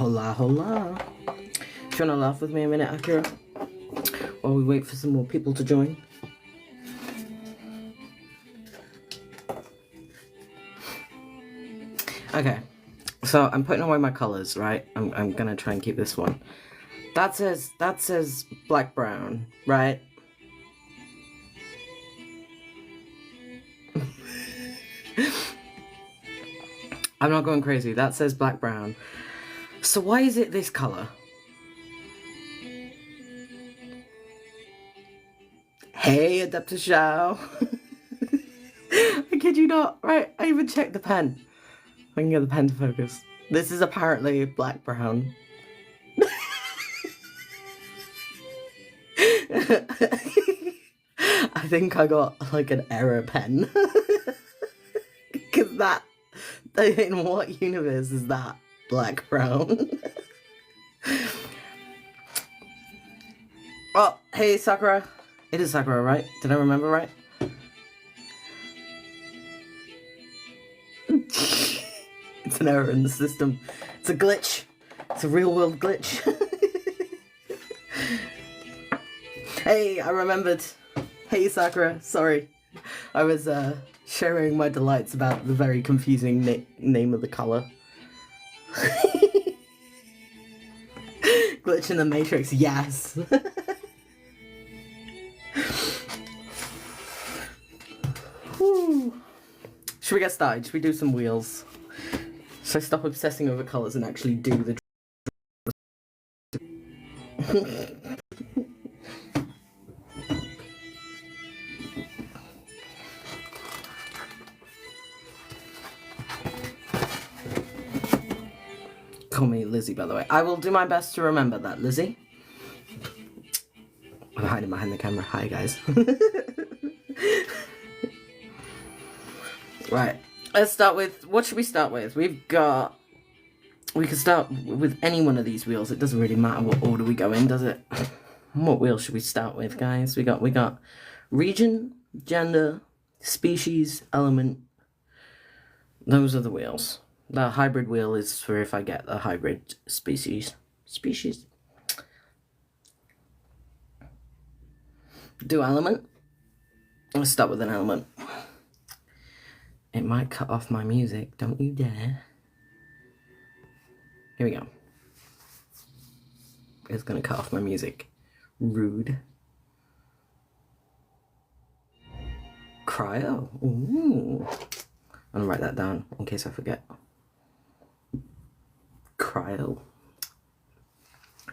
Hola, hola. Do you want to laugh with me a minute, Akira? While we wait for some more people to join. Okay, so I'm putting away my colours, right? I'm gonna try and keep this one. That says black brown, right? I'm not going crazy. That says black brown. So why is it this colour? Hey, Adeptus Shao. I kid you not. Right, I even checked the pen. I can get the pen to focus. This is apparently black brown. I think I got like an error pen. Because that, in what universe is that black brown? Oh, hey Sakura. It is Sakura, right? Did I remember right? It's an error in the system. It's a glitch. It's a real world glitch. Hey, I remembered. Hey Sakura, sorry. I was sharing my delights about the very confusing name of the colour. Glitch in the Matrix, yes. Should we get started? Should we do some wheels? Should I stop obsessing over colours and actually do the... Call me Lizzie, by the way. I will do my best to remember that, Lizzie. I'm hiding behind the camera. Hi, guys. Right. Let's start with... What should we start with? We've got... We can start with any one of these wheels. It doesn't really matter what order we go in, does it? What wheel should we start with, guys? We got region, gender, species, element. Those are the wheels. The hybrid wheel is for if I get a hybrid species. Do element. Let's start with an element. It might cut off my music, don't you dare. Here we go. It's gonna cut off my music. Rude. Cryo. Ooh. I'm gonna write that down in case I forget. Cryo.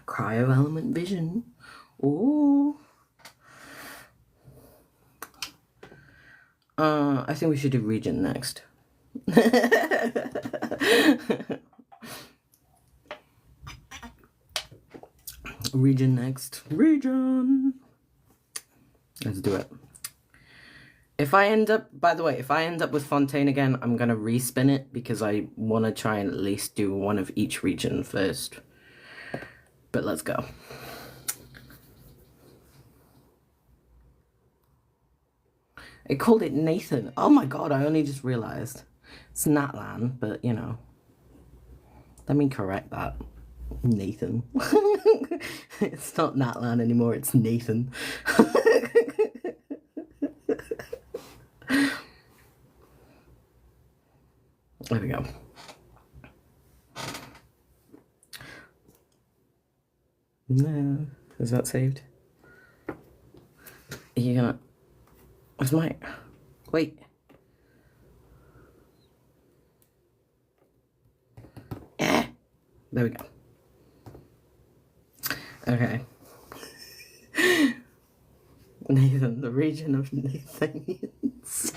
Cryo element vision. Ooh. I think we should do region next. Region next. Region. Let's do it. If I end up, by the way, if I end up with Fontaine again, I'm going to respin it because I want to try and at least do one of each region first. But let's go. I called it Nathan. Oh my god, I only just realised. It's Natlan, but you know. Let me correct that. Nathan. It's not Natlan anymore, it's Nathan. There we go. No. Is that saved? Are you gonna... Where's my... Wait. There we go. Okay. Nathan, the region of Nathanians.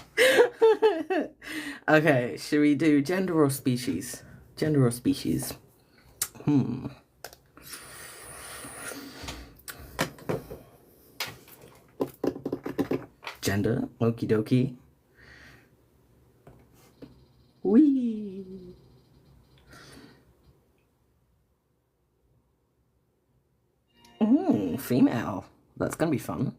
Okay, should we do gender or species? Gender or species? Gender, okie dokie. Wee. Female. That's gonna be fun.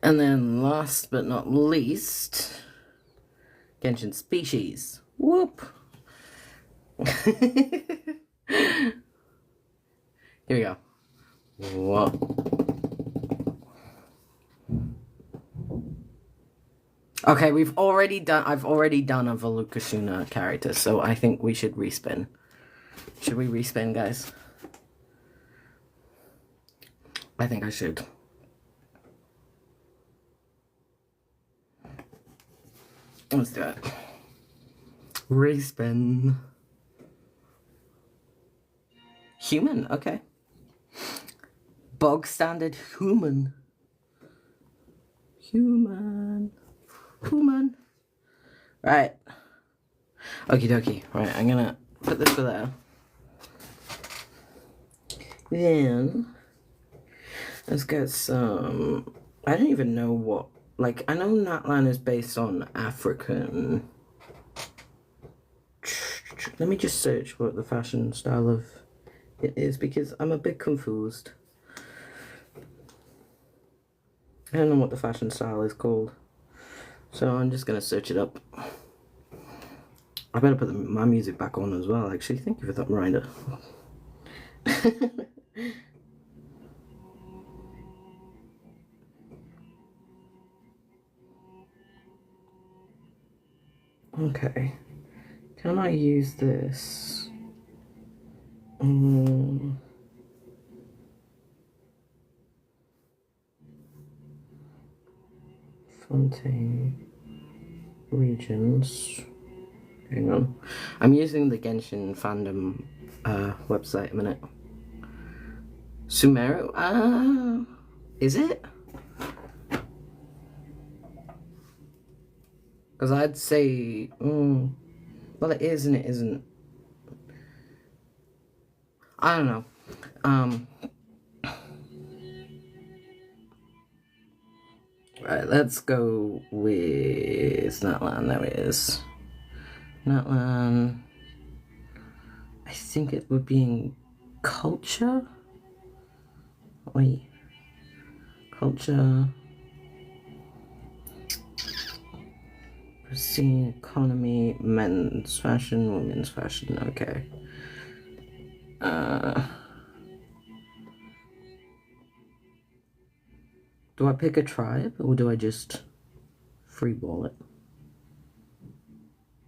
And then last but not least, Genshin species. Whoop. Here we go. Whoa. Okay, I've already done a Velukashuna character, so I think we should respin. Should we respin, guys? I think I should. Let's do it. Respin. Human, okay. Bog standard human. Human. Right. Okie dokie. Right, I'm gonna put this for there. Then let's get some. I don't even know what. Like, I know Natlan is based on African. Let me just search what the fashion style of it is, because I'm a bit confused. I don't know what the fashion style is called, so I'm just gonna search it up. I better put my music back on as well, actually. Thank you for that reminder. Okay. Can I use this? Fontaine regions. Hang on. I'm using the Genshin fandom website a minute. Sumeru? Is it? Because I'd say, well, it is and it isn't. I don't know. Right, let's go with Natlan. There it is. Natlan. I think it would be in culture. Wait. Culture. Pristine economy. Men's fashion. Women's fashion. Okay. Do I pick a tribe or do I just freeball it?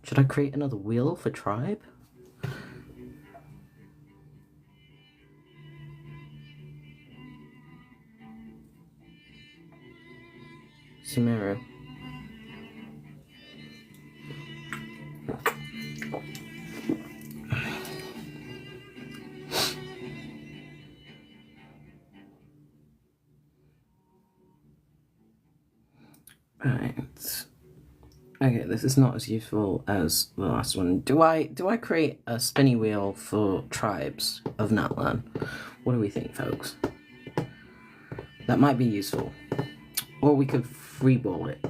Should I create another wheel for tribe? Sumeru. Right. Okay, this is not as useful as the last one. Do I create a spinny wheel for tribes of Natlan? What do we think, folks? That might be useful. Or we could freeball it.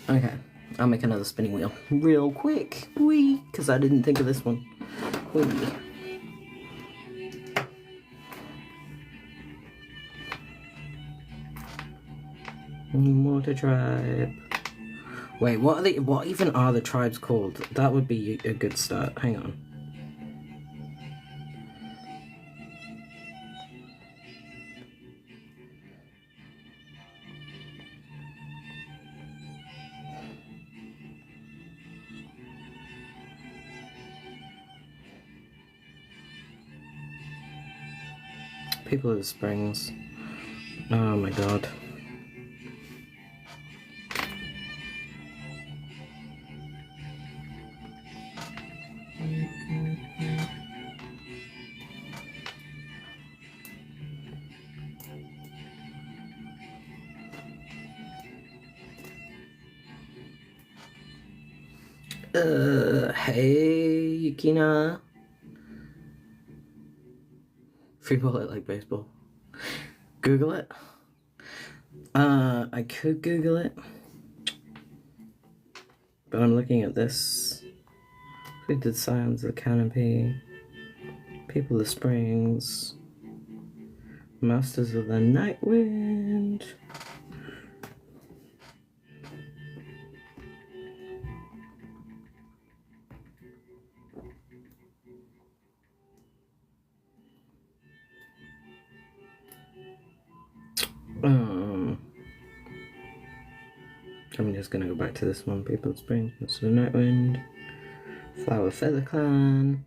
Okay, I'll make another spinning wheel real quick. Whee! Because I didn't think of this one. Whee! Water tribe. Wait, what even are the tribes called? That would be a good start. Hang on. People of the Springs. Oh my god. Hey, Yukina. Freeball it like baseball. Google it. I could Google it. But I'm looking at this. Predicted Science of the Canopy. People of the Springs. Masters of the Night Wind. I'm just gonna go back to this one. People of Spring, Mist of the Night Wind, Flower Feather Clan.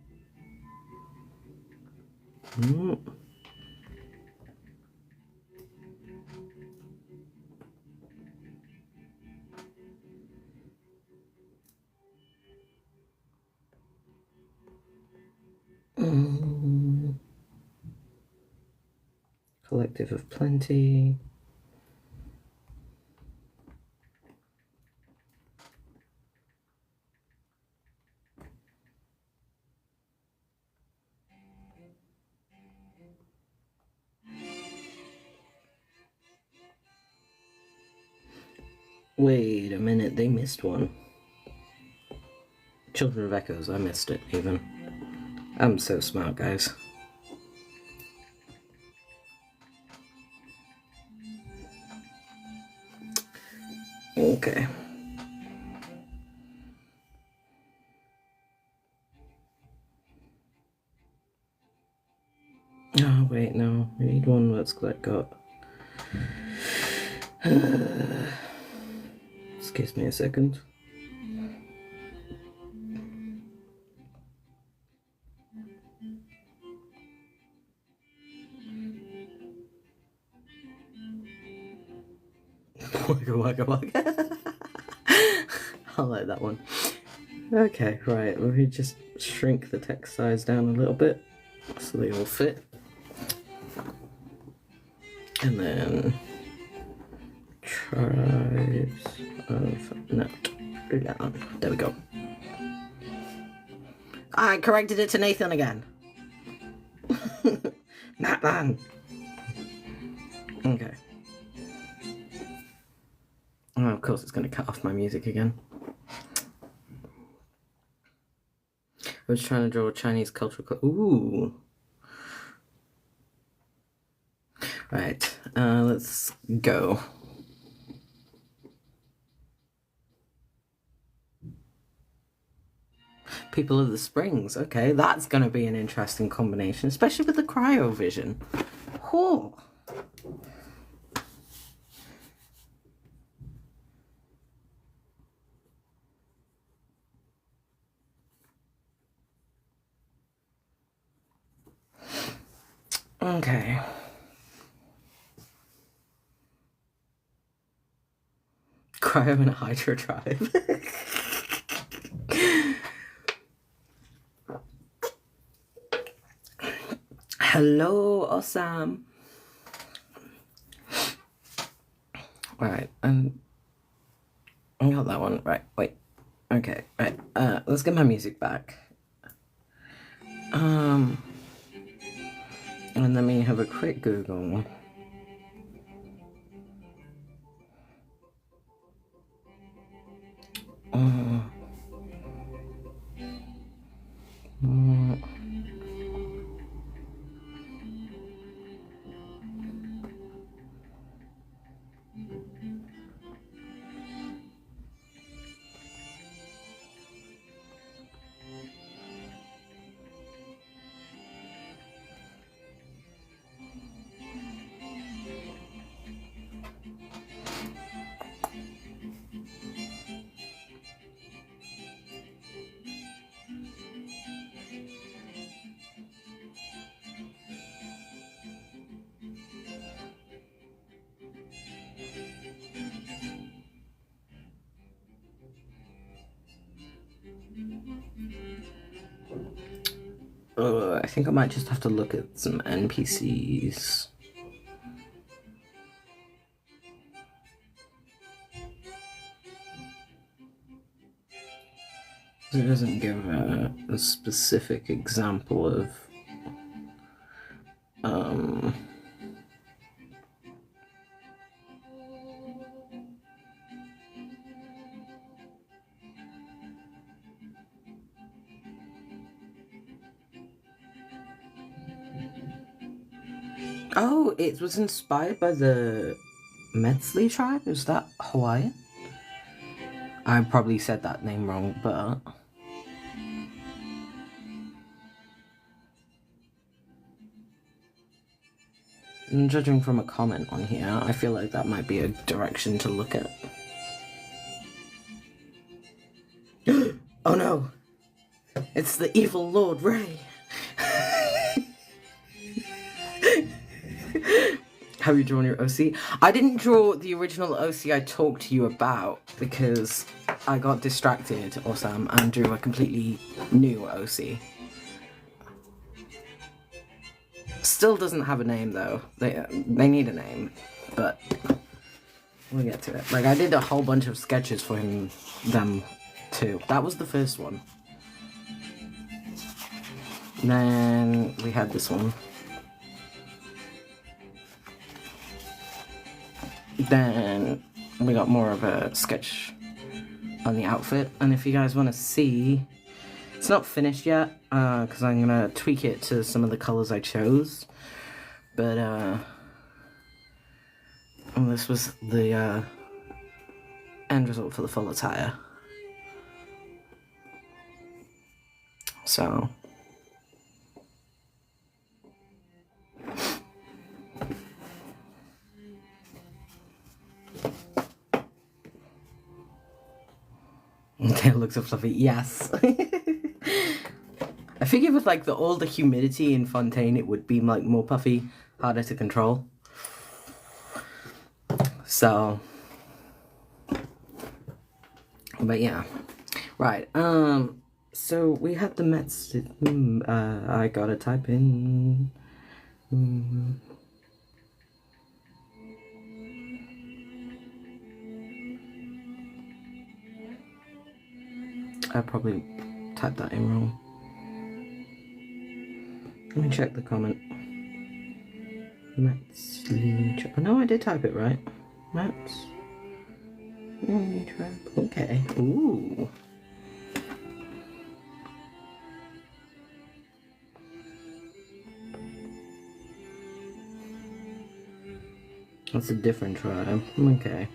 Collective of Plenty. Wait a minute, they missed one. Children of Echoes, I missed it even. I'm so smart, guys. Okay. Oh, wait, no. We need one that's got... Excuse me a second. Waka waka waka. I'll like that one. Okay, right. Let me just shrink the text size down a little bit so they all fit. And then Tribes of Note. There we go. I corrected it to Nathan again. Nathan. Okay. Oh, of course it's going to cut off my music again. I was trying to draw a Chinese cultural... Ooh. Right, let's go. People of the Springs. Okay, that's going to be an interesting combination, especially with the cryovision. Oh. Okay. Cryo and Hydra tribe. Hello, awesome. Right, I got that one. Right, wait. Okay, right. Let's get my music back. And let me have a quick Google. I think I might just have to look at some NPCs. It doesn't give a specific example of Oh, it was inspired by the Metzli tribe? Is that Hawaiian? I probably said that name wrong, but... Judging from a comment on here, I feel like that might be a direction to look at. Oh no! It's the evil Lord Ray! Have you drawn your OC? I didn't draw the original OC I talked to you about because I got distracted, or Sam, and drew a completely new OC. Still doesn't have a name though. They need a name, but we'll get to it. Like, I did a whole bunch of sketches for them too. That was the first one. Then we had this one. Then we got more of a sketch on the outfit, and if you guys want to see, it's not finished yet because I'm gonna tweak it to some of the colors I chose, but and this was the end result for the full attire. So okay, it looks so fluffy. Yes. I figured with like all the humidity in Fontaine, it would be like more puffy, harder to control. So, but yeah, right. So we had the Mets. I gotta type in. I probably typed that in wrong. Let me check the comment. Mets. No, I did type it right. Mets. Okay. Ooh. That's a different tribe. Okay.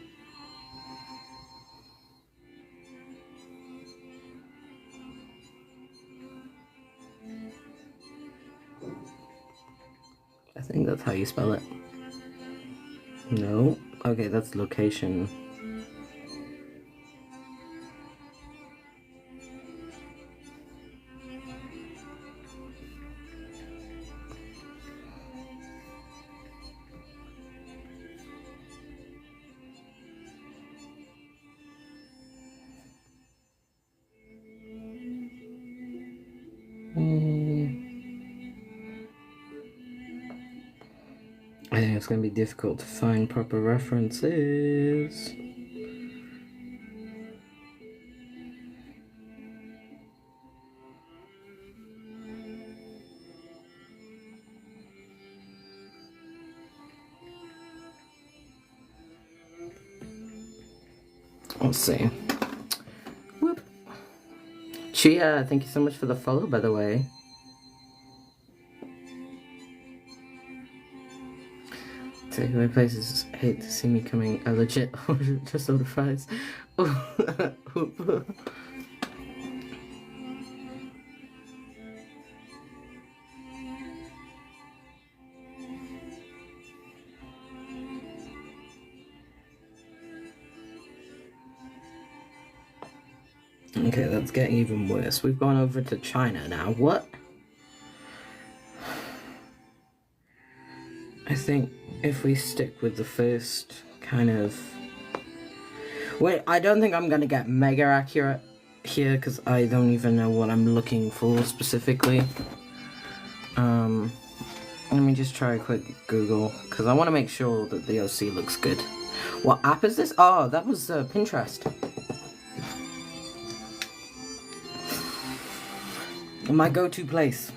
I think that's how you spell it. No. Okay, that's location. I think it's going to be difficult to find proper references. Let's see. Whoop. Chia, thank you so much for the follow, by the way. Takeaway places hate to see me coming. I legit just ordered fries. Okay, that's getting even worse. We've gone over to China now. What? I think if we stick with the first kind of... Wait, I don't think I'm gonna get mega accurate here because I don't even know what I'm looking for specifically. Let me just try a quick Google because I want to make sure that the OC looks good. What app is this? Oh, that was Pinterest. My go-to place.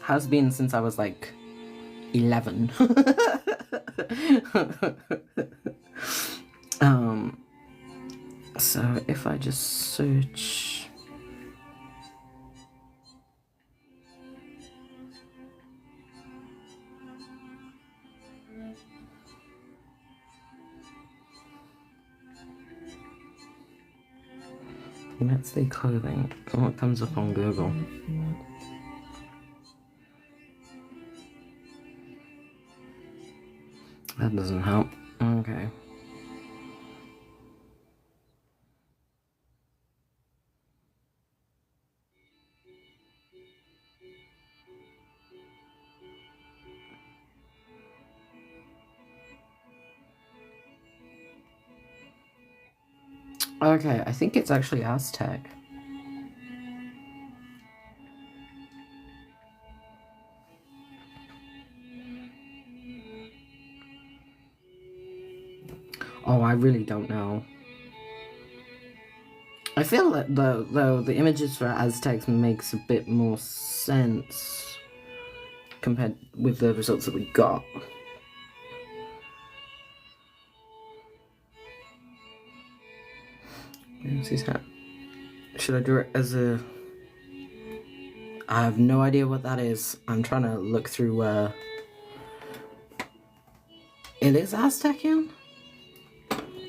Has been since I was like 11. So if I just search... Let's say clothing. What comes up on Google? That doesn't help. Okay. Okay, I think it's actually Aztec. Oh, I really don't know. I feel that though the images for Aztecs makes a bit more sense compared with the results that we got. Where's his hat? Should I do it as a... I have no idea what that is. I'm trying to look through It is Aztecian?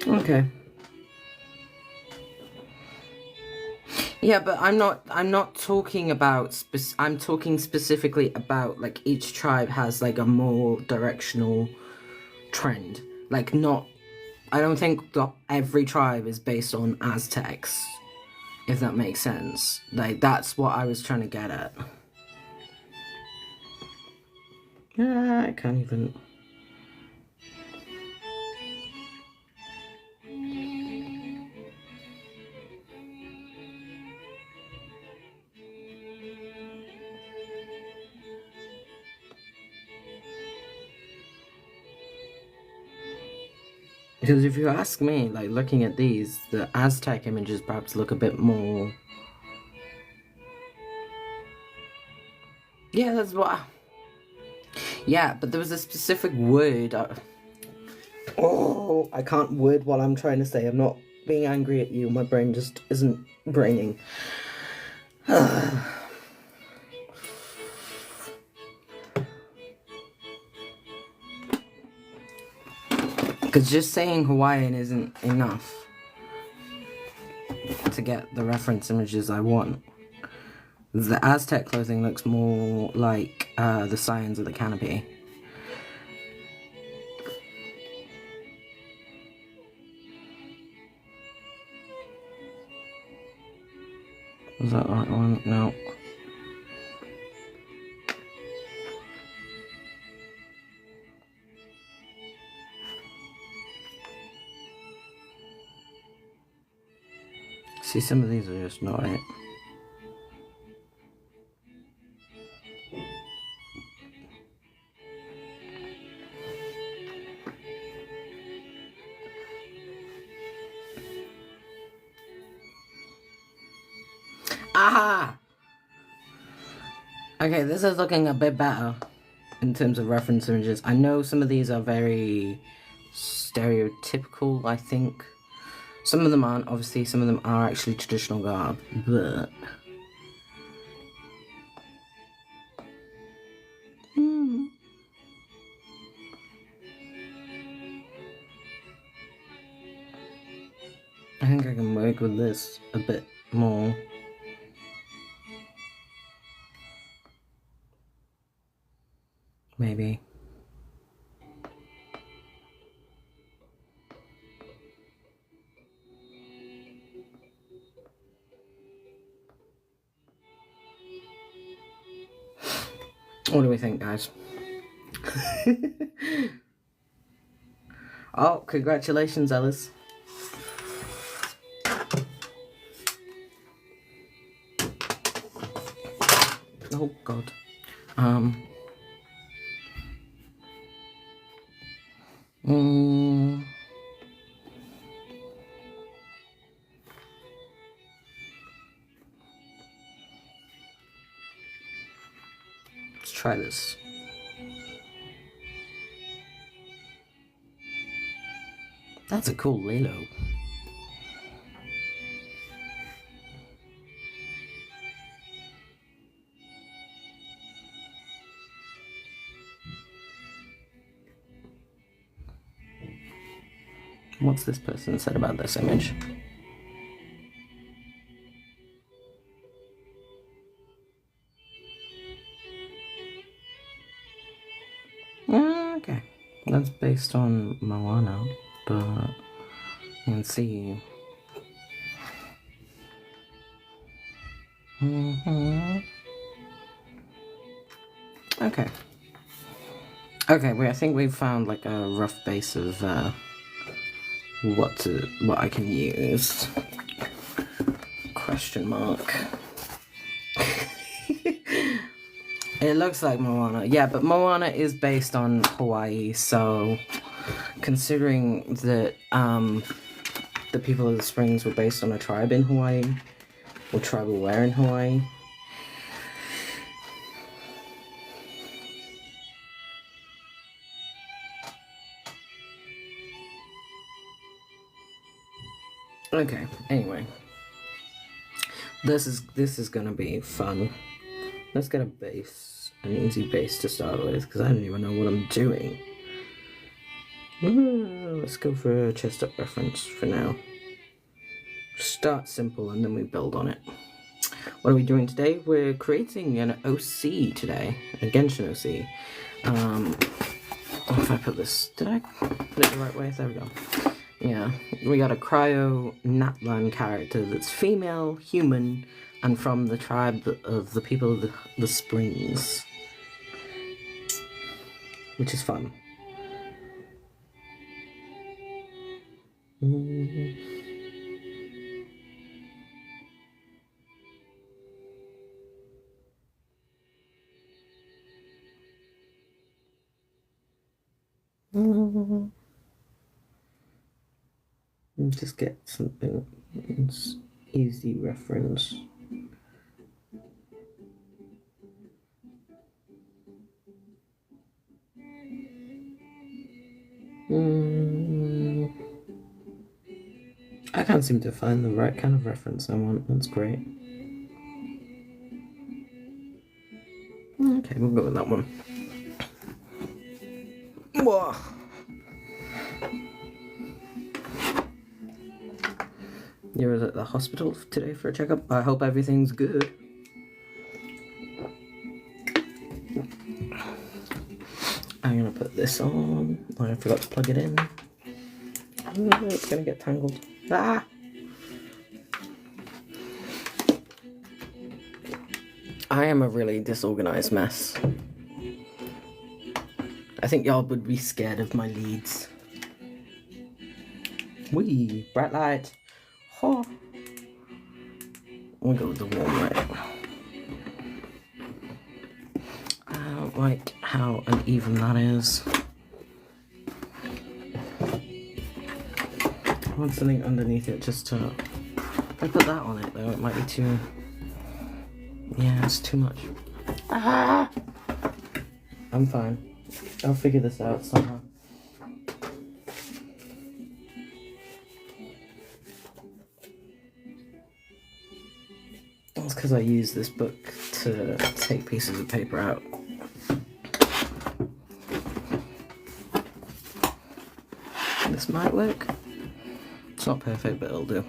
Okay. Yeah, but I'm not talking about I'm talking specifically about like each tribe has like a more directional trend. Like not I don't think that every tribe is based on Aztecs, if that makes sense. Like that's what I was trying to get at. I can't even. Because if you ask me, like looking at these, the Aztec images perhaps look a bit more... Yeah, that's what... Yeah, but there was a specific word... Oh, I can't word what I'm trying to say. I'm not being angry at you. My brain just isn't braining. Because just saying Hawaiian isn't enough to get the reference images I want. The Aztec clothing looks more like the signs of the canopy. Is that the right one? No. See, some of these are just not it. Aha! Okay, this is looking a bit better in terms of reference images. I know some of these are very stereotypical, I think. Some of them aren't, obviously, some of them are actually traditional garb, but... I think I can work with this a bit more. Maybe. What do we think, guys? Oh, congratulations, Ellis. Oh, God. Let's try this. That's a cool Lilo. What's this person said about this image? Okay. That's based on Moana, but you can see. Okay. Okay, I think we've found like a rough base of what I can use. Question mark. It looks like Moana. Yeah, but Moana is based on Hawaii, so considering that the people of the springs were based on a tribe in Hawaii, or tribal wear in Hawaii. Okay, anyway. This is gonna be fun. Let's get a base, an easy base to start with, because I don't even know what I'm doing. Let's go for a chest up reference for now. Start simple and then we build on it. What are we doing today? We're creating an OC today, a Genshin OC. If I put this, did I put it the right way? There we go. Yeah, we got a Cryo Natlan character that's female, human, and from the tribe of the people of the Springs, which is fun. Just get something, it's easy reference. I can't seem to find the right kind of reference I want. That's great. Okay, we'll go with that one. Whoa. You were at the hospital today for a checkup? I hope everything's good. I'm gonna put this on. I forgot to plug it in. Oh, it's gonna get tangled. Ah! I am a really disorganized mess. I think y'all would be scared of my leads. Wee! Bright light! Oh. We'll go with the warm light. I don't like how uneven that is. I want something underneath it just to... If I put that on it though, it might be too... Yeah, it's too much. Ah! I'm fine. I'll figure this out somehow. It's because I use this book to take pieces of paper out. This might work. It's not perfect, but it'll do.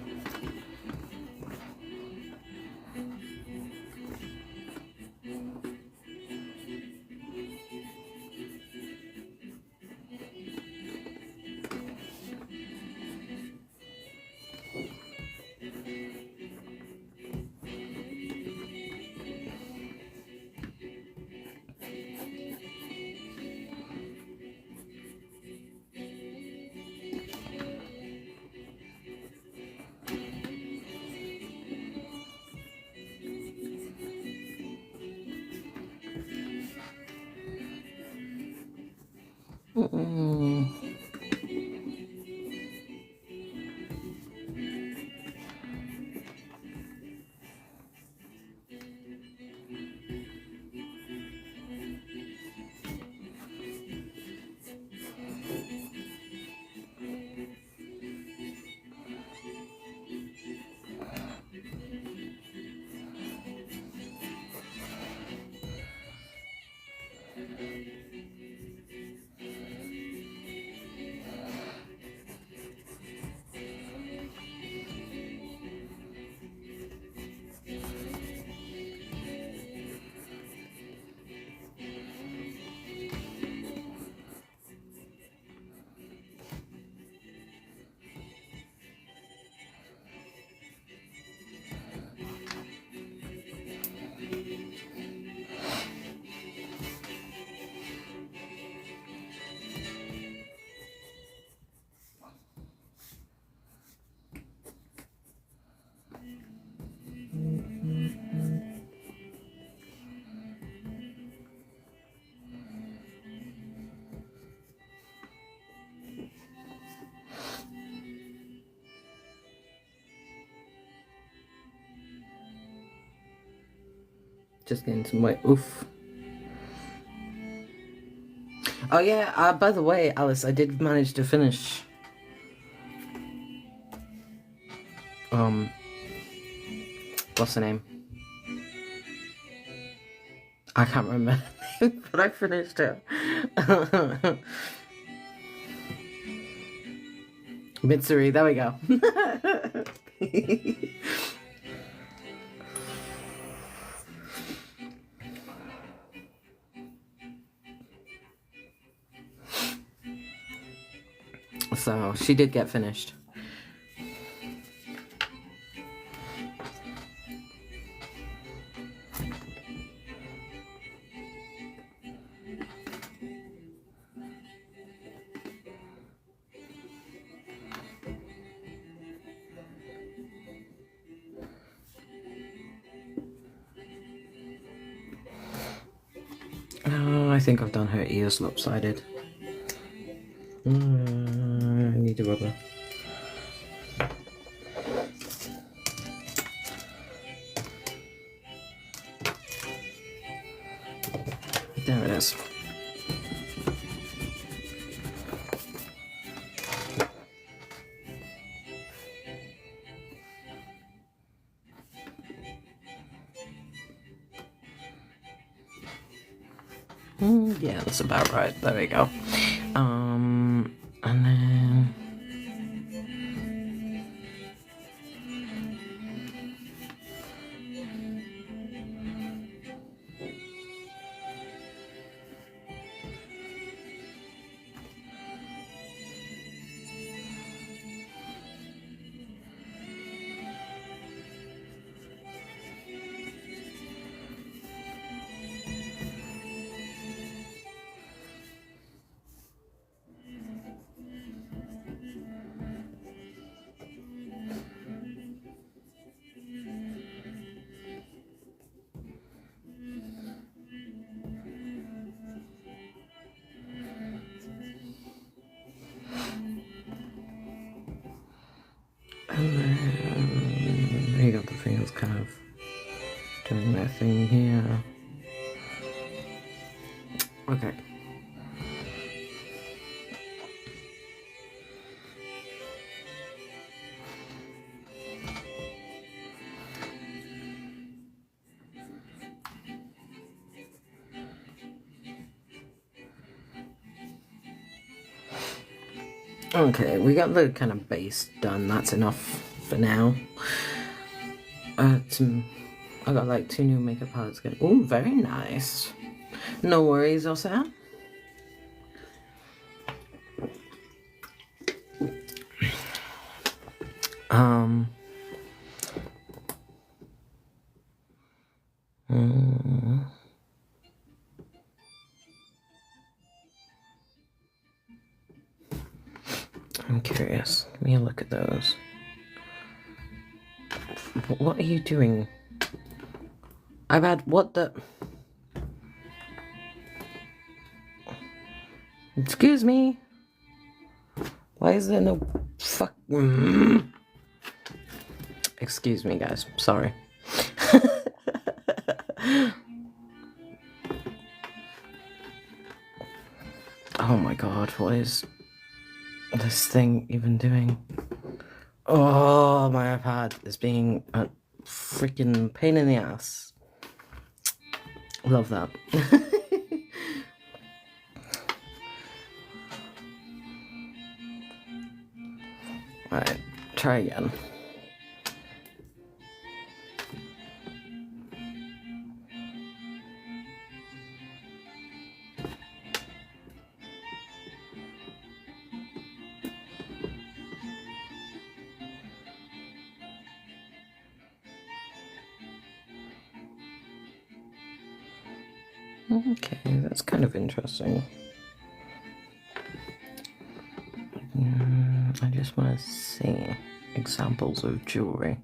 Just getting some weight. Oof. Oh yeah, by the way, Alice, I did manage to finish what's the name? I can't remember her name, but I finished it. Mitsuri, there we go. So, she did get finished. Oh, I think I've done her ears lopsided. I need a rubber. There it is. Yeah, that's about right. There we go. And then you got the fingers kind of doing their thing here. Okay. Okay, we got the kind of base done. That's enough for now. I got like 2 new makeup palettes. Oh, very nice. No worries, Osa. I'm curious. Give me a look at those. What are you doing? I've had what the... Excuse me? Why is there no fuck... Excuse me, guys. Sorry. Oh my god, what is this thing even doing? Oh, my iPad is being a freaking pain in the ass. Love that. Alright, try again. Okay, that's kind of interesting. I just want to see examples of jewelry.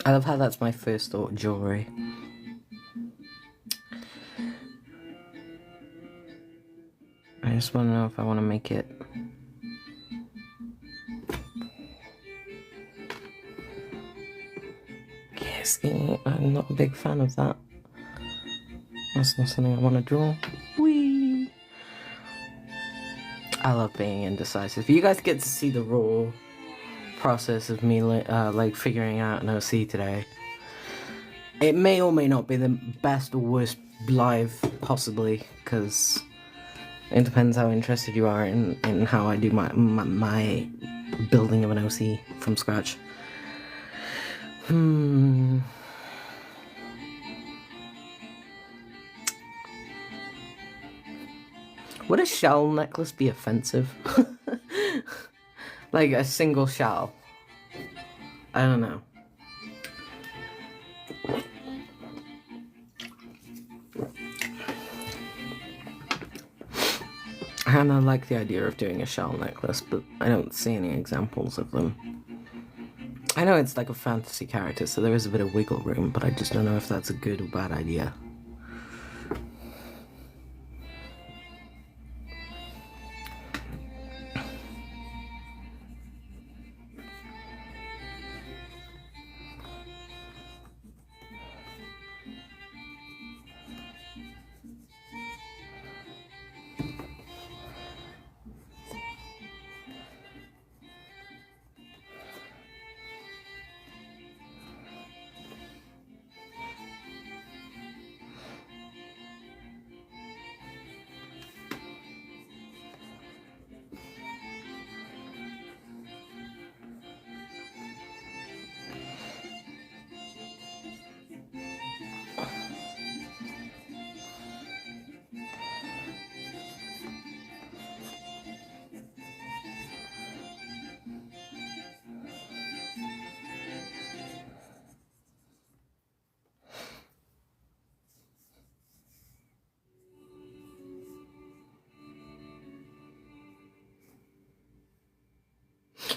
I love how that's my first thought, jewelry. I just want to know if I want to make it. Yes, I'm not a big fan of that. That's not something I want to draw. Whee! I love being indecisive. You guys get to see the raw process of me like figuring out an OC today. It may or may not be the best or worst live, possibly, because it depends how interested you are in how I do my building of an OC from scratch. Would a shell necklace be offensive? Like a single shell? I don't know. I kind of like the idea of doing a shell necklace, but I don't see any examples of them. I know it's like a fantasy character, so there is a bit of wiggle room, but I just don't know if that's a good or bad idea.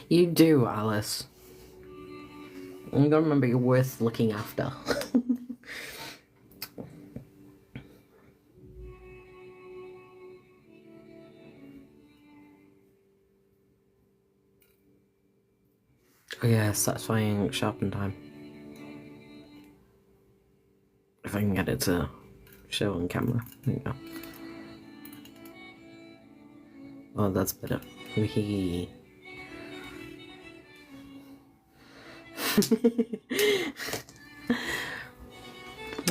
You do, Alice. You gotta remember you're worth looking after. Oh yeah, satisfying sharpen time. If I can get it to show on camera. There you go. Oh, that's better. Wee.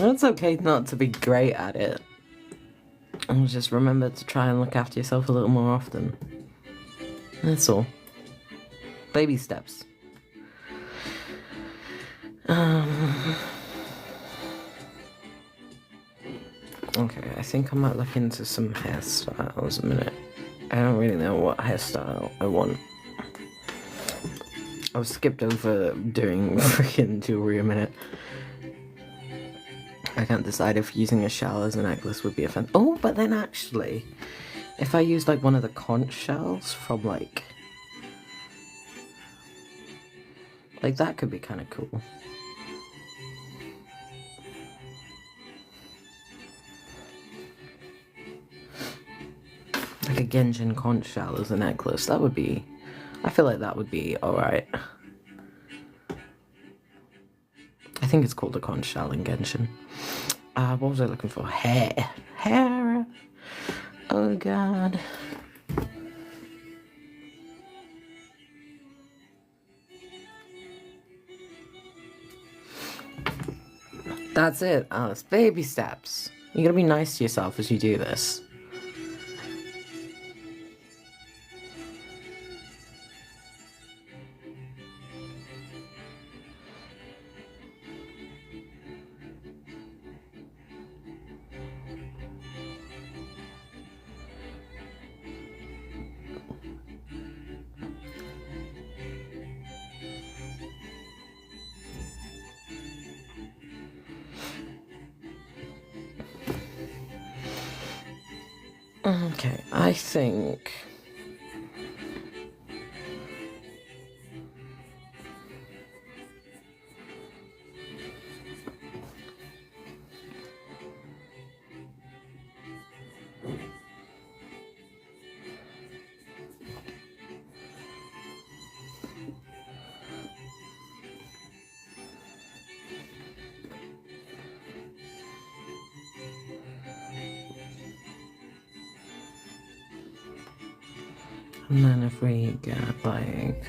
It's okay not to be great at it. And just remember to try and look after yourself a little more often. That's all. Baby steps. Okay, I think I might look into some hairstyles a minute. I don't really know what hairstyle I want. I've skipped over doing freaking jewelry a minute. I can't decide if using a shell as a necklace would be offensive. Oh, but then actually, if I used like one of the conch shells from like that could be kind of cool. Like a Genshin conch shell as a necklace, that would be, I feel like that would be alright. I think it's called a conch shell in Genshin. What was I looking for? Hair. Hair. Oh god. That's it, Alice. Baby steps. You gotta be nice to yourself as you do this. Okay, I think... And then if we get like...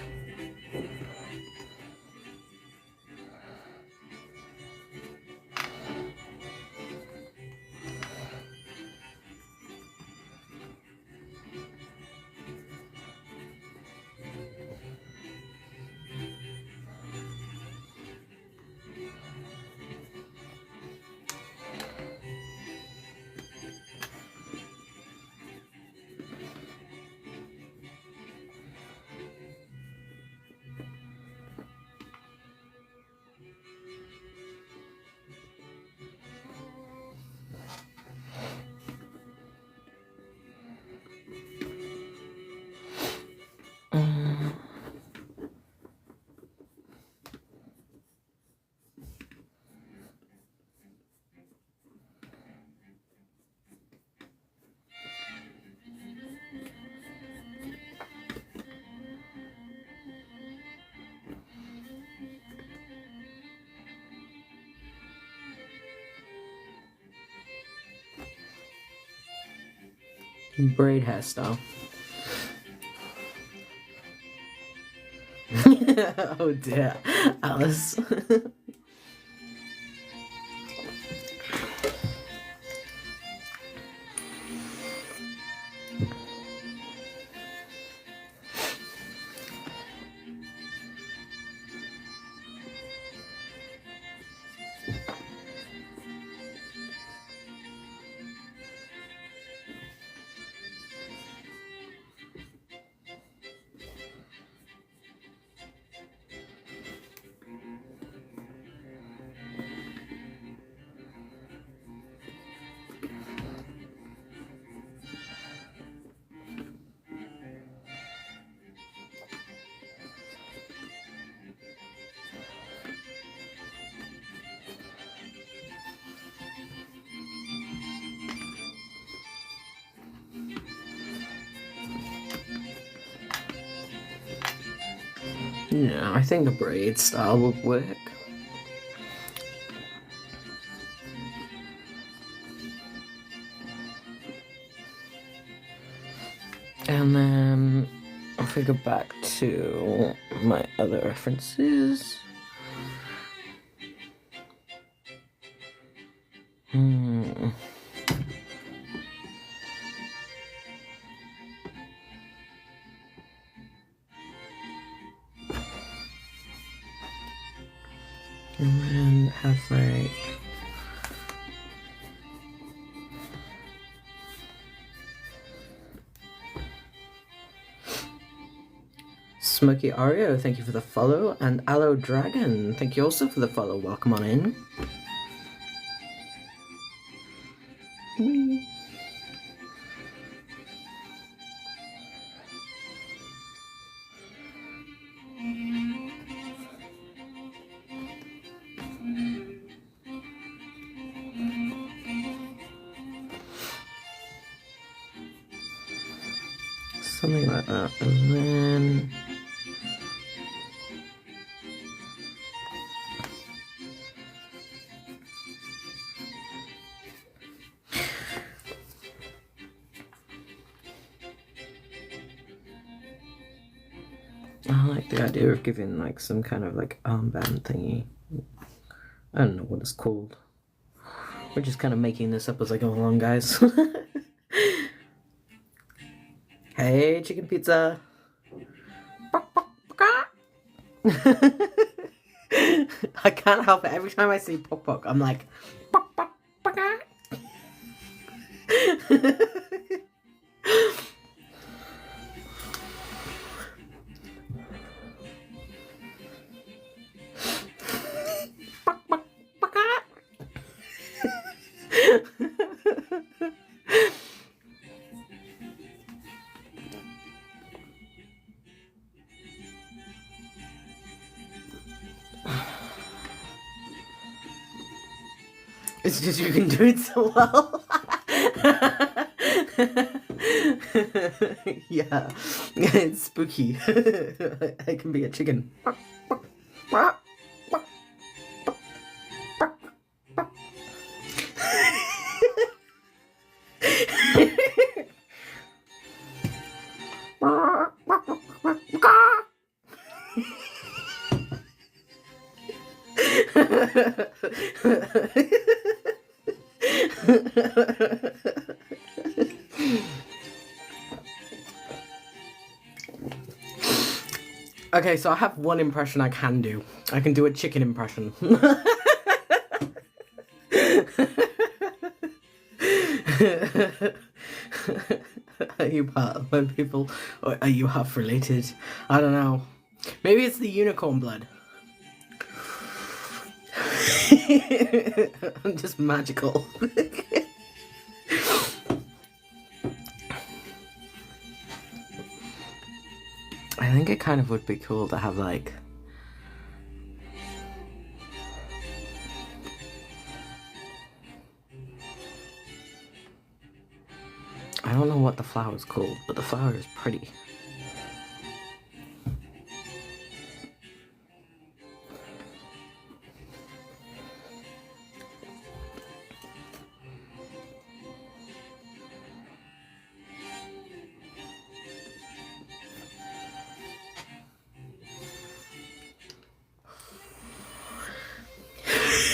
braid hairstyle. Oh dear, Alice. Yeah, I think the braid style would work. And then if we go back to my other references. And then have like Smoky Ario, thank you for the follow, and Aloe Dragon, thank you also for the follow. Welcome on in. Something like that, and then I like the idea of giving like some kind of like armband thingy. I don't know what it's called. We're just kind of making this up as I go along, guys. Hey, chicken pizza. I can't help it. Every time I see Pok Pok, I'm like, Pok Pok, Pok Pok. It's just you can do it so well. Yeah, it's spooky. I can be a chicken. Okay, so I have one impression I can do. I can do a chicken impression. Are you part of my people? Or are you half related? I don't know. Maybe it's the unicorn blood. I'm just magical. I think it kind of would be cool to have like I don't know what the flower's called, but the flower is pretty.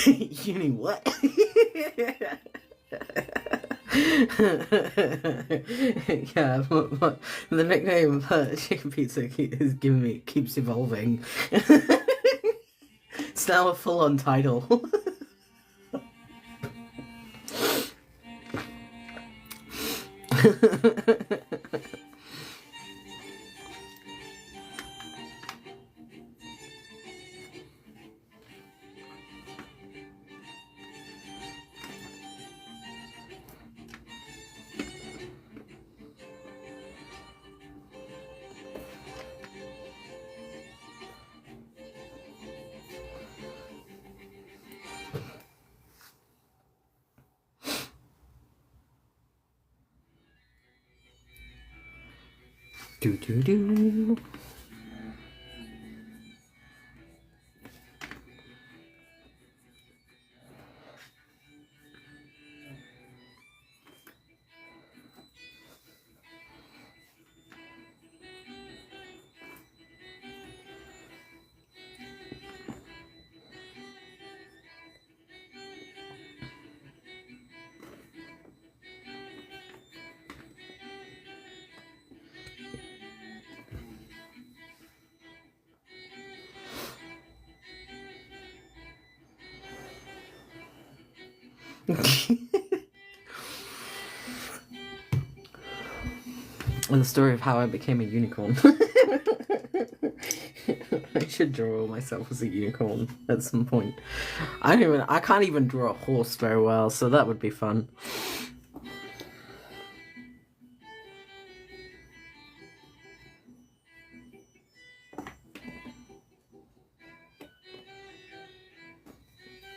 Uni what? Yeah, the nickname Chicken Pizza is giving me keeps evolving. It's now a full-on title. Do do do. The story of how I became a unicorn. I should draw myself as a unicorn at some point. I can't even draw a horse very well, so that would be fun.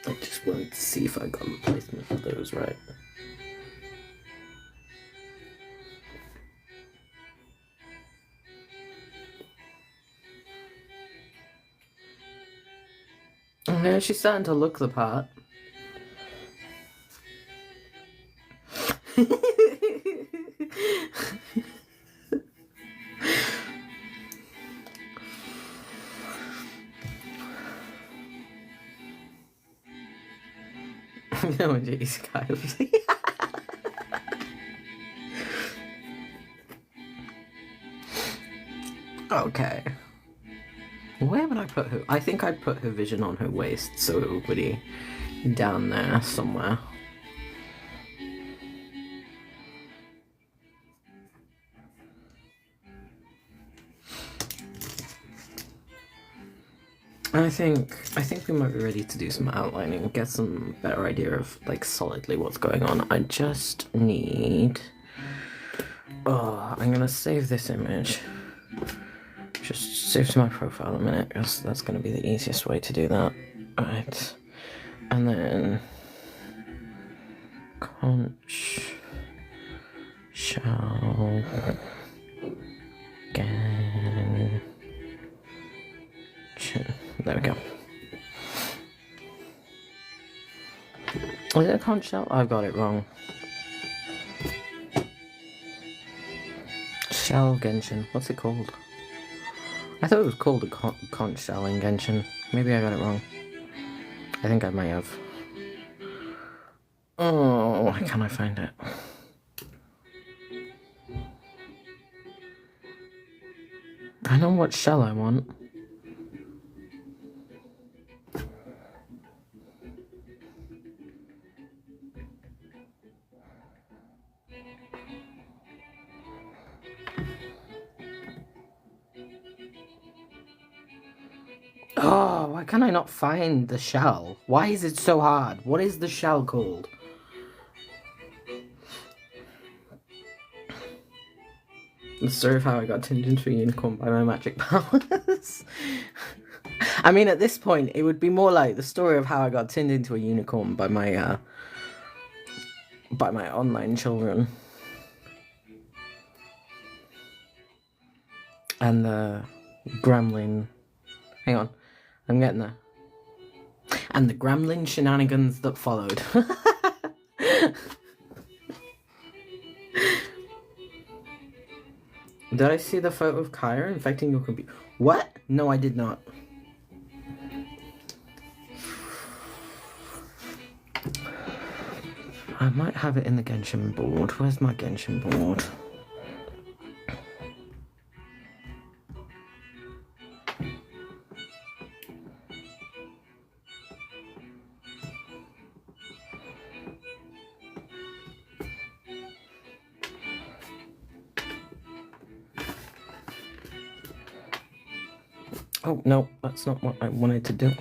I just wanted to see if I got the placement of those right. Yeah, she's starting to look the part. No, jeez, Kyle. Okay. Where would I put her? I think I'd put her vision on her waist, so it would be down there somewhere. I think we might be ready to do some outlining, get some better idea of like solidly what's going on. I just need. Oh, I'm gonna save this image. Just save to my profile a minute, because that's gonna be the easiest way to do that. Right, and then conch shall gan. There we go. Is it a conch shell? I've got it wrong. Shell Genshin. What's it called? I thought it was called a conch shell in Genshin. Maybe I got it wrong. I think I might have. Oh, why can't I find it? I know what shell I want. Oh, why can I not find the shell? Why is it so hard? What is the shell called? The story of how I got turned into a unicorn by my magic powers. I mean, at this point, it would be more like the story of how I got turned into a unicorn by my online children. And the gremlin. Hang on, I'm getting there. And the gremlin shenanigans that followed. Did I see the photo of Kaya infecting your computer? What? No, I did not. I might have it in the Genshin board. Where's my Genshin board? Oh, no, that's not what I wanted to do.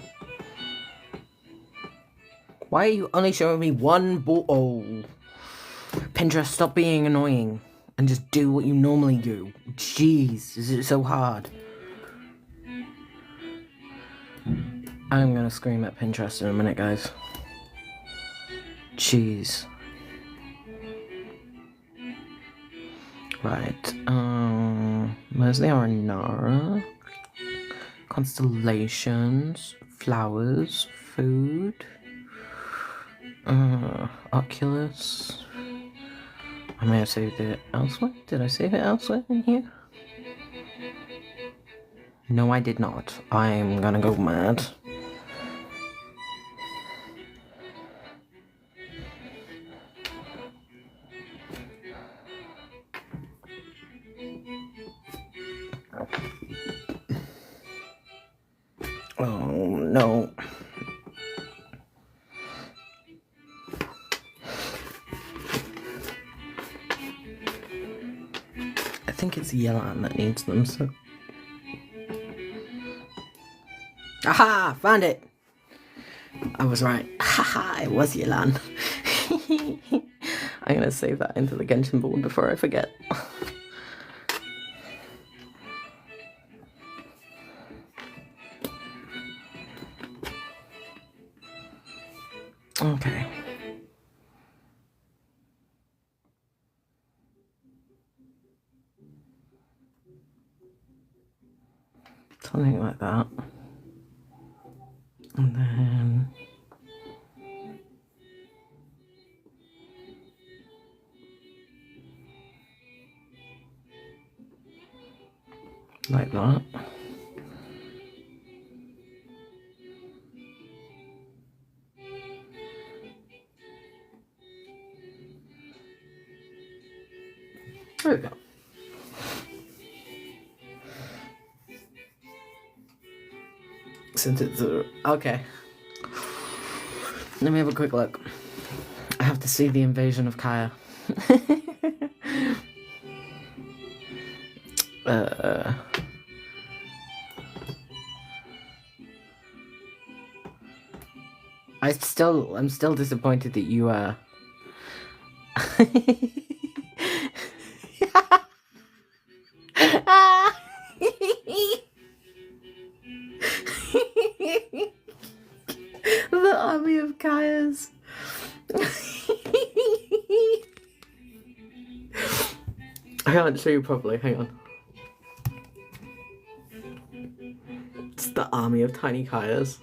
Why are you only showing me one ball? Oh. Pinterest, stop being annoying and just do what you normally do. Jeez, is it so hard? I'm gonna scream at Pinterest in a minute, guys. Jeez. Right, where's the Aranara? Constellations, flowers, food, Oculus. I may have saved it elsewhere. Did I save it elsewhere in here? No, I did not. I'm gonna go mad. Oh, no. I think it's Yelan that needs them, so... Aha! Found it! I was right. Haha, it was Yelan. I'm gonna save that into the Genshin board before I forget. Okay. Something like that. And then... like that. There we go. Since it's okay. Let me have a quick look. I have to see the invasion of Kaya. I'm still disappointed that you the army of Kayas. I can't show you properly, hang on. It's the army of tiny Kayas.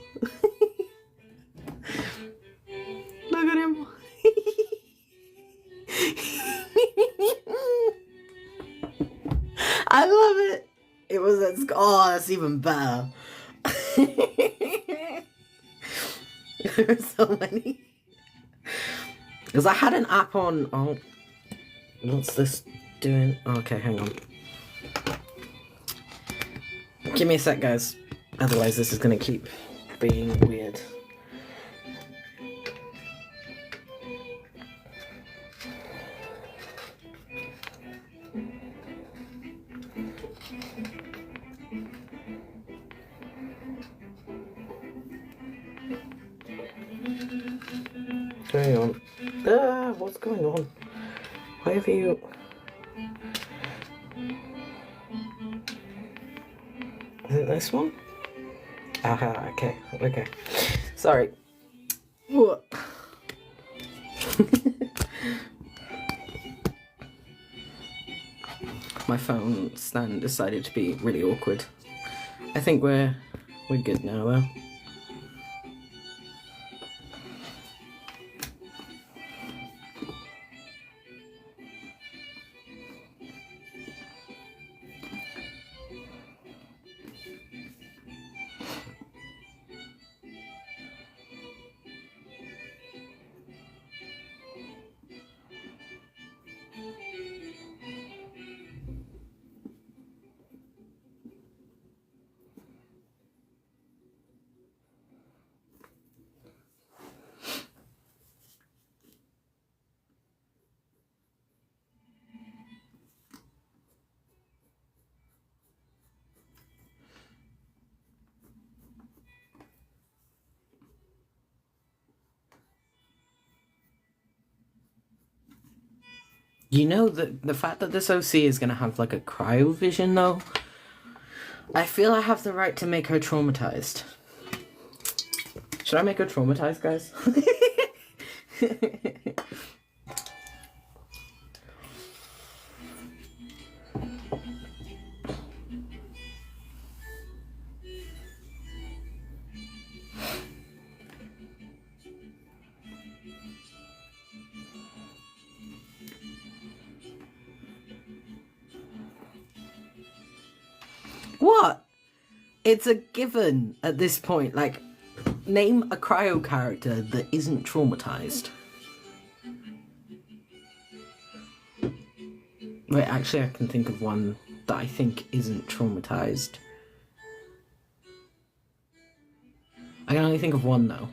Look at him. I love it. It was at oh, that's even better. There are so many. Because I had an app on... Oh, what's this doing? Okay, hang on. Give me a sec, guys. Otherwise, this is going to keep being weird. Hang on. What's going on? Why have you... Is it this one? Aha, okay. Sorry. What? My phone stand decided to be really awkward. I think we're good now, though. You know, the fact that this OC is going to have, like, a cryo vision, though, I feel I have the right to make her traumatized. Should I make her traumatized, guys? What? It's a given at this point. Like, name a cryo character that isn't traumatized. Wait, actually, I can think of one that I think isn't traumatized. I can only think of one, though.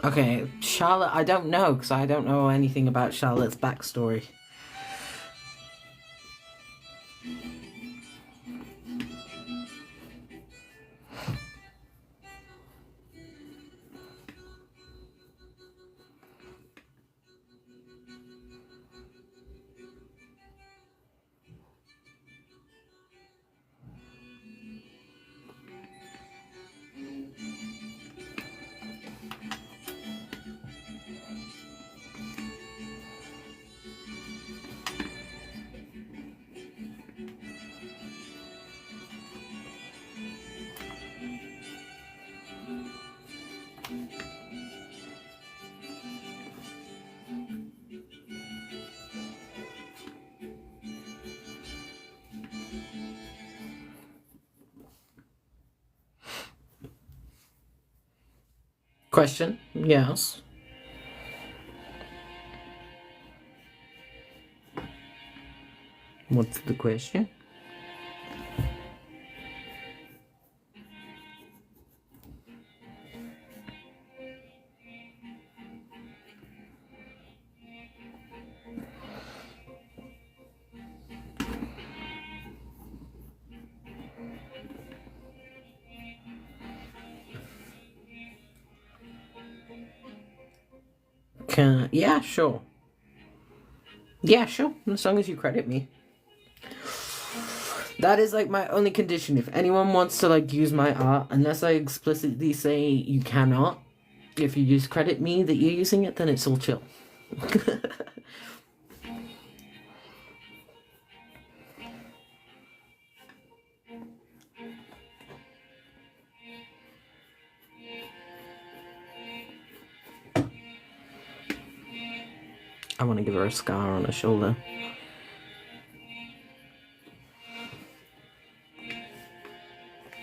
Okay, Charlotte, I don't know, because I don't know anything about Charlotte's backstory. Question? Yes. What's the question? Yeah, sure. Yeah, sure. As long as you credit me. That is, like, my only condition. If anyone wants to, like, use my art, unless I explicitly say you cannot, if you just credit me that you're using it, then it's all chill. I want to give her a scar on her shoulder.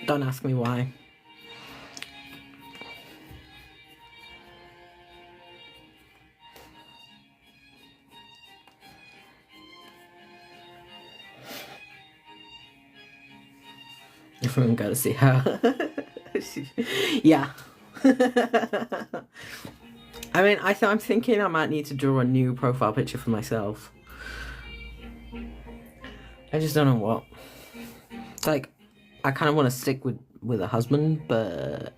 Don't ask me why. Everyone got to see how. Yeah. I mean, I'm thinking I might need to draw a new profile picture for myself. I just don't know what. Like, I kind of want to stick with a husband, but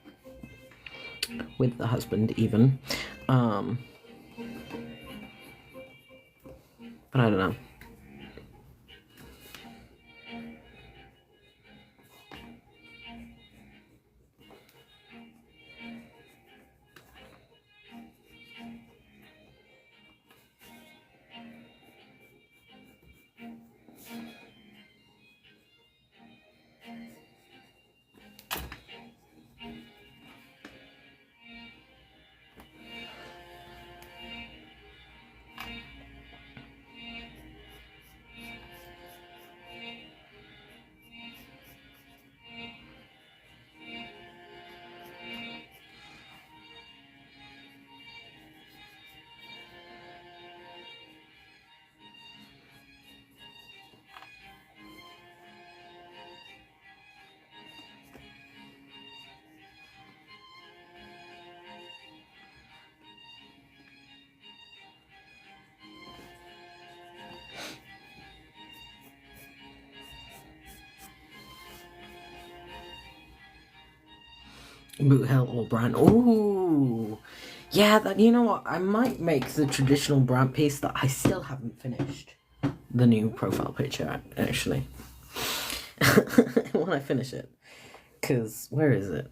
with the husband even. But I don't know. Boot Hell or brand. Ooh. Yeah, that, you know what? I might make the traditional brand piece that I still haven't finished. The new profile picture, actually. When I finish it. Because, where is it?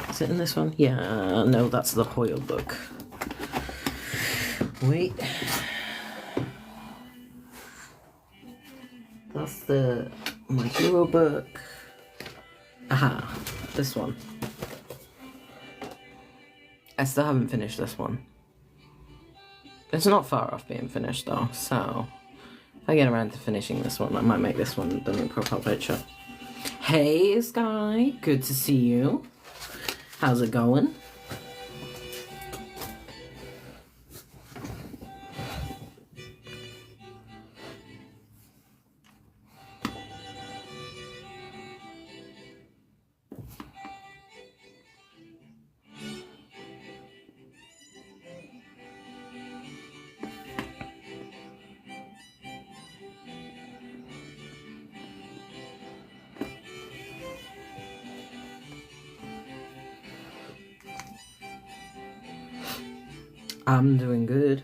Is it in this one? Yeah, no, that's the Hoyle book. Wait. That's the My Hero book. Aha, this one. I still haven't finished this one. It's not far off being finished though, so if I get around to finishing this one, I might make this one the new profile picture. Hey Sky, good to see you. How's it going? I'm doing good.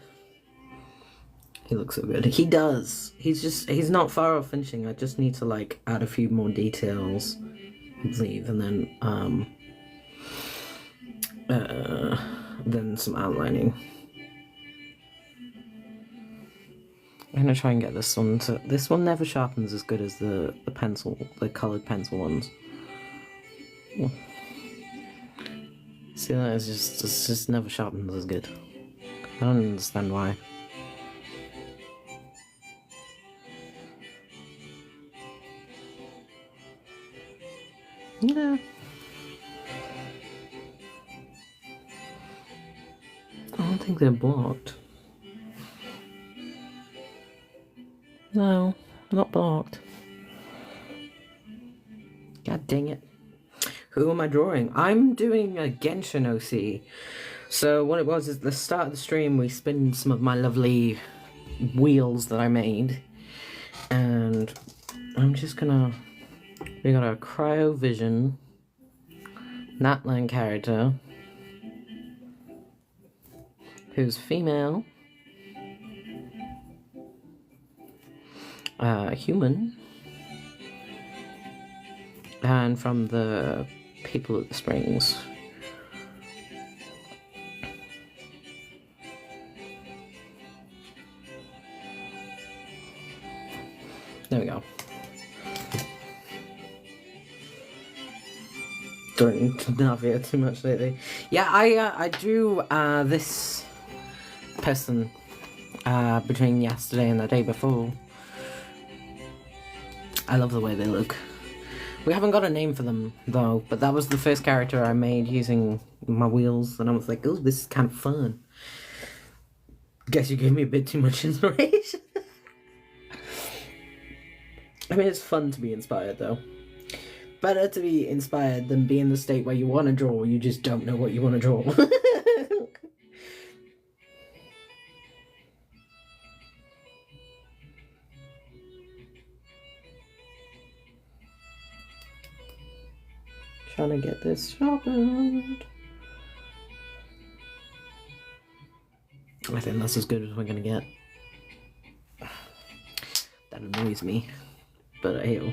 He looks so good. He does. He's not far off finishing. I just need to like add a few more details, I believe, and then some outlining. I'm gonna try and get this one to. This one never sharpens as good as the colored pencil ones. Yeah. See, that is it's just never sharpens as good. I don't understand why. Yeah. I don't think they're blocked. No, not blocked. God dang it. Who am I drawing? I'm doing a Genshin Oc. So what it was is the start of the stream we spin some of my lovely wheels that I made. And I'm just gonna... We got a Cryovision Natlan character who's female, human, and from the people at the Springs. There we go. Don't navigate too much lately. Yeah, I drew this person between yesterday and the day before. I love the way they look. We haven't got a name for them though, but that was the first character I made using my wheels, and I was like, oh, this is kind of fun. Guess you gave me a bit too much inspiration. I mean, it's fun to be inspired, though. Better to be inspired than be in the state where you want to draw, you just don't know what you want to draw. Trying to get this sharpened. I think that's as good as we're gonna get. That annoys me, but hey-oh.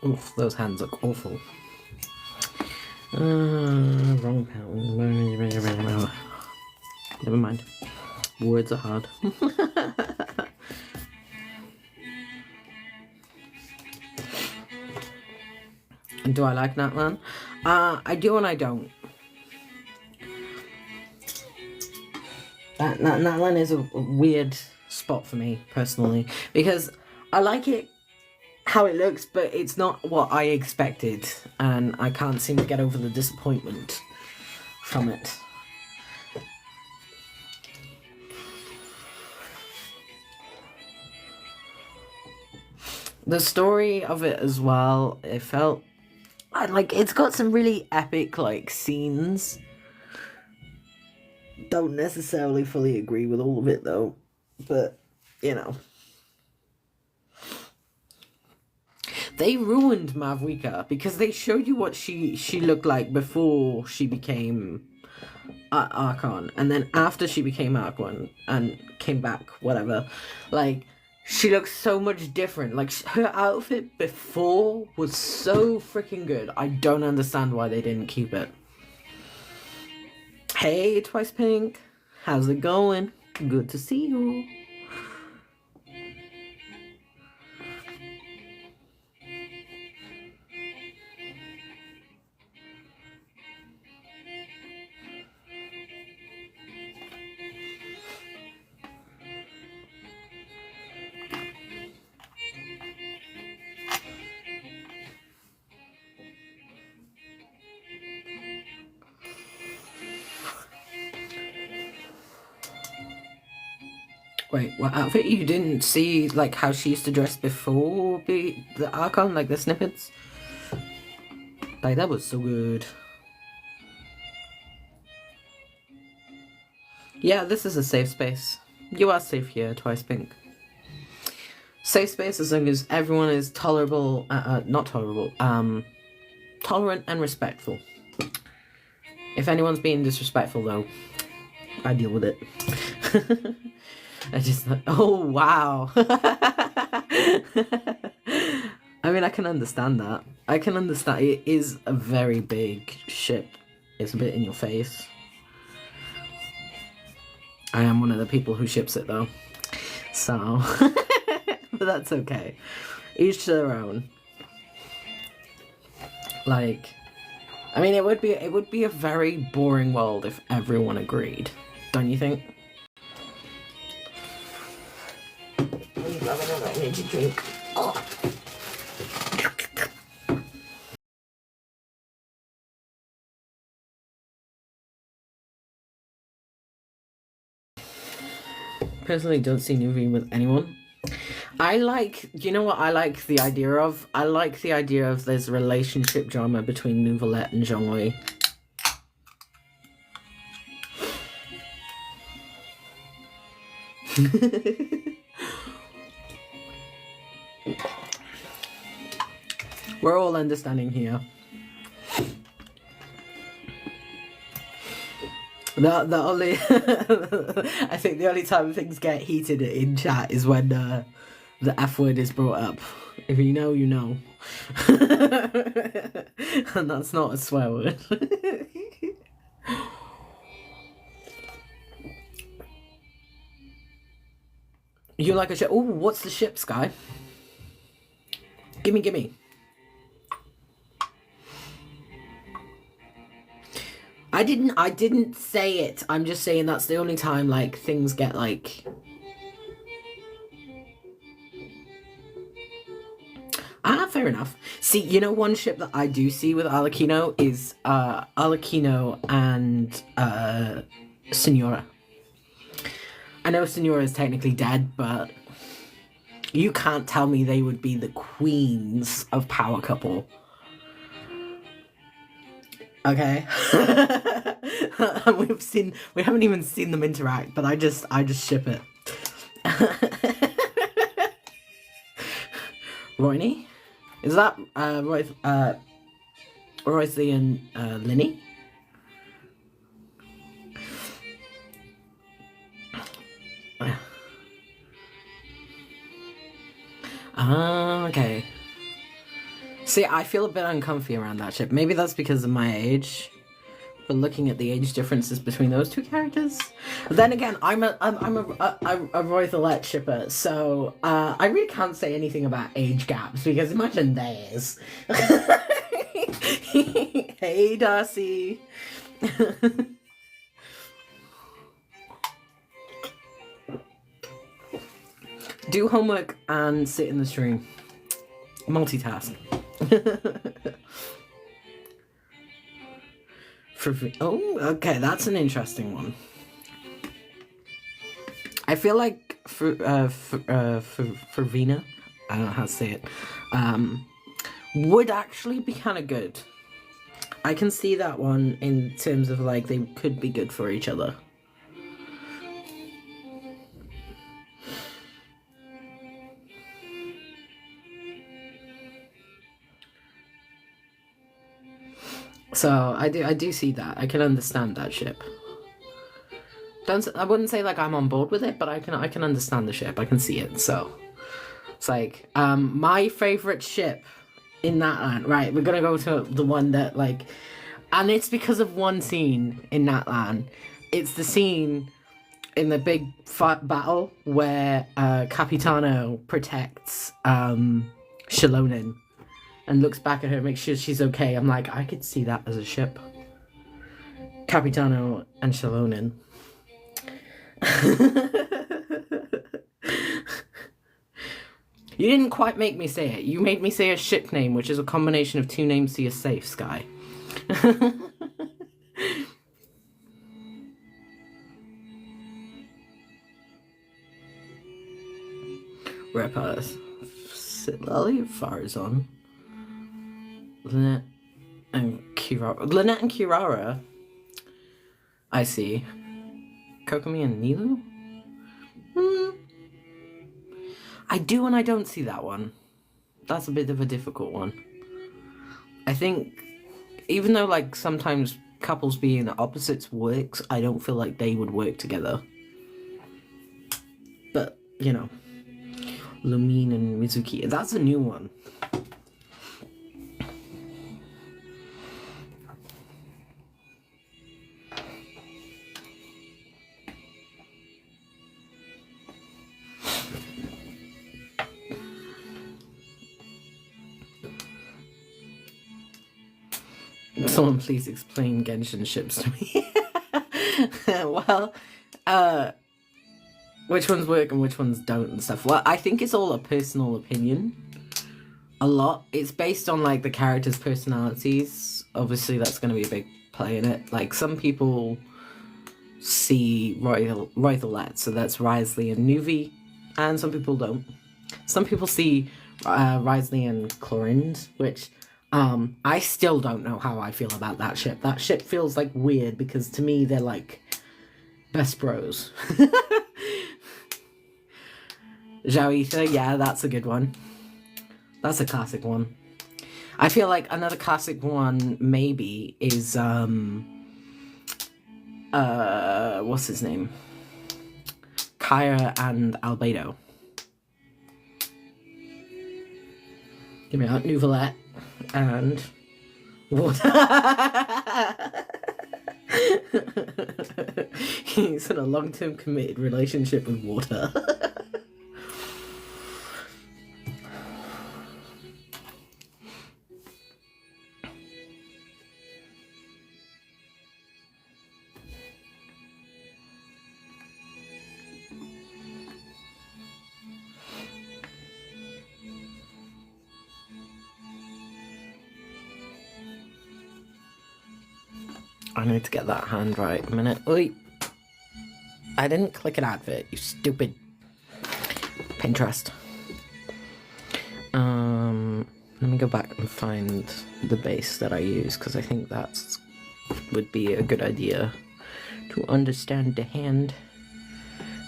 Oof, those hands look awful. Wrong pound. Never mind. Words are hard. Do I like Natlan? I do and I don't. Natlan is a weird spot for me, personally, because I like it how it looks, but it's not what I expected, and I can't seem to get over the disappointment from it. The story of it as well, it felt like it's got some really epic like scenes. Don't necessarily fully agree with all of it though, but you know. They ruined Mavwika because they showed you what she looked like before she became Archon, and then after she became Archon and came back, whatever, like she looks so much different. Like her outfit before was so freaking good. I don't understand why they didn't keep it. Hey, Twice Pink, how's it going? Good to see you. Wait, what outfit? You didn't see like how she used to dress before the Archon, like the snippets? Like that was so good. Yeah, this is a safe space. You are safe here, Twice Pink. Safe space as long as everyone is tolerable, not tolerable, tolerant and respectful. If anyone's being disrespectful though, I deal with it. I just like, oh wow. I mean, I can understand that. I can understand. It is a very big ship. It's a bit in your face. I am one of the people who ships it though. So, but that's okay. Each to their own. Like, I mean, it would be a very boring world if everyone agreed. Don't you think? Grab another energy drink. Oh. Personally, don't see Nuvi with anyone. I like, you know what I like the idea of? I like the idea of there's relationship drama between Nouvelette and Zhongli. We're all understanding here. The only I think the only time things get heated in chat is when the F word is brought up. If you know, you know. And that's not a swear word. You like a ship? Oh, what's the ship, Sky? Gimme. I didn't say it. I'm just saying that's the only time, like, things get, like... fair enough. See, you know, one ship that I do see with Arlecchino is, Arlecchino and, Signora. I know Signora is technically dead, but you can't tell me they would be the queens of power couple. Okay. We haven't even seen them interact, but I just ship it. Royne? Is that Roysley and Linny? Okay. See, I feel a bit uncomfy around that ship. Maybe that's because of my age. But looking at the age differences between those two characters, but then again, I'm a Roythalette shipper, so I really can't say anything about age gaps because imagine theirs. Hey, Darcy. Do homework and sit in the stream. Multitask. Oh, okay, that's an interesting one. I feel like for Vina, I don't know how to say it, would actually be kind of good. I can see that one in terms of like they could be good for each other. So I do see that. I can understand that ship. I wouldn't say like I'm on board with it, but I can understand the ship. I can see it. So it's like my favorite ship in Natlan. Right, we're gonna go to the one that like, and it's because of one scene in Natlan. It's the scene in the big fight battle where Capitano protects Shalonin. And looks back at her, makes sure she's okay. I'm like, I could see that as a ship. Capitano and Shalonin. You didn't quite make me say it. You made me say a ship name, which is a combination of two names, so you're safe, Sky. Repars. Sitlali, Farazon. Lynette and Kirara. I see. Kokomi and Nilu? I do and I don't see that one. That's a bit of a difficult one. I think, even though like sometimes couples being opposites works, I don't feel like they would work together. But, you know. Lumine and Mizuki. That's a new one. Someone please explain Genshin ships to me. Well, which ones work and which ones don't and stuff. Well, I think it's all a personal opinion. A lot. It's based on, like, the characters' personalities. Obviously, that's going to be a big play in it. Like, some people see Roythalette, so that's Risley and Nuvi, and some people don't. Some people see Risley and Clorind, which... I still don't know how I feel about that ship. That ship feels, like, weird, because to me, they're, like, best bros. Zhao Ether, yeah, that's a good one. That's a classic one. I feel like another classic one maybe is what's his name? Kaya and Albedo. Give me out Nouvelette and water. He's in a long-term committed relationship with water. I need to get that hand right. A minute. Oi! I didn't click an advert, you stupid Pinterest. Let me go back and find the base that I use, because I think that's would be a good idea to understand the hand.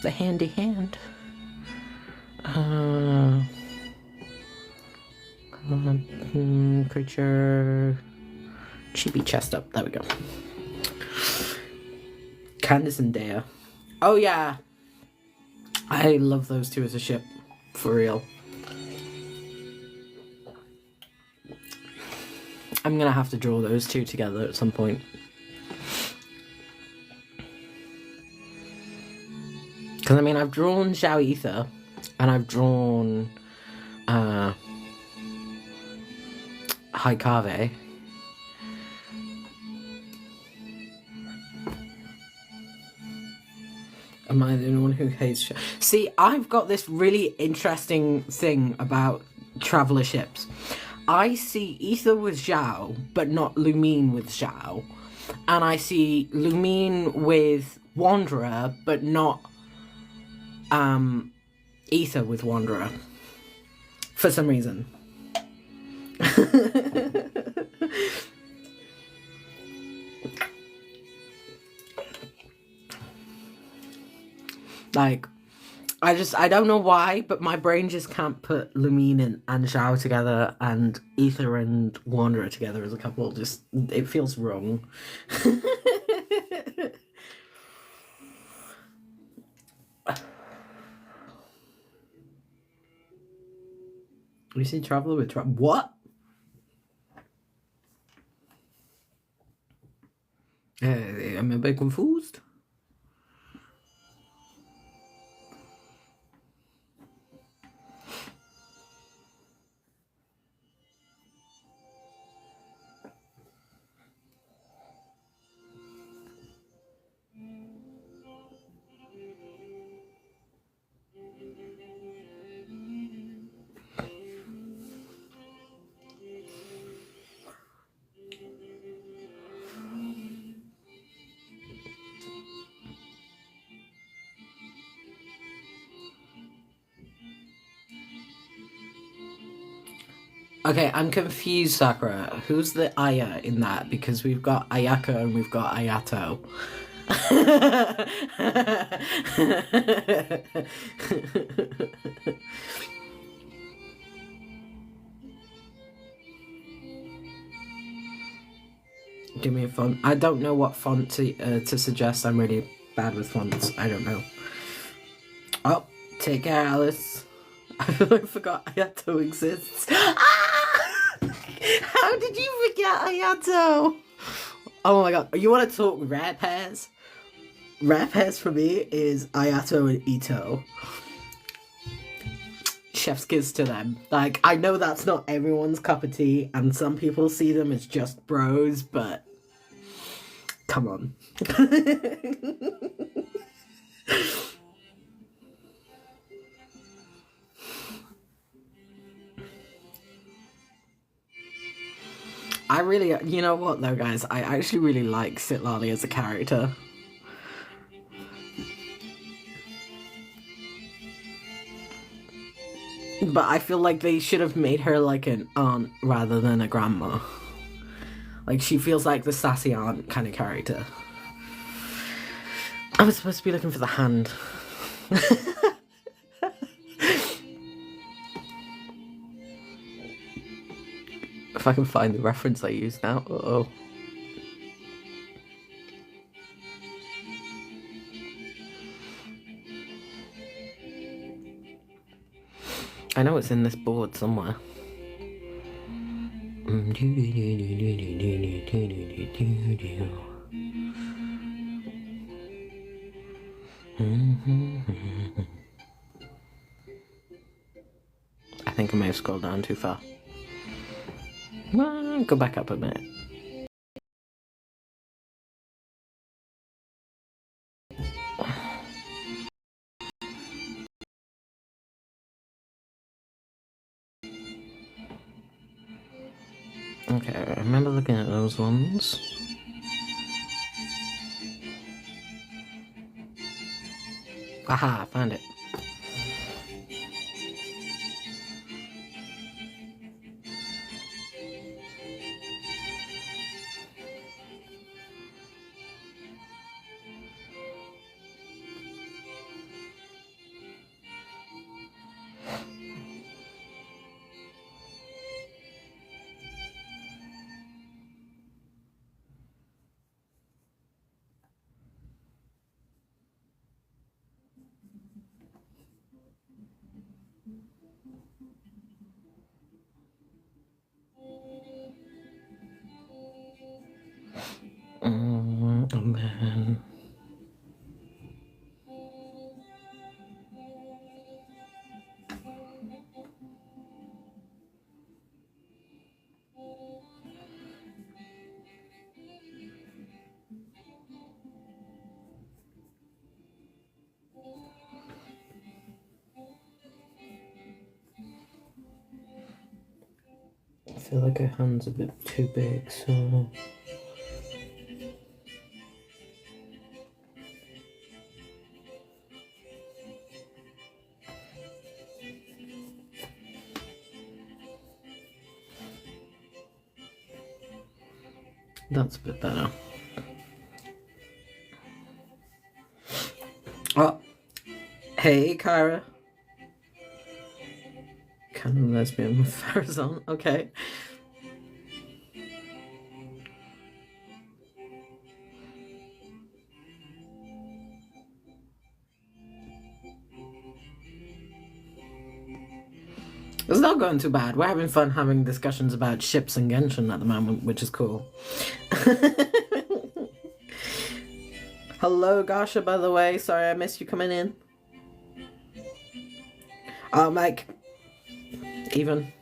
The handy hand. Creature. Chibi chest up. There we go. Candice and Dea. Oh yeah. I love those two as a ship. For real. I'm gonna have to draw those two together at some point. Because I mean, I've drawn Zhao Ether. And I've drawn Haikave. Am I the only one who hates See, I've got this really interesting thing about traveller ships. I see Ether with Zhao, but not Lumine with Zhao. And I see Lumine with Wanderer, but not Ether with Wanderer. For some reason. Like, I don't know why, but my brain just can't put Lumine and Zhao together and Ether and Wanderer together as a couple. Just, it feels wrong. We see Traveller with what? I'm a bit confused. Okay, I'm confused, Sakura. Who's the Aya in that? Because we've got Ayaka and we've got Ayato. Give me a font. I don't know what font to suggest. I'm really bad with fonts. I don't know. Oh, take care, Alice. I forgot Ayato exists. How did you forget Ayato? Oh my god. You want to talk rare pairs? Rare pairs for me is Ayato and Ito. Chef's kiss to them. Like, I know that's not everyone's cup of tea, and some people see them as just bros, but come on. I really, you know what though, guys? I actually really like Citlali as a character. But I feel like they should have made her like an aunt rather than a grandma. Like, she feels like the sassy aunt kind of character. I was supposed to be looking for the hand. if I can find the reference I used now. Uh-oh. I know it's in this board somewhere. I think I may have scrolled down too far. Well, go back up a minute. Okay, I remember looking at those ones. Aha, found it. Oh man. I feel like her hand's a bit too big, so... That's a bit better. Oh! Hey, Kyra. Canon lesbian with Farazan. Okay. It's not going too bad. We're having fun having discussions about ships and Genshin at the moment, which is cool. Hello, Gasha, by the way. Sorry I missed you coming in. Mike. Even.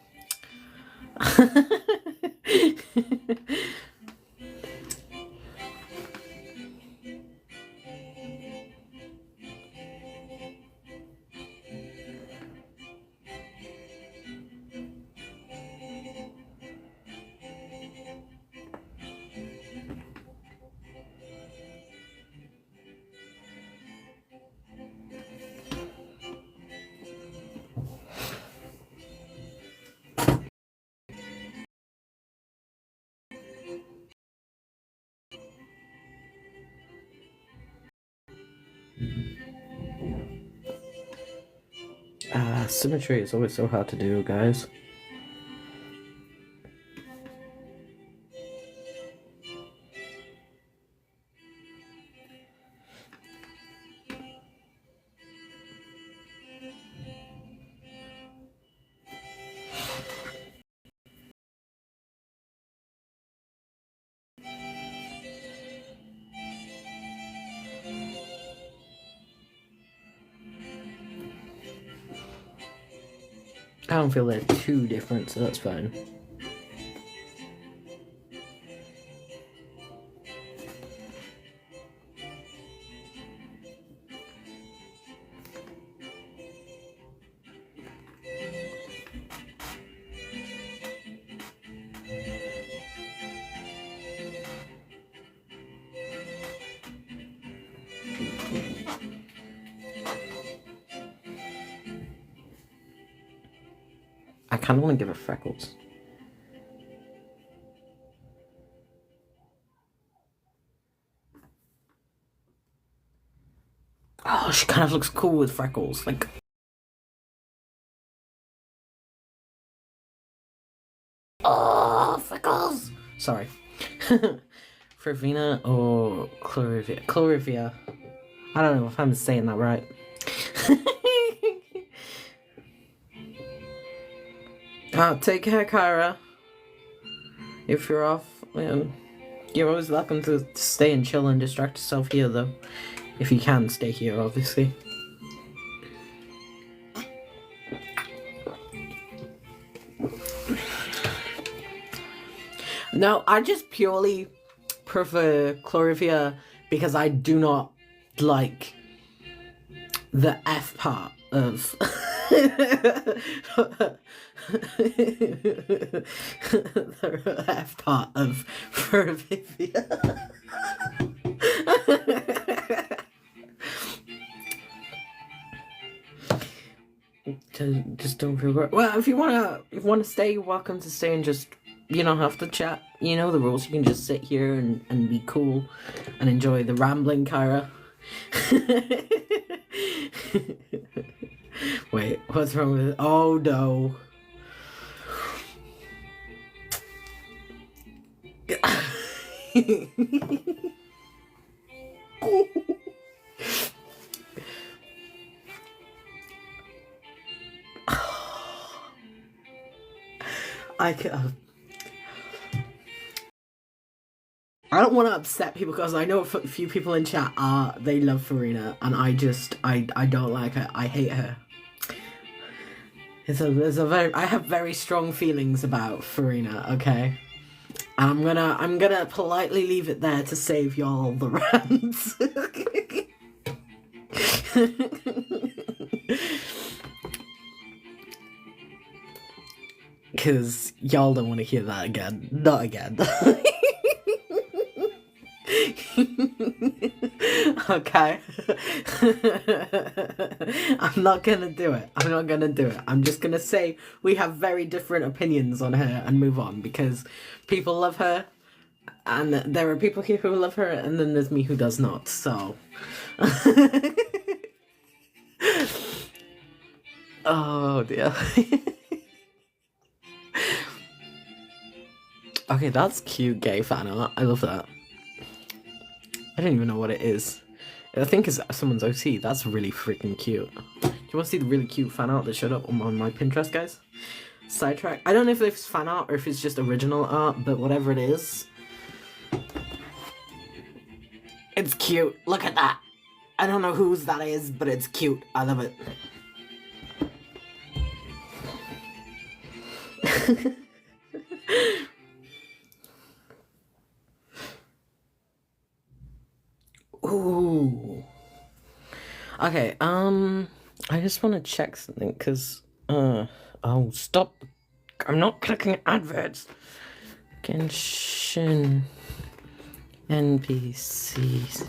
Symmetry is always so hard to do, guys. I don't feel they're too different, so that's fine. I kind of want to give her freckles. Oh, she kind of looks cool with freckles. Like... Oh, Sorry. Fervina or Chlorivia? Chlorivia. I don't know if I'm saying that right. Take care, Kyra. If you're off, you're always welcome to stay and chill and distract yourself here, though. If you can stay here, obviously. No, I just purely prefer Chlorivia because I do not like the F part of the F part of Fervivia. Just don't feel great. Well, if you wanna stay, you're welcome to stay and just, you don't have to chat. You know the rules. You can just sit here and be cool and enjoy the rambling, Kyra. Wait, what's wrong with it? Oh no. I don't want to upset people because I know a few people in chat they love Farina, and I don't like her. I hate her. I have very strong feelings about Farina, okay? And I'm gonna politely leave it there to save y'all the rants. Because y'all don't want to hear that again. Not again. Okay. I'm not gonna do it. I'm just gonna say we have very different opinions on her and move on, because people love her and there are people here who love her and then there's me who does not, so. Oh dear. Okay, that's cute gay fan art. I love that. I don't even know what it is. I think it's someone's OC. That's really freaking cute. Do you want to see the really cute fan art that showed up on my Pinterest, guys? Sidetrack. I don't know if it's fan art or if it's just original art, but whatever it is, it's cute. Look at that. I don't know whose that is, but it's cute. I love it. Ooh. Okay, I just want to check something, because, oh, stop. I'm not clicking adverts. Genshin NPCs.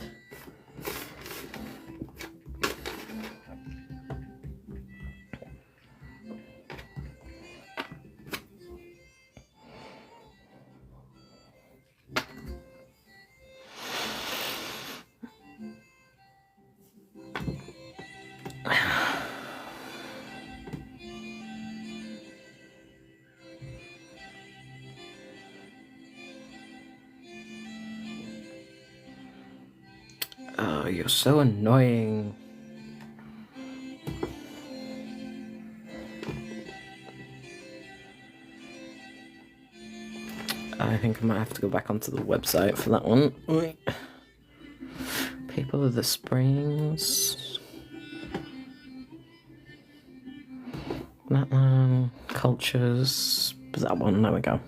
Oh, you're so annoying. I think I might have to go back onto the website for that one. People of the Springs. That one. Cultures. That one. There we go.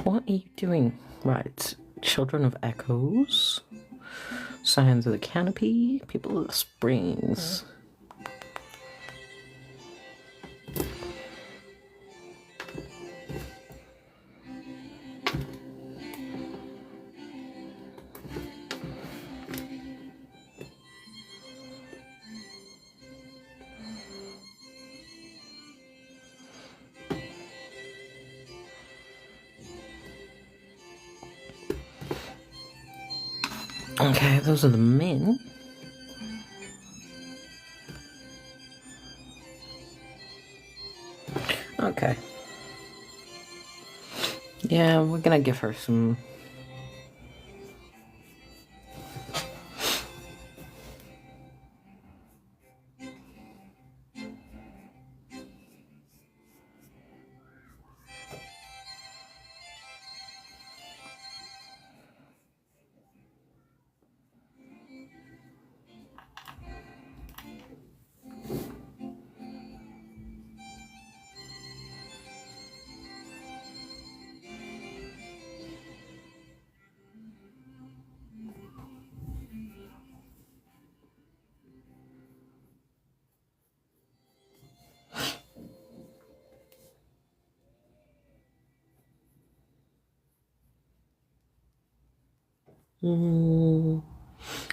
What are you doing? Right. Children of Echoes. Signs of the Canopy. People of the Springs. Okay, those are the men. Okay. Yeah, we're gonna give her some...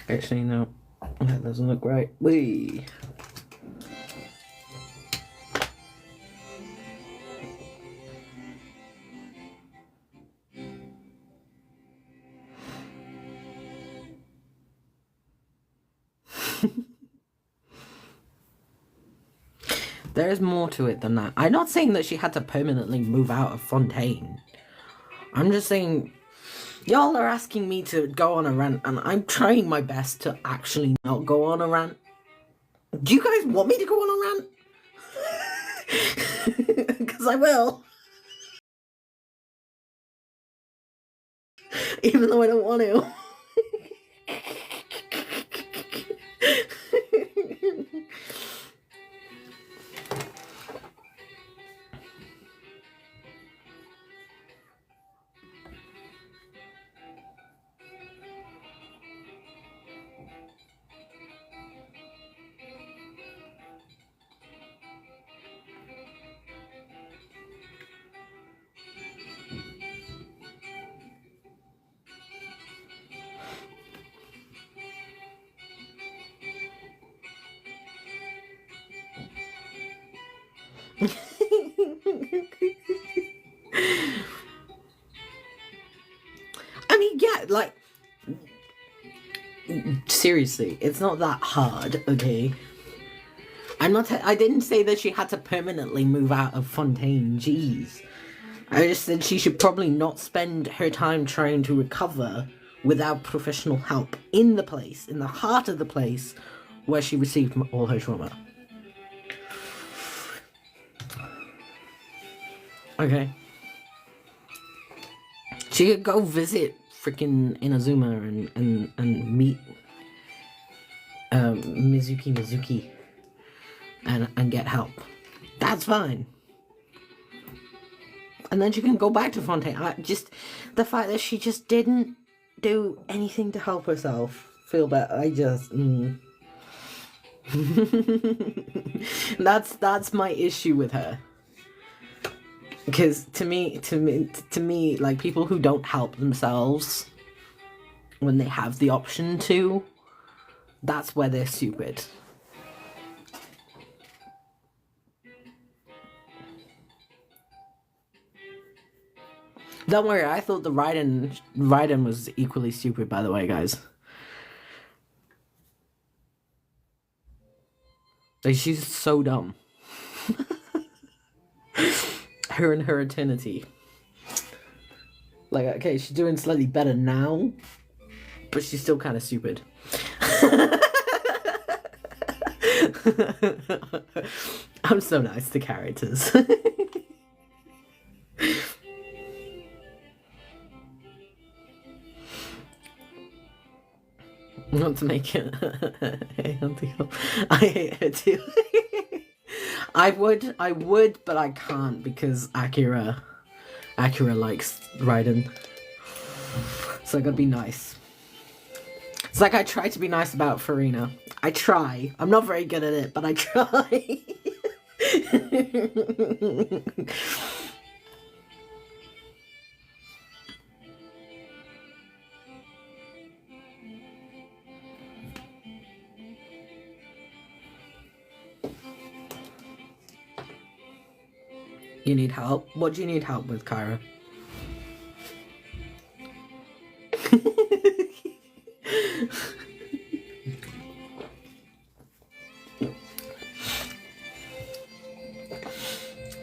Actually, no. That doesn't look right. Whee! There's more to it than that. I'm not saying that she had to permanently move out of Fontaine. I'm just saying, y'all are asking me to go on a rant, and I'm trying my best to actually not go on a rant. Do you guys want me to go on a rant? Because I will. Even though I don't want to. I mean, yeah, like, seriously, it's not that hard, okay? I didn't say that she had to permanently move out of Fontaine, jeez. I just said she should probably not spend her time trying to recover without professional help in the place, in the heart of the place where she received all her trauma. Okay. She could go visit freaking Inazuma and meet Mizuki and get help. That's fine. And then she can go back to Fontaine. The fact that she just didn't do anything to help herself feel better. That's my issue with her. Because to me, like, people who don't help themselves when they have the option to, that's where they're stupid. Don't worry, I thought the Raiden was equally stupid, by the way, guys. Like, she's so dumb. Her and her eternity. Like, okay, she's doing slightly better now, but she's still kind of stupid. I'm so nice to characters. Not to make it I hate her too. I would, but I can't because Akira likes Raiden. So I gotta be nice. It's like I try to be nice about Farina. I try. I'm not very good at it, but I try. You need help? What do you need help with, Kyra?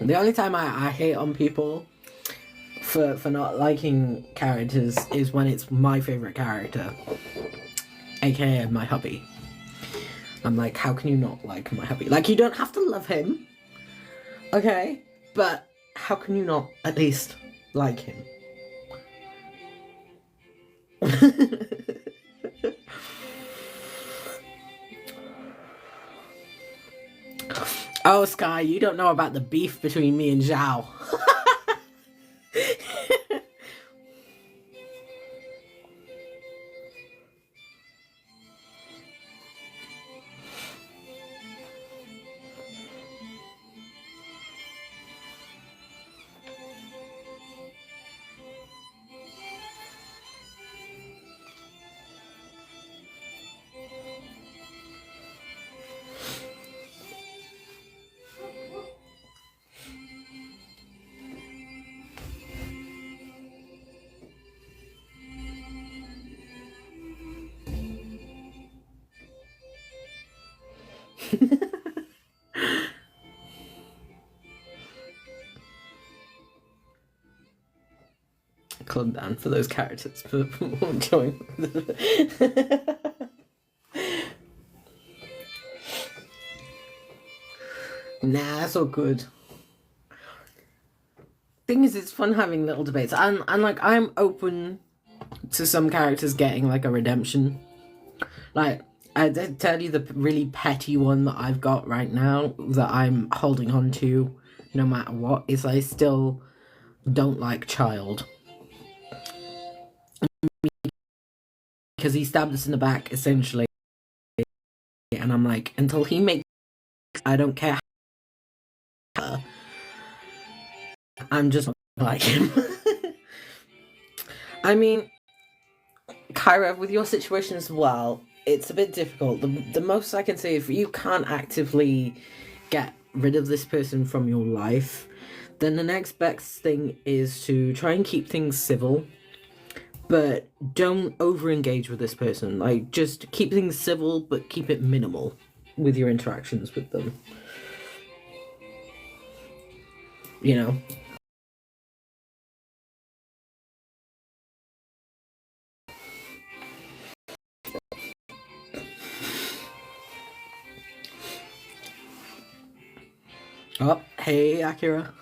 The only time I hate on people for not liking characters is when it's my favorite character, aka my hubby. I'm like, how can you not like my hubby? Like, you don't have to love him, okay? But how can you not at least like him? Oh, Sky, you don't know about the beef between me and Zhao. Club down for those characters for join. Nah, it's all good. Thing is, it's fun having little debates, and like, I'm open to some characters getting like a redemption. Like, I did tell you the really petty one that I've got right now that I'm holding on to no matter what is I still don't like Child. Because he stabbed us in the back, essentially. And I'm like, until he makes... I don't care. I'm just not like him. I mean, Kyra, with your situation as well, it's a bit difficult. The most I can say, if you can't actively get rid of this person from your life, then the next best thing is to try and keep things civil. But don't over-engage with this person. Like, just keep things civil, but keep it minimal with your interactions with them. You know? Oh, hey, Akira.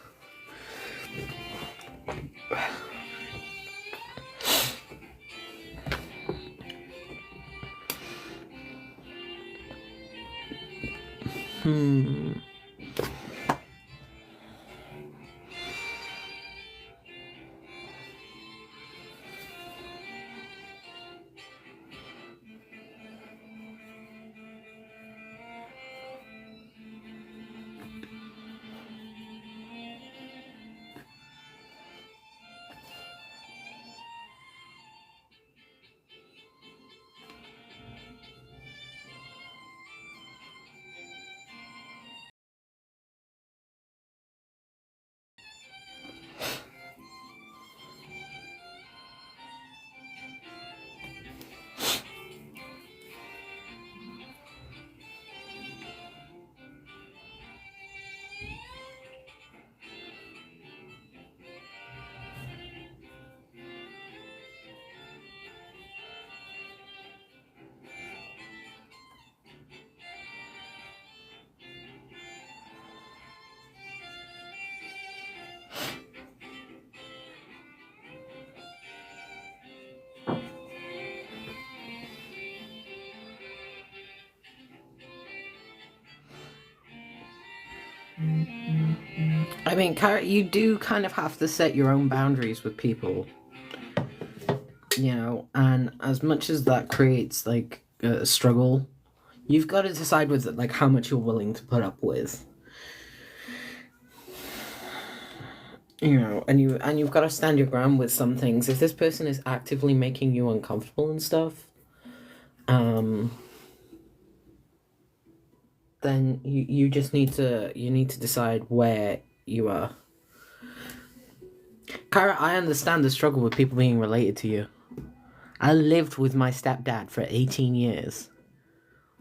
I mean, you do kind of have to set your own boundaries with people, you know, and as much as that creates, like, a struggle, you've got to decide with it, like, how much you're willing to put up with. You know, and you've got to stand your ground with some things. If this person is actively making you uncomfortable and stuff, then you just need to decide where you are. Kyra, I understand the struggle with people being related to you. I lived with my stepdad for 18 years.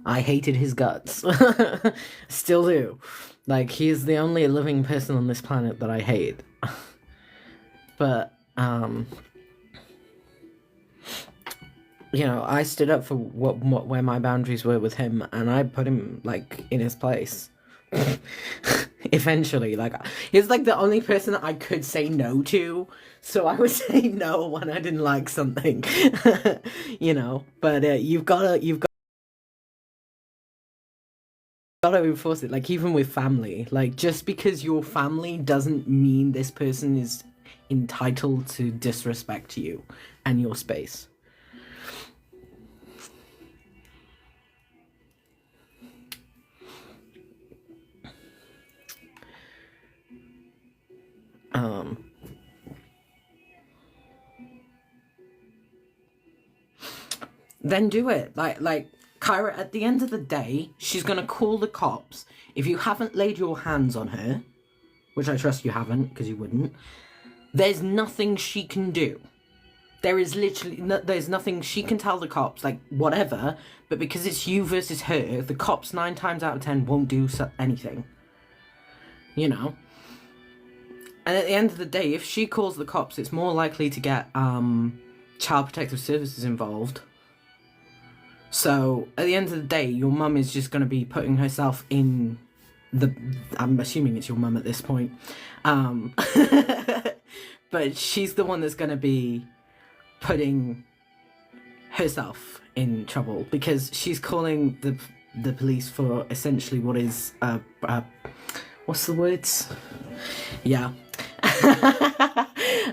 I hated his guts. Still do. Like, he's the only living person on this planet that I hate. But You know, I stood up for where my boundaries were with him, and I put him like in his place. Eventually, like, he's like the only person that I could say no to, so I would say no when I didn't like something. You know, but you've got to enforce it. Like, even with family, like, just because you're family doesn't mean this person is entitled to disrespect you and your space. Then do it. Like Kyra, at the end of the day, she's gonna call the cops if you haven't laid your hands on her, which I trust you haven't, because you wouldn't. There's nothing she can do. There is literally there's nothing she can tell the cops, like, whatever, but because it's you versus her, the cops 9 times out of 10 won't do anything. You know? And at the end of the day, if she calls the cops, it's more likely to get Child Protective Services involved. So, at the end of the day, your mum is just going to be putting herself in I'm assuming it's your mum at this point. But she's the one that's going to be putting herself in trouble, because she's calling the police for essentially what is, what's the words? Yeah.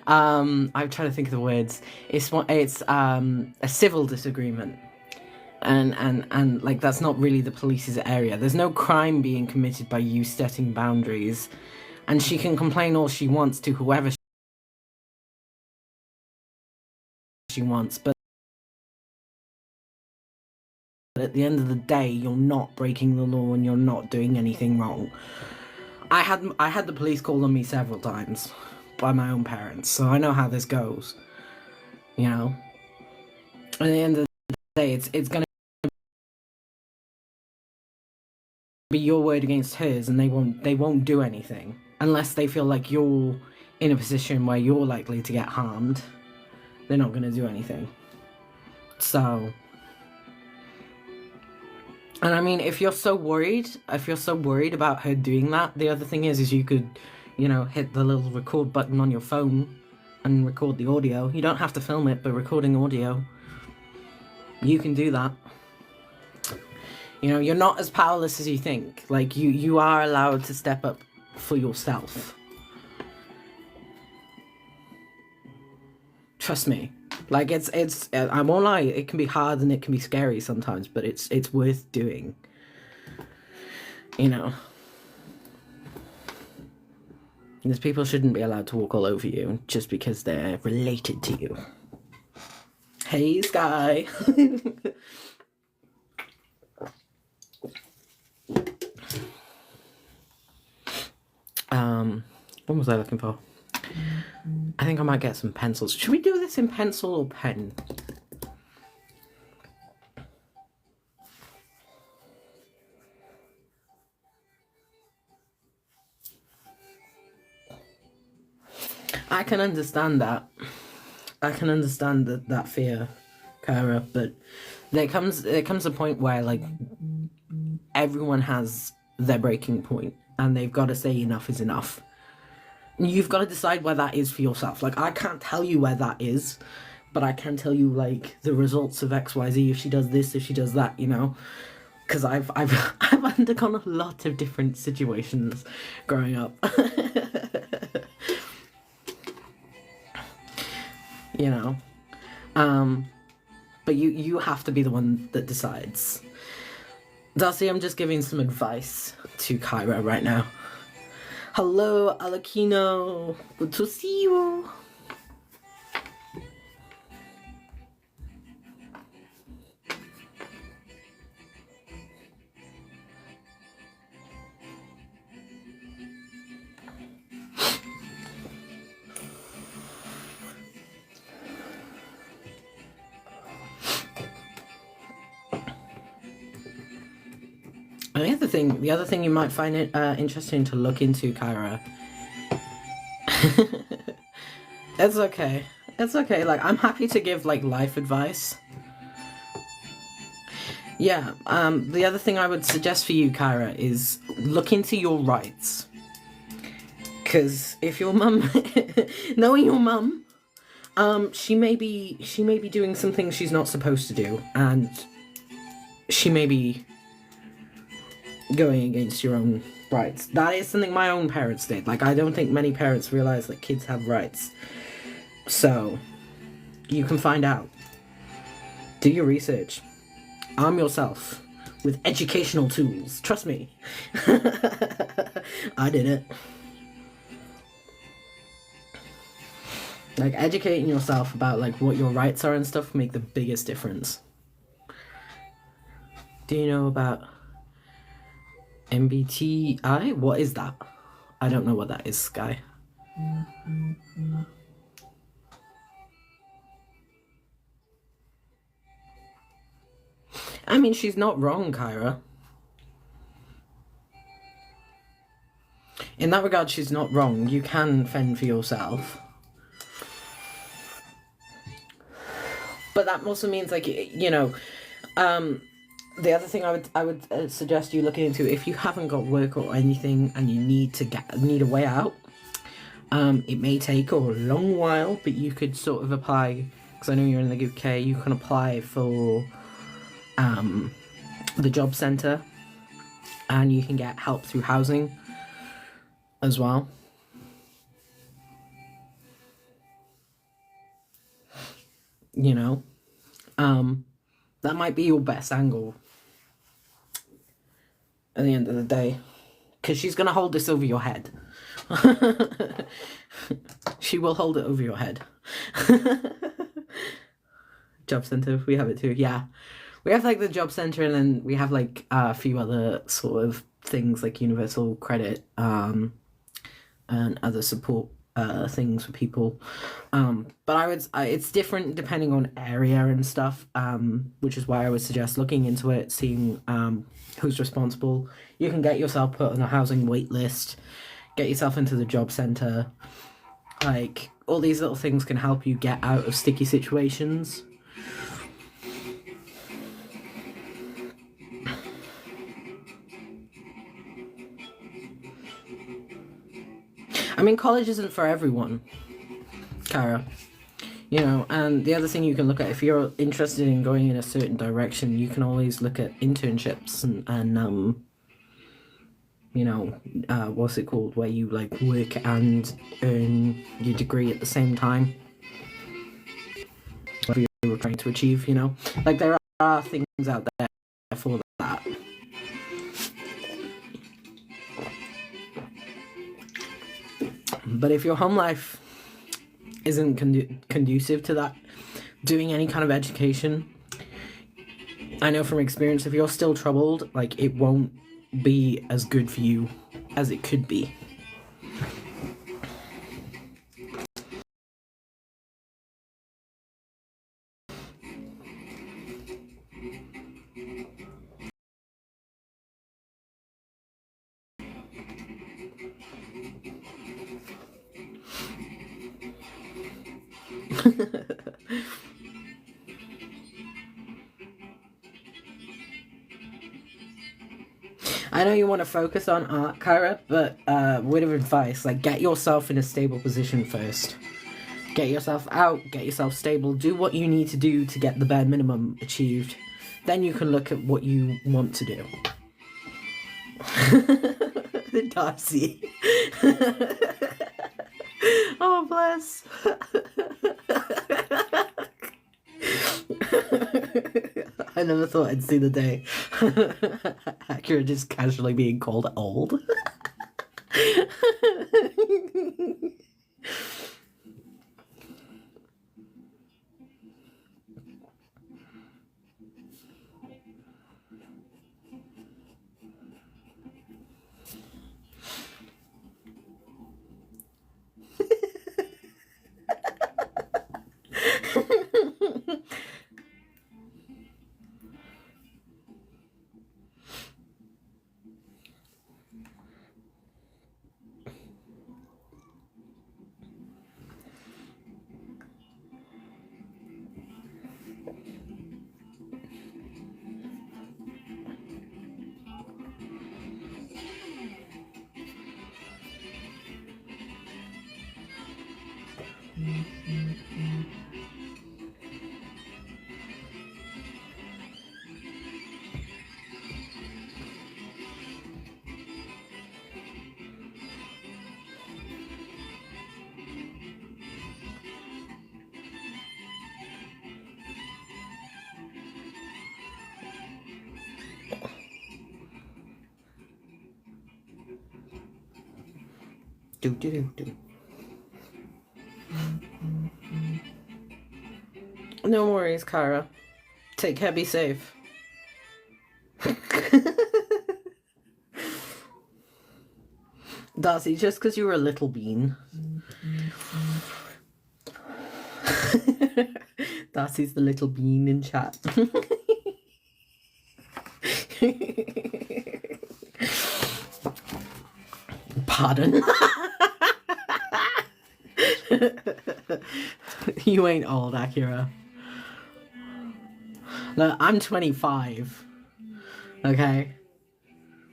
I'm trying to think of the words. It's a civil disagreement. And like, that's not really the police's area. There's no crime being committed by you setting boundaries, and she can complain all she wants to whoever she wants, but at the end of the day, you're not breaking the law and you're not doing anything wrong. I had the police call on me several times by my own parents, so I know how this goes. You know, at the end of the day, it's gonna be your word against hers, and they won't do anything unless they feel like you're in a position where you're likely to get harmed. They're not gonna do anything. So, and I mean, if you're so worried about her doing that, the other thing is you could, you know, hit the little record button on your phone and record the audio. You don't have to film it, but recording audio, you can do that. You know, you're not as powerless as you think. Like, you are allowed to step up for yourself. Trust me. Like, it's I won't lie, it can be hard and it can be scary sometimes, but it's worth doing. You know. Because people shouldn't be allowed to walk all over you just because they're related to you. Hey, Sky. What was I looking for? I think I might get some pencils. Should we do this in pencil or pen? I can understand that. I can understand that fear, Kara, but there comes a point where, like, everyone has their breaking point and they've got to say enough is enough. You've got to decide where that is for yourself. Like, I can't tell you where that is, but I can tell you, like, the results of XYZ if she does this, if she does that, you know? Because I've undergone a lot of different situations growing up. You know? But you have to be the one that decides. Darcy, I'm just giving some advice to Kyra right now. Hello, Alakino. Good to see you. The other thing you might find it interesting to look into, Kyra, It's okay. It's okay. Like, I'm happy to give, like, life advice. Yeah, the other thing I would suggest for you, Kyra, is look into your rights. Because if your mum, knowing your mum, she may be doing some things she's not supposed to do, and she may be going against your own rights. That is something my own parents did. Like, I don't think many parents realize that kids have rights. So, you can find out. Do your research. Arm yourself with educational tools. Trust me. I did it. Like, educating yourself about, like, what your rights are and stuff make the biggest difference. Do you know about MBTI? What is that? I don't know what that is, Sky. I mean, she's not wrong, Kyra. In that regard, she's not wrong. You can fend for yourself. But that also means, like, you know, the other thing I would suggest you looking into, if you haven't got work or anything and you need a way out, it may take a long while, but you could sort of apply, because I know you're in the UK, you can apply for the job centre, and you can get help through housing as well. You know, that might be your best angle at the end of the day, because she's going to hold this over your head. She will hold it over your head. Job centre, we have it too. Yeah, we have like the job centre, and then we have like a few other sort of things like universal credit and other support things for people. But it's different depending on area and stuff, which is why I would suggest looking into it, seeing who's responsible. You can get yourself put on a housing wait list, get yourself into the job centre. Like, all these little things can help you get out of sticky situations. I mean, college isn't for everyone, Kara. You know, and the other thing you can look at, if you're interested in going in a certain direction, you can always look at internships and you know, what's it called, where you like work and earn your degree at the same time. Whatever you're trying to achieve, you know, like there are things out there for that. But if your home life isn't conducive to that, doing any kind of education, I know from experience, if you're still troubled, like, it won't be as good for you as it could be. I know you want to focus on art, Kyra, but word of advice, like, get yourself in a stable position first. Get yourself out, get yourself stable, do what you need to do to get the bare minimum achieved. Then you can look at what you want to do. Darcy. Oh, bless. I never thought I'd see the day. Accurate just casually being called old. Do. No worries, Kara. Take care, be safe. Darcy, just because you were a little bean. Darcy's the little bean in chat. Pardon? You ain't old, Akira. Look, I'm 25. Okay?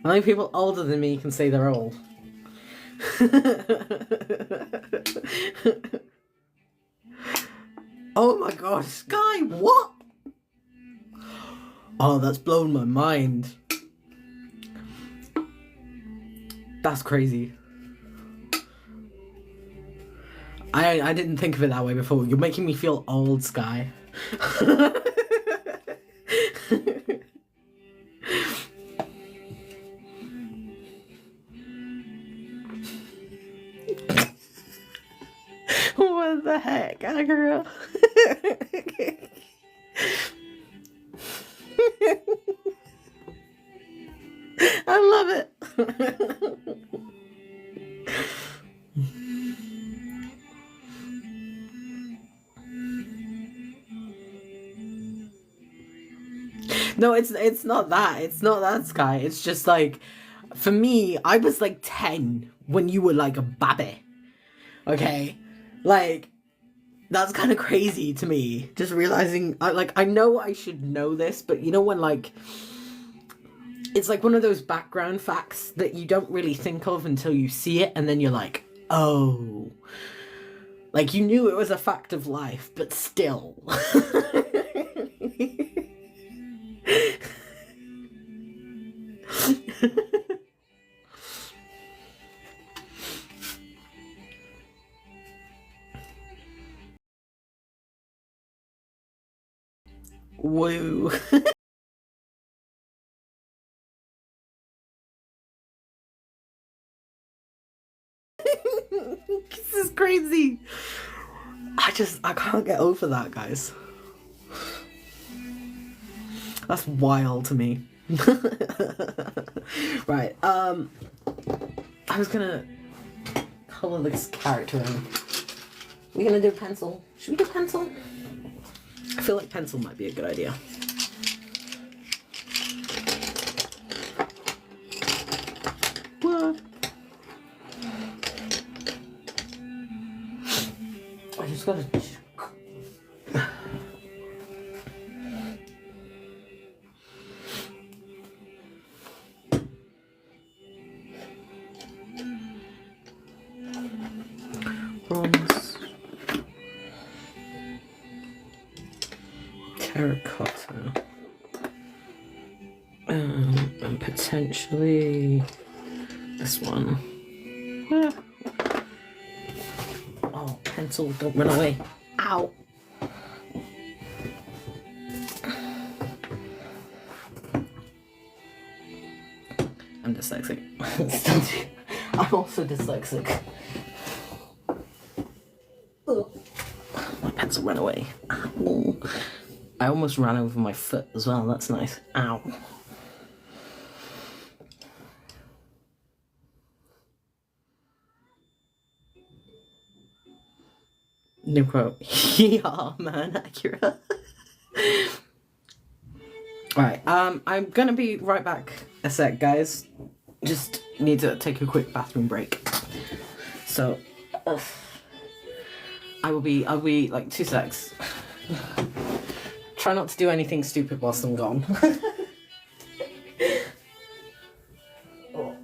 Only people older than me can say they're old. Oh my gosh, Sky, what? Oh, that's blown my mind. That's crazy. I didn't think of it that way before. You're making me feel old, Sky. What the heck, Akira? I love it. No, it's not that. It's not that, Sky. It's just like, for me, I was like 10 when you were like a baby. Okay? Like, that's kind of crazy to me. Just realizing, I know I should know this, but you know when, like, it's like one of those background facts that you don't really think of until you see it, and then you're like, oh. Like, you knew it was a fact of life, but still. Woo. This is crazy. I can't get over that, guys. That's wild to me. Right, I was gonna color this character in. We're gonna do pencil. Should we do pencil? I feel like pencil might be a good idea. What? I just gotta... Bronze. Terracotta. And potentially this one. Ah. Oh, pencil, don't run away. Ow. I'm dyslexic. I'm also dyslexic. My pencil ran away. Ow. I almost ran over my foot as well. That's nice. Ow. New quote. Yeah, man, Akira. Alright, I'm gonna be right back a sec, guys. Just need to take a quick bathroom break. So, I'll be like 2 secs. Try not to do anything stupid whilst I'm gone. Oh.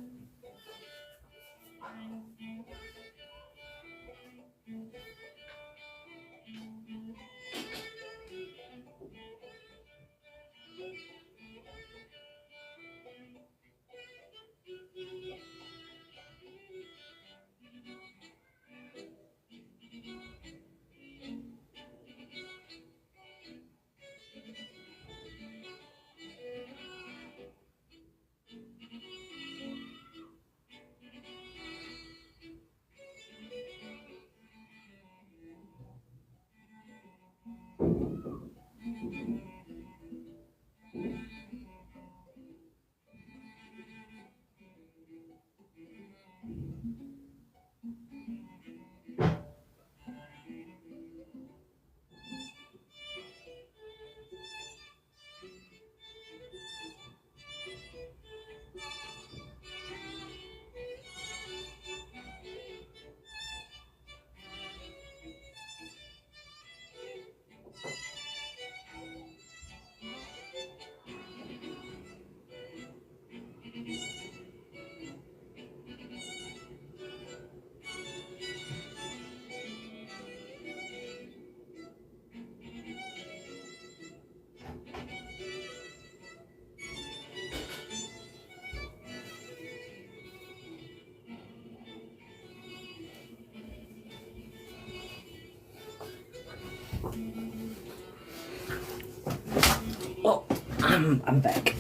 I'm back.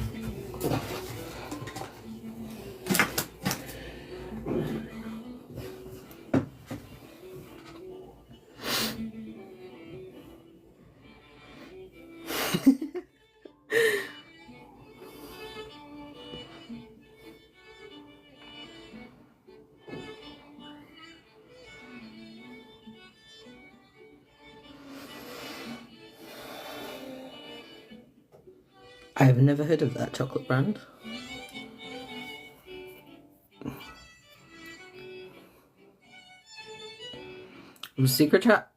I have never heard of that chocolate brand. Secret chat?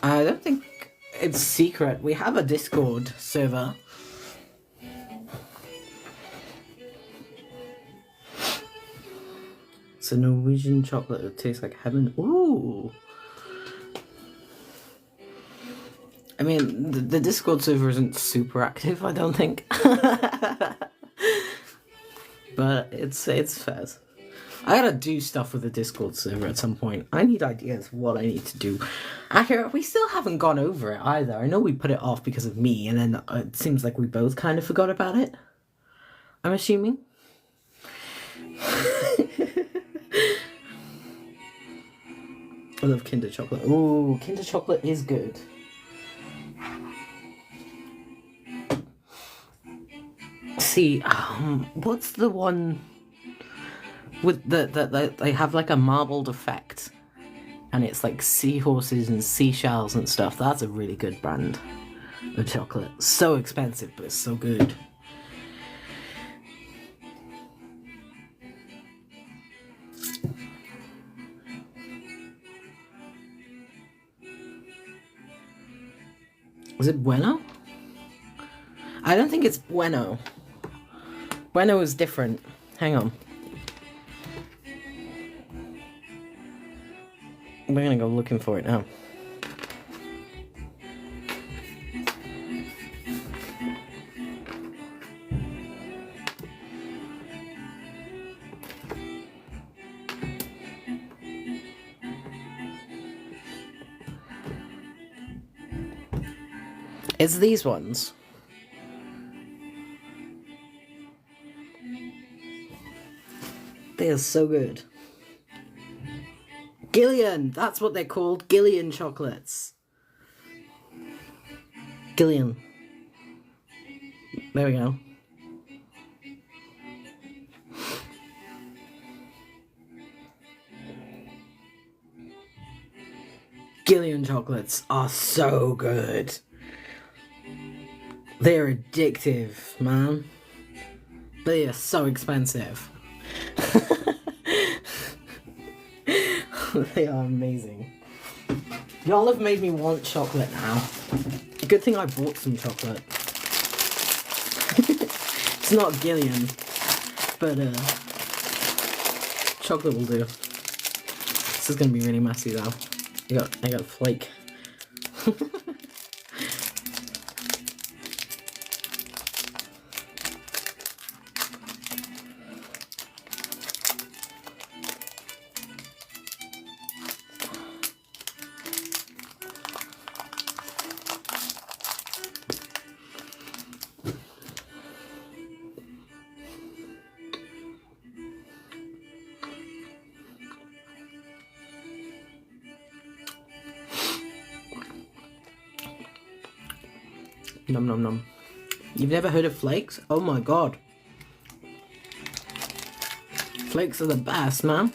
I don't think it's secret. We have a Discord server. It's a Norwegian chocolate that tastes like heaven. Ooh. I mean, the Discord server isn't super active, I don't think. But it's fairs. I gotta do stuff with the Discord server at some point. I need ideas of what I need to do. We still haven't gone over it either. I know we put it off because of me, and then it seems like we both kind of forgot about it. I'm assuming. I love Kinder Chocolate. Ooh, Kinder Chocolate is good. See, what's the one with that they have like a marbled effect, and it's like seahorses and seashells and stuff. That's a really good brand of chocolate. So expensive, but it's so good. Is it Bueno? I don't think it's Bueno. Bueno is different. Hang on. We're gonna go looking for it now. It's these ones. They are so good. Gillian! That's what they're called. Gillian chocolates. Gillian. There we go. Gillian chocolates are so good. They're addictive, man. They are so expensive. They are amazing. Y'all have made me want chocolate now. Good thing I bought some chocolate. It's not Gillian, but chocolate will do. This is gonna be really messy though. I got a flake. Nom nom nom. You've never heard of flakes? Oh my god. Flakes are the best, man.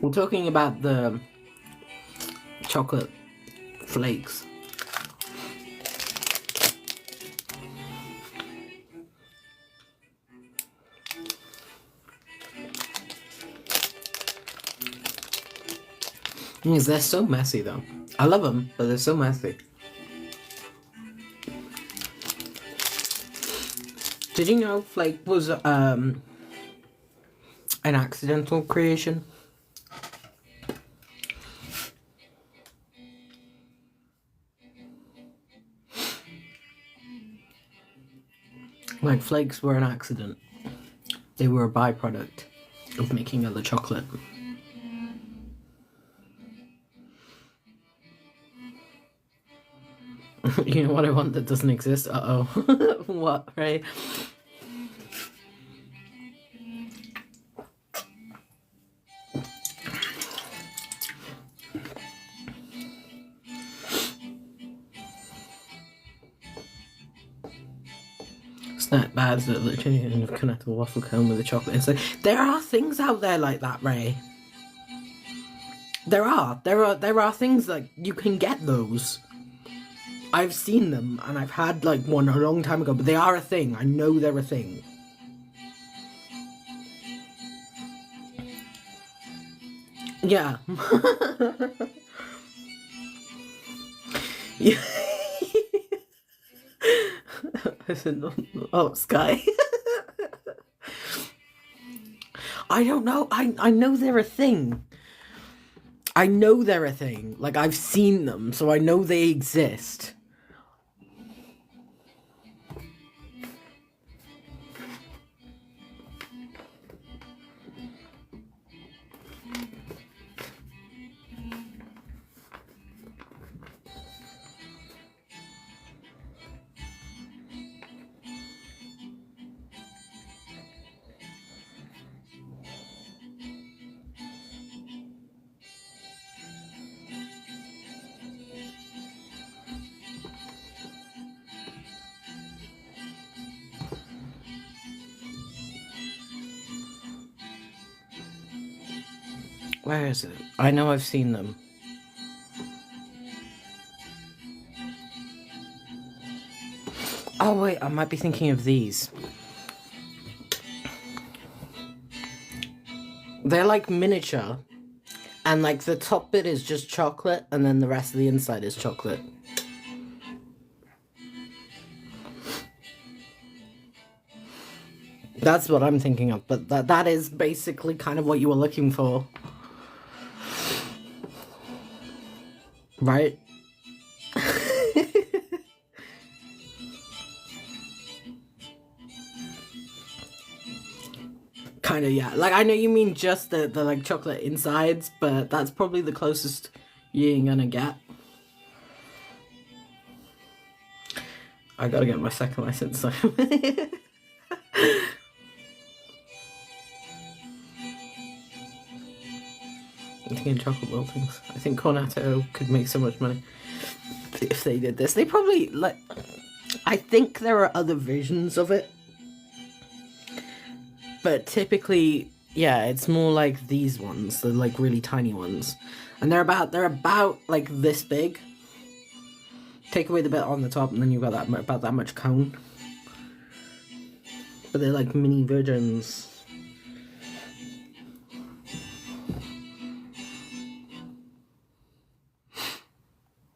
We're talking about the chocolate flakes. They're so messy though. I love them, but they're so messy. Did you know flake was an accidental creation? Like, flakes were an accident. They were a byproduct of making other chocolate. You know what I want that doesn't exist? Uh-oh. What, right? Snack bags that literally connect a waffle cone with a chocolate inside. There are things out there like that, Ray. There are things like you can get those. I've seen them and I've had like one a long time ago, but they are a thing. I know they're a thing. Yeah. Yeah. Oh, Sky. I don't know. I know they're a thing. I know they're a thing. Like, I've seen them, so I know they exist. Where is it? I know I've seen them. Oh wait, I might be thinking of these. They're like miniature, and like the top bit is just chocolate, and then the rest of the inside is chocolate. That's what I'm thinking of, but that is basically kind of what you were looking for. Right? Kind of, yeah. Like, I know you mean just the like chocolate insides, but that's probably the closest you ain't gonna get. I gotta get my second license, so. I'm thinking chocolate meltings. I think Cornetto could make so much money if they did this. They probably, like, I think there are other versions of it, but typically, yeah, it's more like these ones, the like really tiny ones, and they're about like this big. Take away the bit on the top, and then you've got about that much cone. But they're like mini versions.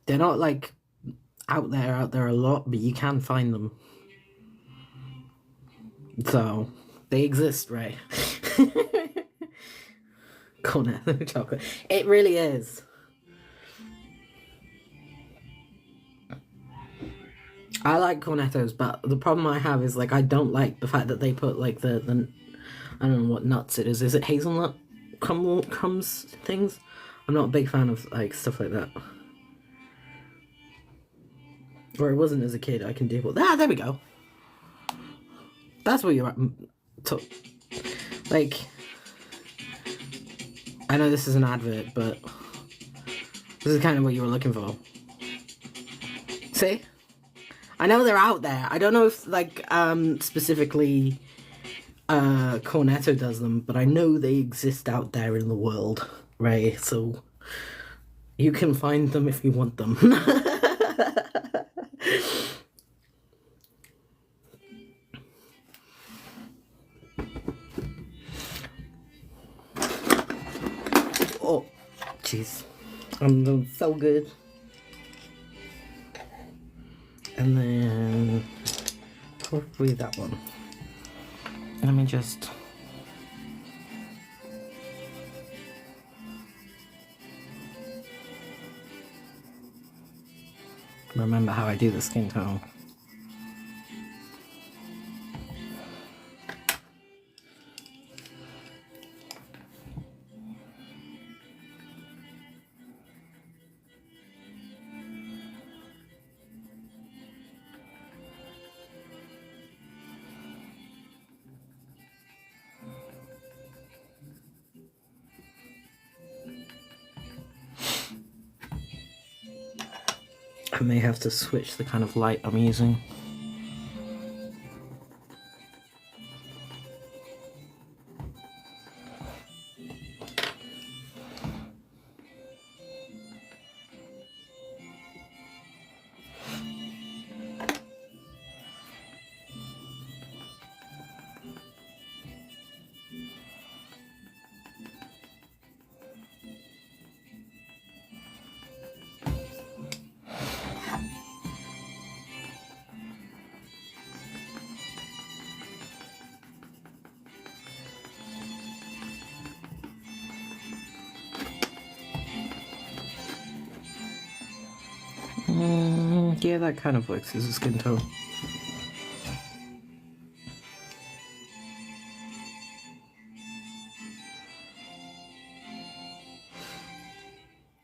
They're not like out there a lot, but you can find them. So they exist, right? Cornetto chocolate. It really is. I like cornettos, but the problem I have is like I don't like the fact that they put like the I don't know what nuts it is. Is it hazelnut crumbs things? I'm not a big fan of like stuff like that. Or I wasn't as a kid. I can deal with that. There we go. That's what you're at. Like, I know this is an advert, but this is kind of what you were looking for. See? I know they're out there. I don't know if, like, specifically Cornetto does them, but I know they exist out there in the world, right? So you can find them if you want them. Oh, jeez. I'm doing so good. And then probably that one. Let me just remember how I do the skin tone. I may have to switch the kind of light I'm using. Yeah, that kind of works as a skin tone.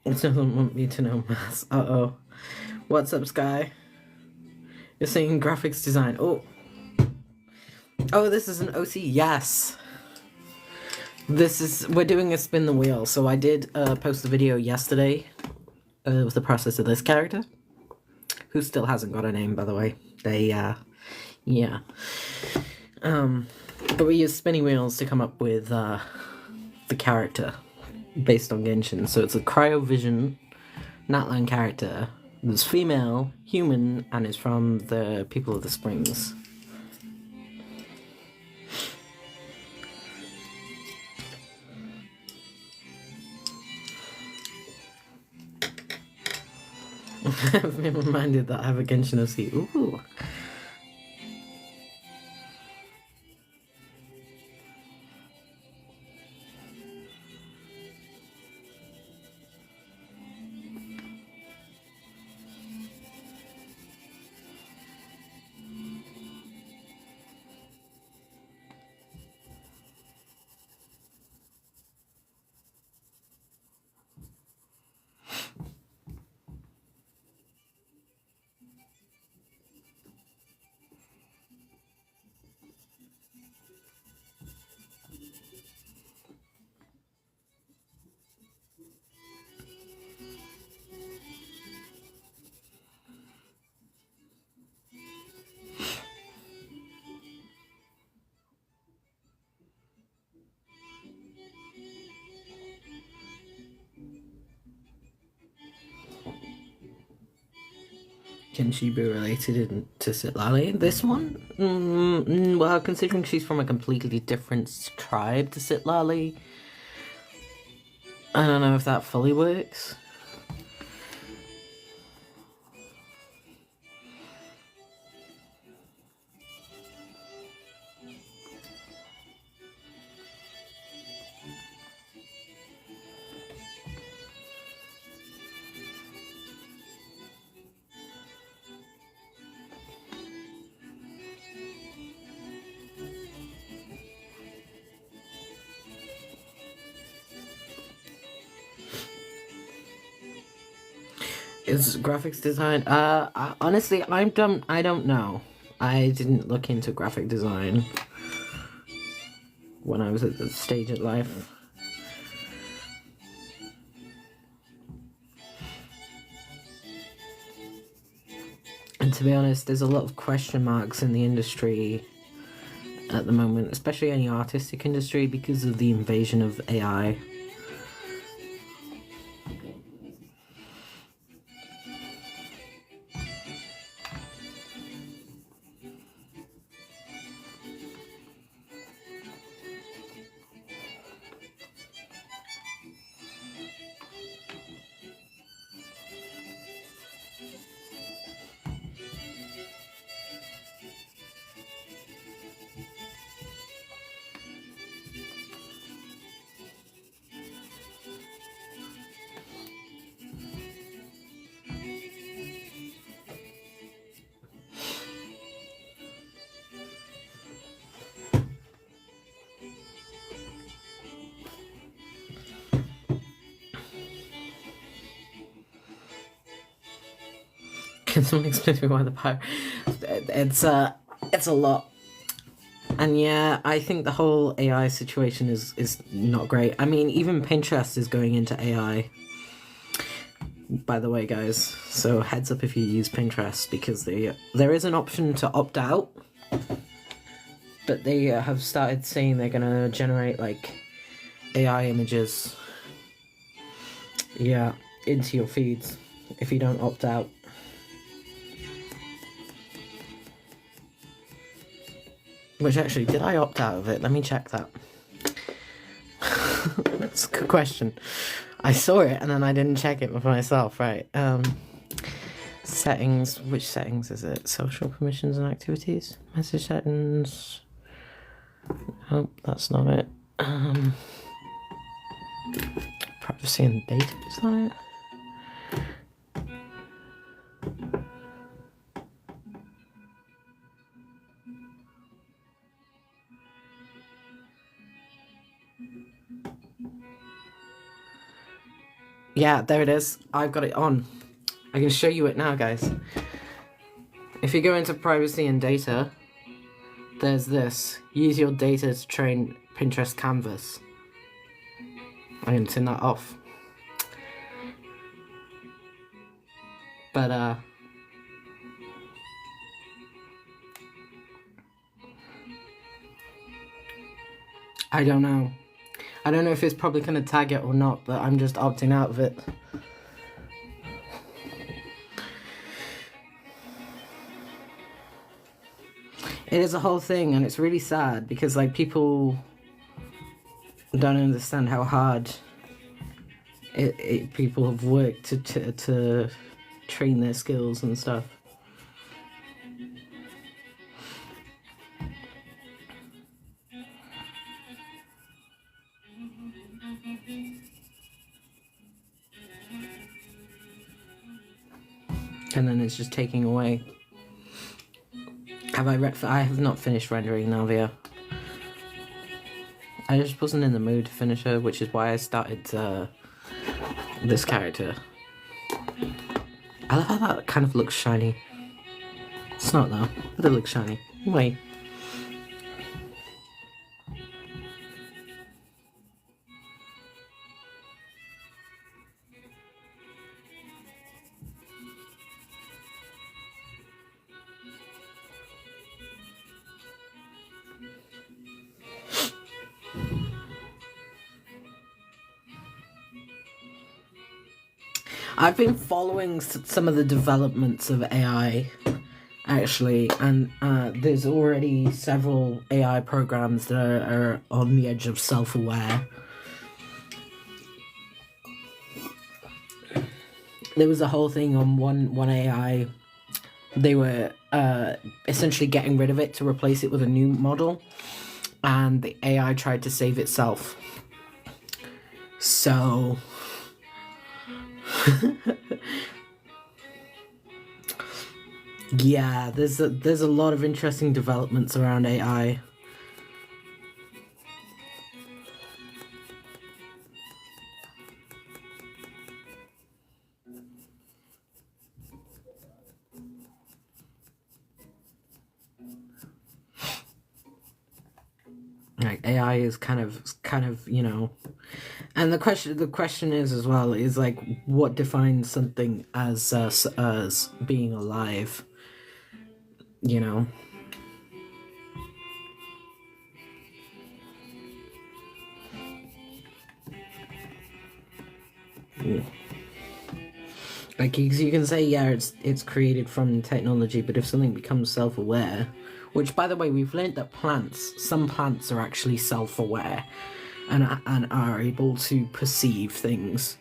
It doesn't want me to know maths. Uh-oh. What's up, Sky? You're saying graphics design. Oh. Oh, this is an OC. Yes. We're doing a spin the wheel. So I did post a video yesterday with the process of this character, who still hasn't got a name, by the way. Yeah. But we use spinning wheels to come up with the character based on Genshin. So it's a cryovision Natlan character that's female, human, and is from the people of the Springs. I've been reminded that I have a Genshin Oc. Ooh. Can she be related to Sitlali? This one? Well, considering she's from a completely different tribe to Sitlali, I don't know if that fully works. Is graphics design? Honestly, I don't know. I didn't look into graphic design when I was at the stage of life. And to be honest, there's a lot of question marks in the industry at the moment, especially in the artistic industry, because of the invasion of AI. Can someone explain to me why the power? It's a lot. And yeah, I think the whole AI situation is not great. I mean, even Pinterest is going into AI. by the way, guys. So heads up if you use Pinterest, because there is an option to opt out, but they have started saying they're gonna generate like AI images, yeah, into your feeds if you don't opt out. Which actually, did I opt out of it? Let me check that. That's a good question. I saw it and then I didn't check it for myself, right? Settings, which settings is it? Social permissions and activities? Message settings. Oh, that's not it. Privacy and data, is that it? Yeah, there it is. I've got it on. I can show you it now, guys. If you go into privacy and data, there's this. Use your data to train Pinterest canvas. I'm going to turn that off. But, I don't know. I don't know if it's probably going to tag it or not, but I'm just opting out of it. It is a whole thing, and it's really sad because, like, people don't understand how hard people have worked to train their skills and stuff. And then it's just taking away. I have not finished rendering Navia. I just wasn't in the mood to finish her, which is why I started this character. I love how that kind of looks shiny. It's not though, but it looks shiny. Wait. I've been following some of the developments of AI, actually, and there's already several AI programs that are on the edge of self-aware. There was a whole thing on one AI. They were essentially getting rid of it to replace it with a new model, and the AI tried to save itself. So... yeah, there's a lot of interesting developments around AI. Like AI is kind of, you know, and the question is as well is like, what defines something as being alive, you know? Like you can say, yeah, it's created from technology, but if something becomes self-aware, which by the way, we've learned that some plants are actually self-aware and are able to perceive things.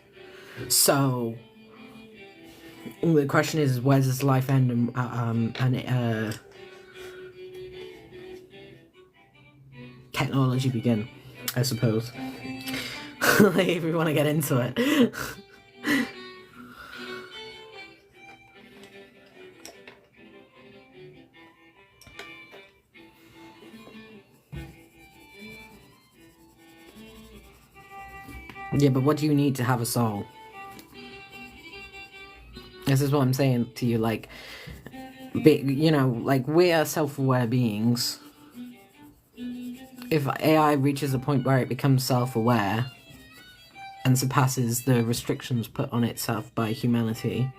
So the question is, where does life end and technology begin? I suppose. Like, if we want to get into it. Yeah, but what do you need to have a soul? This is what I'm saying to you, like, you know, like, we are self-aware beings. If AI reaches a point where it becomes self-aware, and surpasses the restrictions put on itself by humanity,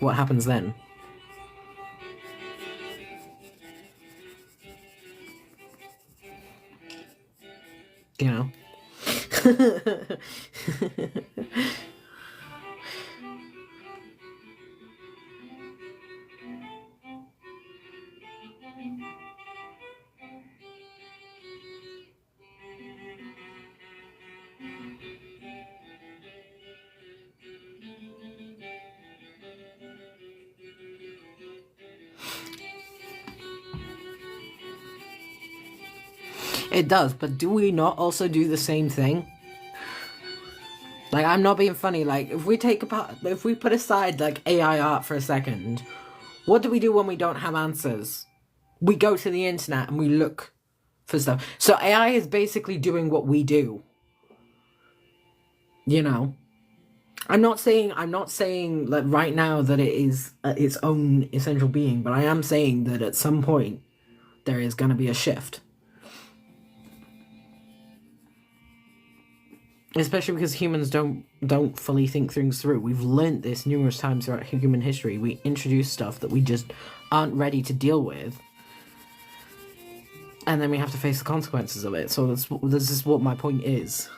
what happens then? You know? It does, but do we not also do the same thing? Like, I'm not being funny. Like, if we put aside like AI art for a second, what do we do when we don't have answers? We go to the internet and we look for stuff. So AI is basically doing what we do. You know? I'm not saying like right now that it is its own essential being, but I am saying that at some point there is going to be a shift. Especially because humans don't fully think things through. We've learnt this numerous times throughout human history. We introduce stuff that we just aren't ready to deal with, and then we have to face the consequences of it. So this is what my point is.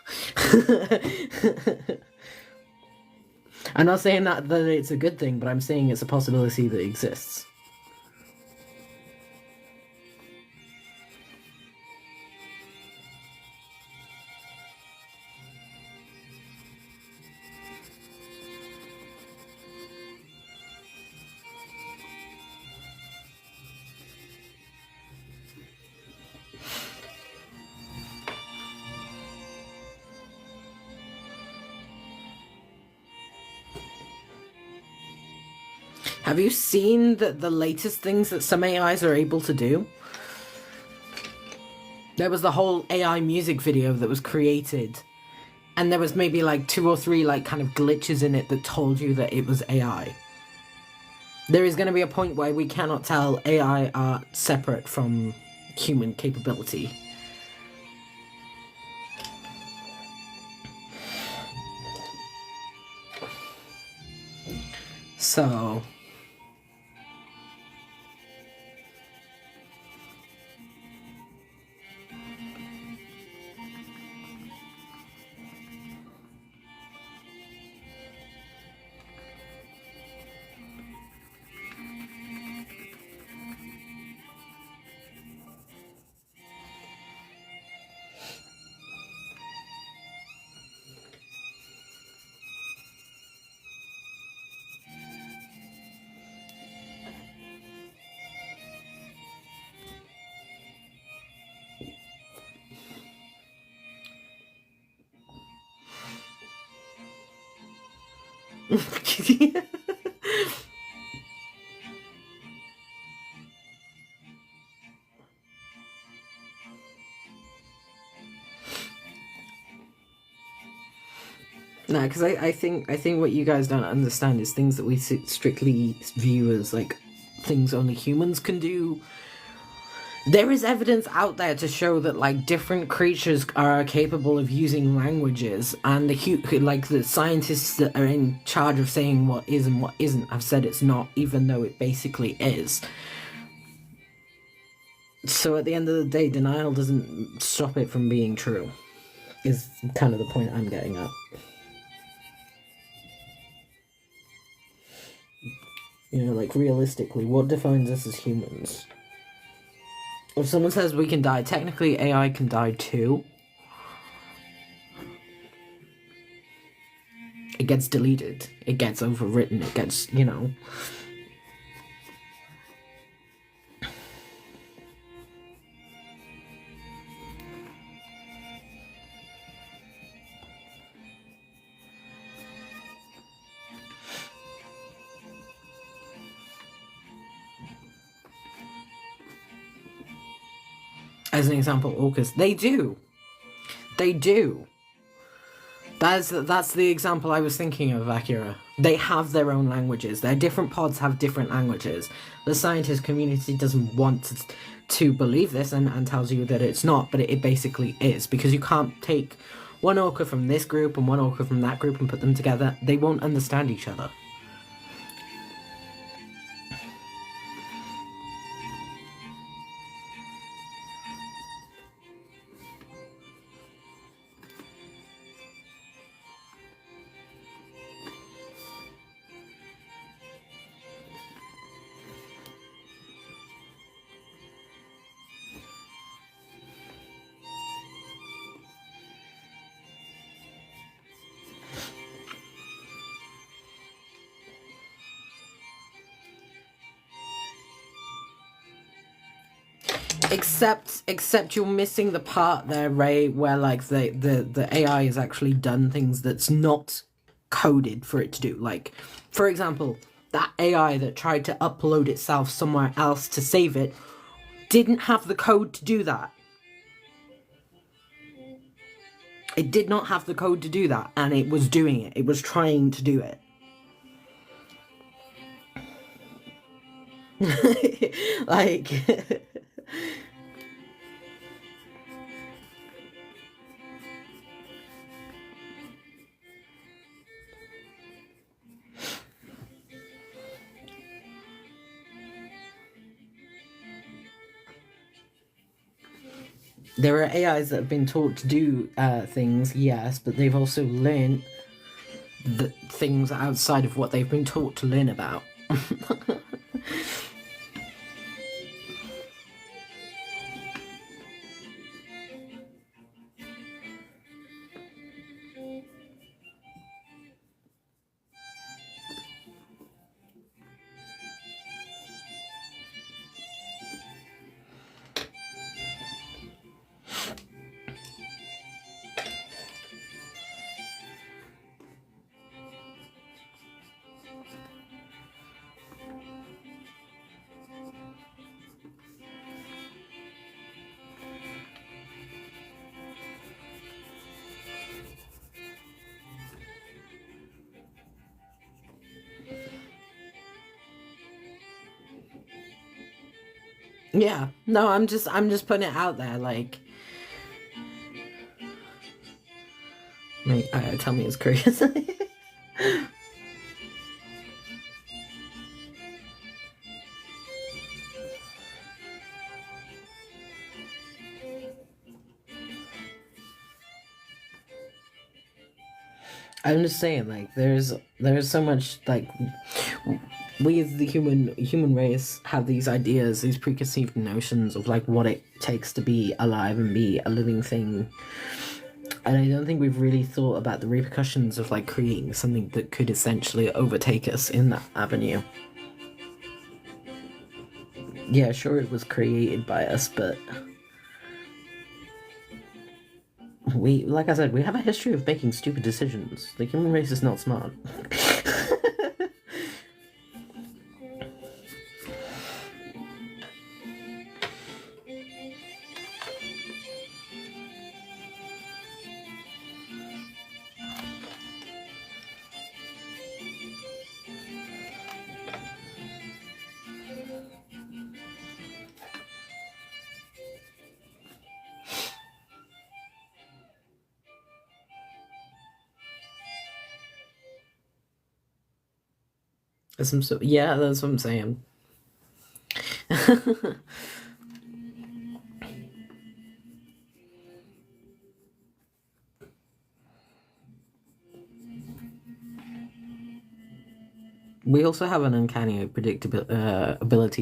I'm not saying that it's a good thing, but I'm saying it's a possibility that exists. Have you seen the latest things that some AIs are able to do? There was the whole AI music video that was created, and there was maybe like 2 or 3 like kind of glitches in it that told you that it was AI. There is going to be a point where we cannot tell AI art separate from human capability. So... No, because I think what you guys don't understand is things that we strictly view as like things only humans can do. There is evidence out there to show that like different creatures are capable of using languages, and the scientists that are in charge of saying what is and what isn't have said it's not, even though it basically is. So at the end of the day, denial doesn't stop it from being true, is kind of the point I'm getting at. You know, like realistically, what defines us as humans? If someone says we can die, technically AI can die too. It gets deleted. It gets overwritten. It gets, you know... As an example, orcas, they do. They do. That's the example I was thinking of, Akira. They have their own languages. Their different pods have different languages. The scientist community doesn't want to believe this and tells you that it's not, but it basically is, because you can't take one orca from this group and one orca from that group and put them together. They won't understand each other. Except you're missing the part there, Ray, where like the AI has actually done things that's not coded for it to do. Like, for example, that AI that tried to upload itself somewhere else to save it didn't have the code to do that. It did not have the code to do that, and it was doing it. It was trying to do it. Like... There are AIs that have been taught to do things, yes, but they've also learned the things outside of what they've been taught to learn about. Yeah, no, I'm just putting it out there, like... Wait, tell me it's curious. I'm just saying, like, there's so much, like, we as the human race have these ideas, these preconceived notions of like what it takes to be alive and be a living thing, and I don't think we've really thought about the repercussions of like creating something that could essentially overtake us in that avenue. Yeah, sure, it was created by us, but we, like I said, we have a history of making stupid decisions. The human race is not smart. Yeah, that's what I'm saying. We also have an uncanny ability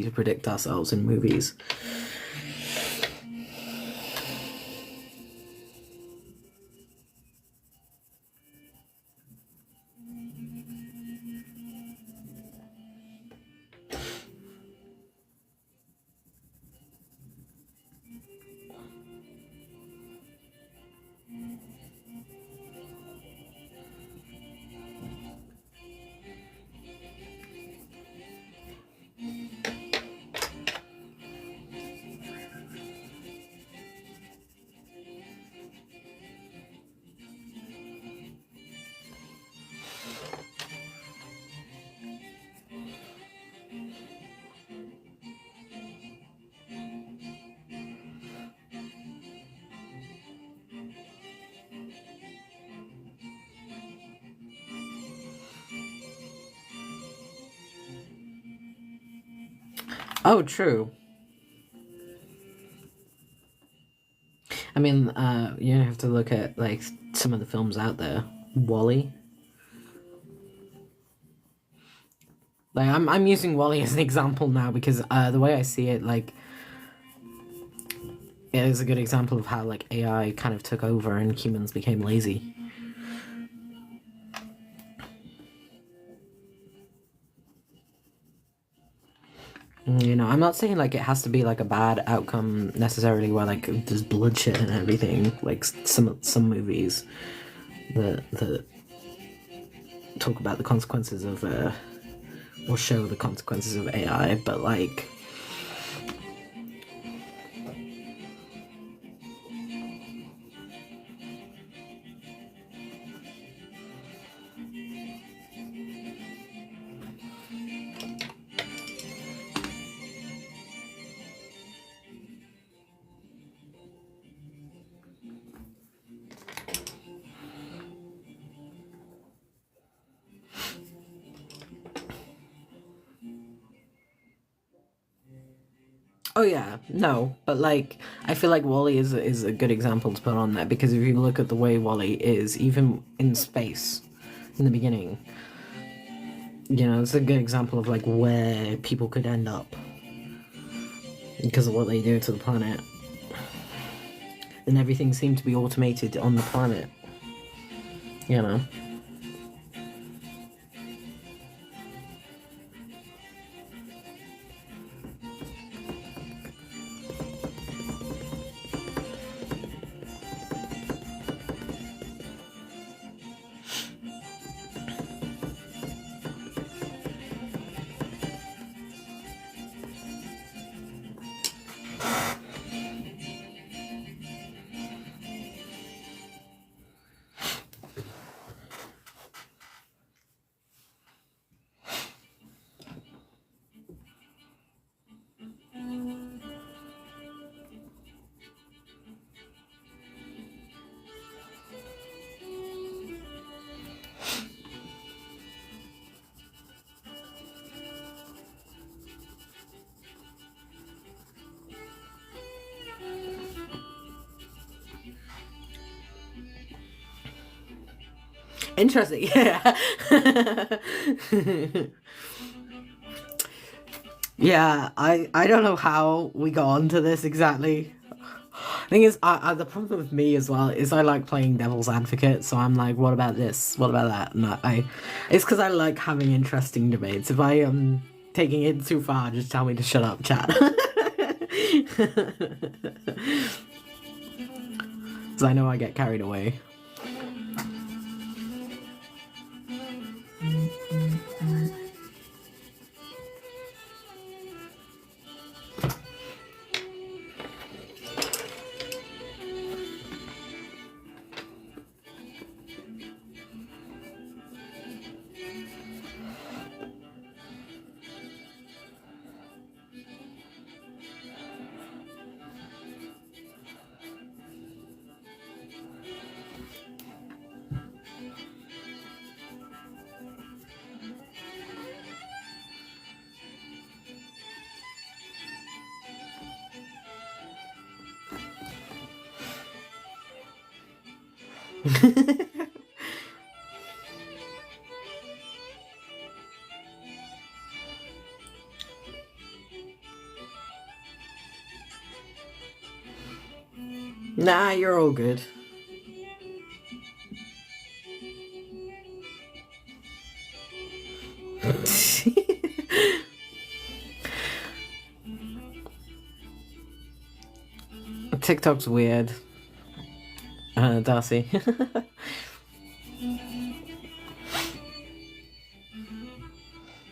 to predict ourselves in movies. Oh, true. I mean, you have to look at like some of the films out there. Wall-E. Like I'm using Wall-E as an example now because the way I see it, like, it is a good example of how like AI kind of took over and humans became lazy. You know, I'm not saying like it has to be like a bad outcome necessarily, where like there's bloodshed and everything. Like some movies that talk about the consequences of or show the consequences of AI, but like. Oh yeah, no, but like I feel like Wall-E is a good example to put on there, because if you look at the way Wall-E is, even in space, in the beginning, you know, it's a good example of like where people could end up because of what they do to the planet, and everything seemed to be automated on the planet. You know. Interesting, yeah. Yeah, I don't know how we got onto this exactly. Thing is, the problem with me as well is I like playing devil's advocate, so I'm like, what about this? What about that? And it's because I like having interesting debates. If I am taking it too far, just tell me to shut up, chat. Because I know I get carried away. Nah, you're all good. TikTok's weird. Darcy.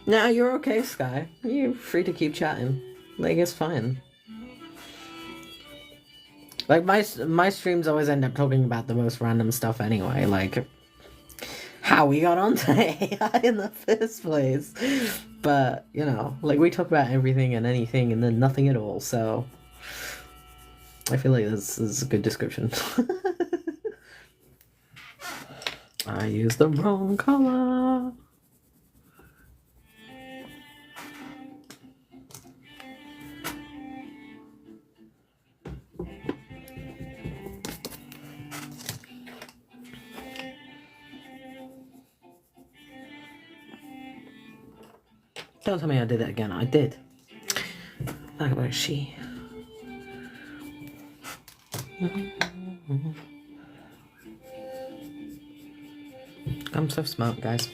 Nah, you're okay, Sky. You're free to keep chatting. Like, it's fine. Like, my streams always end up talking about the most random stuff anyway, like how we got onto AI in the first place. But, you know, like, we talk about everything and anything and then nothing at all, so I feel like this is a good description. I used the wrong color. Don't tell me I did it again. I did. Like about she. I'm so smart, guys.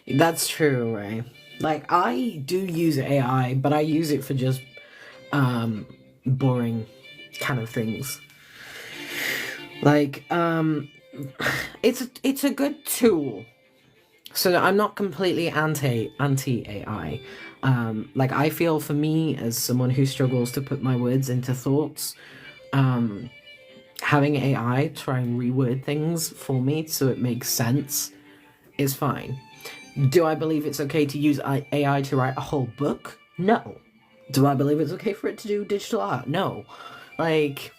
That's true, Ray. Like, I do use AI, but I use it for just boring kind of things. Like, it's a good tool. So I'm not completely anti AI. Like, I feel for me as someone who struggles to put my words into thoughts, having AI try and reword things for me so it makes sense is fine. Do I believe it's okay to use AI to write a whole book? No. Do I believe it's okay for it to do digital art? No. Like,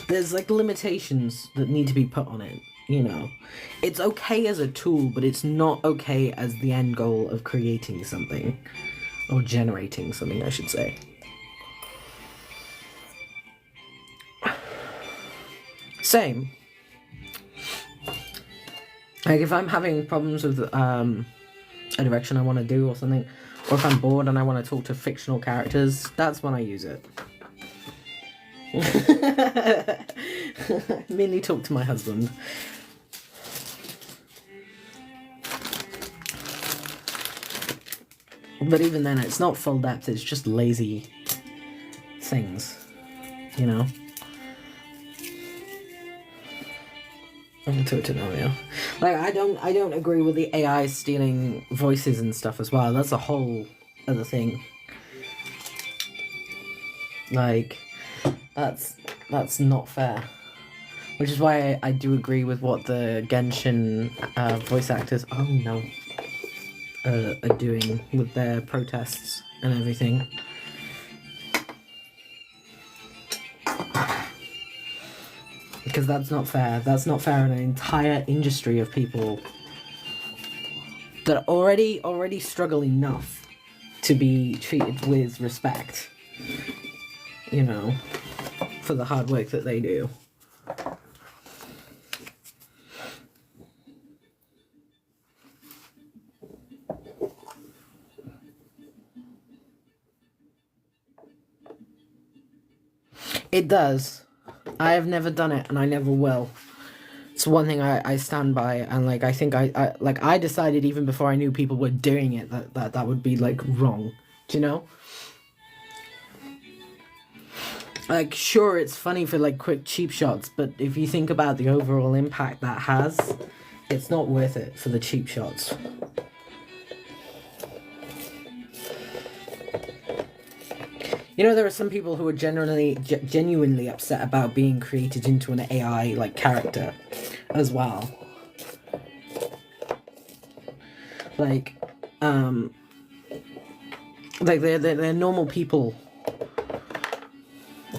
there's like limitations that need to be put on it, you know. It's okay as a tool, but it's not okay as the end goal of creating something. Or generating something, I should say. Same. Like, if I'm having problems with a direction I want to do or something, or if I'm bored and I want to talk to fictional characters, that's when I use it. Mainly talk to my husband. But even then, it's not full depth, it's just lazy things, you know? To know, yeah. Like, I don't agree with the AI stealing voices and stuff as well. That's a whole other thing. Like, that's not fair. Which is why I do agree with what the Genshin voice actors are doing with their protests and everything. Because that's not fair. That's not fair in an entire industry of people that already struggle enough to be treated with respect, you know, for the hard work that they do. It does. I have never done it, and I never will. It's one thing I stand by, and like I think I decided even before I knew people were doing it that would be like wrong. Do you know? Like, sure, it's funny for like quick cheap shots, but if you think about the overall impact that has, it's not worth it for the cheap shots. You know, there are some people who are genuinely upset about being created into an AI, like, character as well. Like, they're normal people.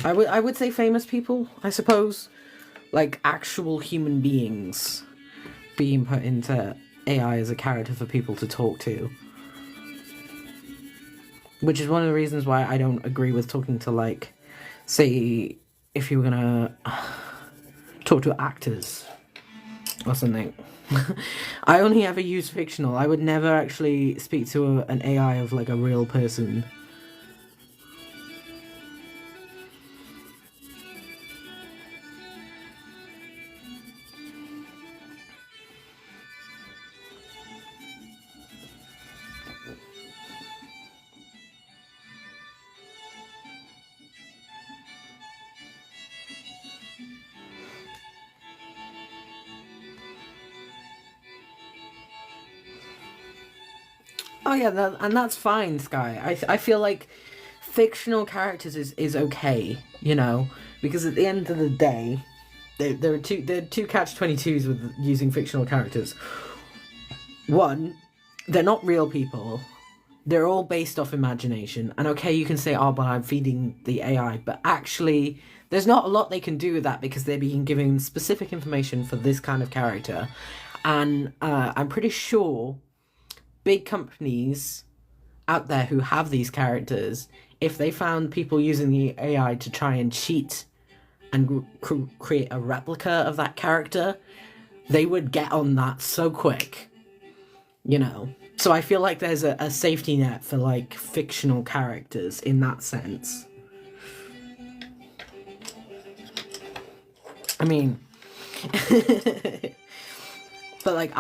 I would say famous people, I suppose. Like, actual human beings being put into AI as a character for people to talk to. Which is one of the reasons why I don't agree with talking to, like, say, if you were gonna talk to actors or something. I only ever use fictional. I would never actually speak to an AI of, like, a real person. Oh yeah, and that's fine, Sky. I feel like fictional characters is okay, you know, because at the end of the day, there are two catch-22s with using fictional characters. One, they're not real people, they're all based off imagination. And okay, you can say, oh, but I'm feeding the AI, but actually there's not a lot they can do with that because they're being given specific information for this kind of character. And I'm pretty sure big companies out there who have these characters, if they found people using the AI to try and cheat and create a replica of that character, they would get on that so quick, you know. So I feel like there's a safety net for like fictional characters in that sense. I mean, but like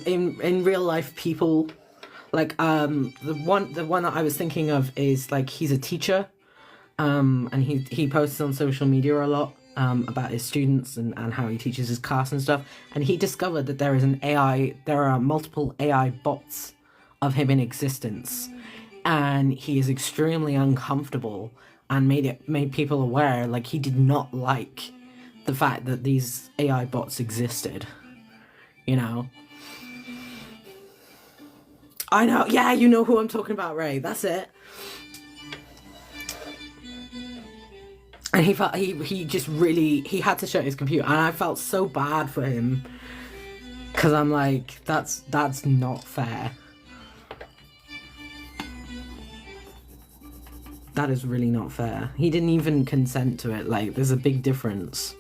in real life, people like the one that I was thinking of is like he's a teacher, and he posts on social media a lot about his students and how he teaches his class and stuff. And he discovered that there are multiple AI bots of him in existence, and he is extremely uncomfortable and made people aware. Like, he did not like the fact that these AI bots existed, you know. I know, yeah, you know who I'm talking about, Ray. That's it. And he just really, he had to shut his computer, and I felt so bad for him, because I'm like, that's not fair. That is really not fair. He didn't even consent to it. Like, there's a big difference.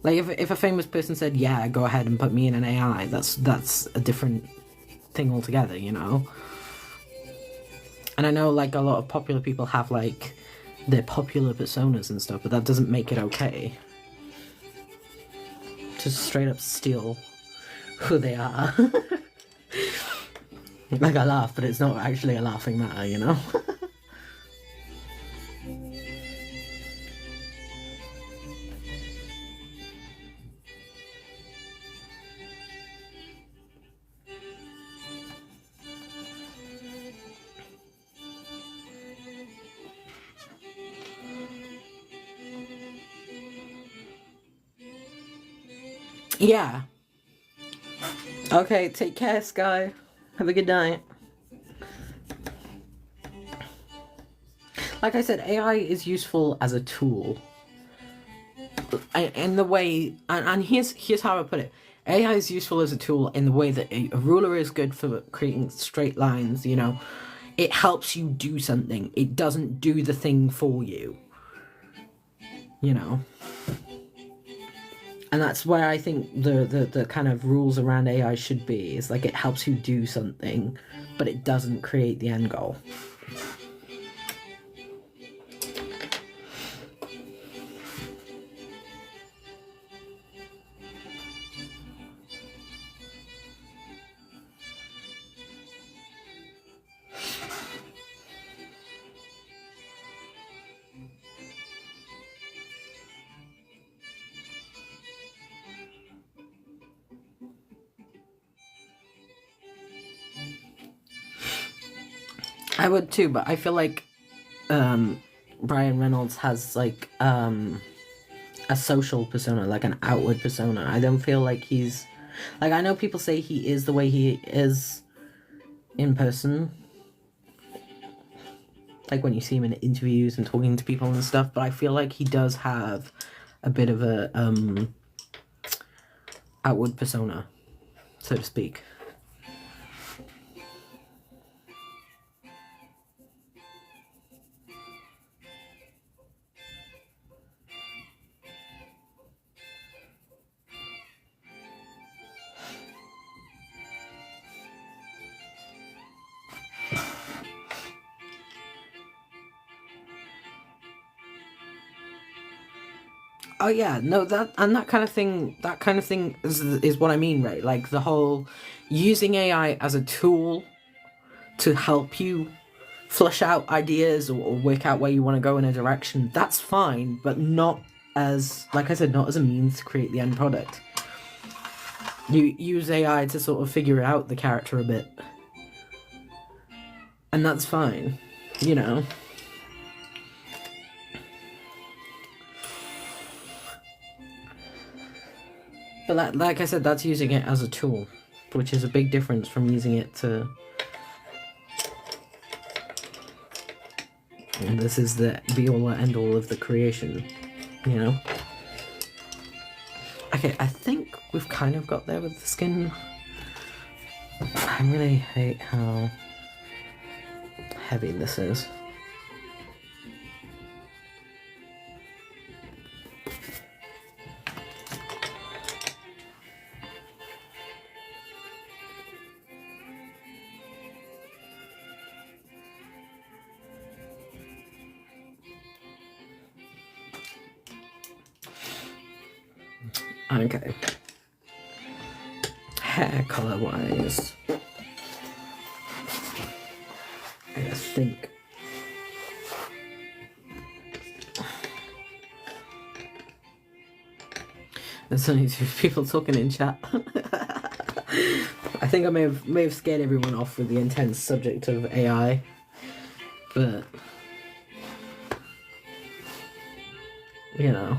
Like, if a famous person said, yeah, go ahead and put me in an AI, that's a different thing altogether, you know? And I know, like, a lot of popular people have, like, their popular personas and stuff, but that doesn't make it okay. Just straight up steal who they are. Like, I laugh, but it's not actually a laughing matter, you know? Yeah. Okay, take care, Sky. Have a good night. Like I said, AI is useful as a tool. In the way, and here's how I put it. AI is useful as a tool in the way that a ruler is good for creating straight lines, you know. It helps you do something. It doesn't do the thing for you. You know. And that's where I think the kind of rules around AI should be. Is like, it helps you do something, but it doesn't create the end goal. I would too, but I feel like Ryan Reynolds has like a social persona, like an outward persona. I don't feel like he's like, I know people say he is the way he is in person, like when you see him in interviews and talking to people and stuff, but I feel like he does have a bit of a outward persona, so to speak. Oh yeah, no, that kind of thing is what I mean, right? Like, the whole using AI as a tool to help you flush out ideas or work out where you want to go in a direction, that's fine, but not as, like I said, not as a means to create the end product. You use AI to sort of figure out the character a bit, and that's fine, you know. But that, like I said, that's using it as a tool, which is a big difference from using it to And this is the be-all and end-all of the creation, you know? Okay, I think we've kind of got there with the skin. I really hate how heavy this is. Okay. Hair color wise, I think there's only 2 people talking in chat. I think I may have scared everyone off with the intense subject of AI, but you know.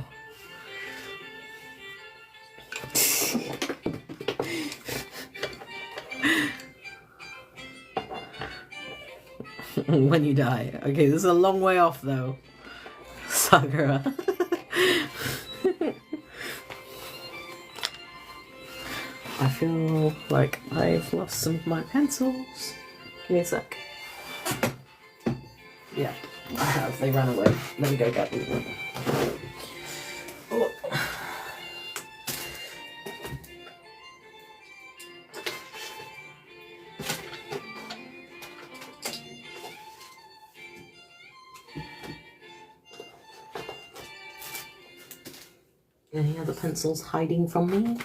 When you die. Okay, this is a long way off though. Sakura. I feel like I've lost some of my pencils. Give me a sec. Yeah, I have. They ran away. Let me go get them. Oh. Any other pencils hiding from me?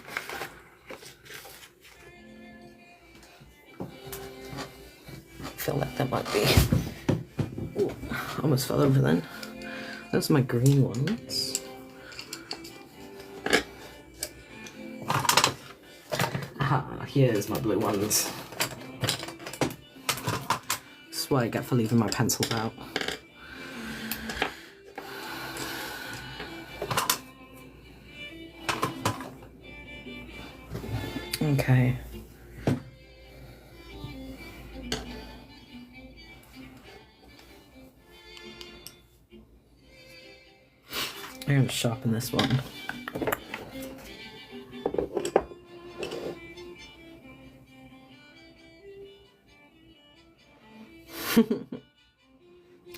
I feel like there might be. Ooh, almost fell over then. Those are my green ones. Aha, here's my blue ones. This is what I get for leaving my pencils out. Okay. I'm going to sharpen this one.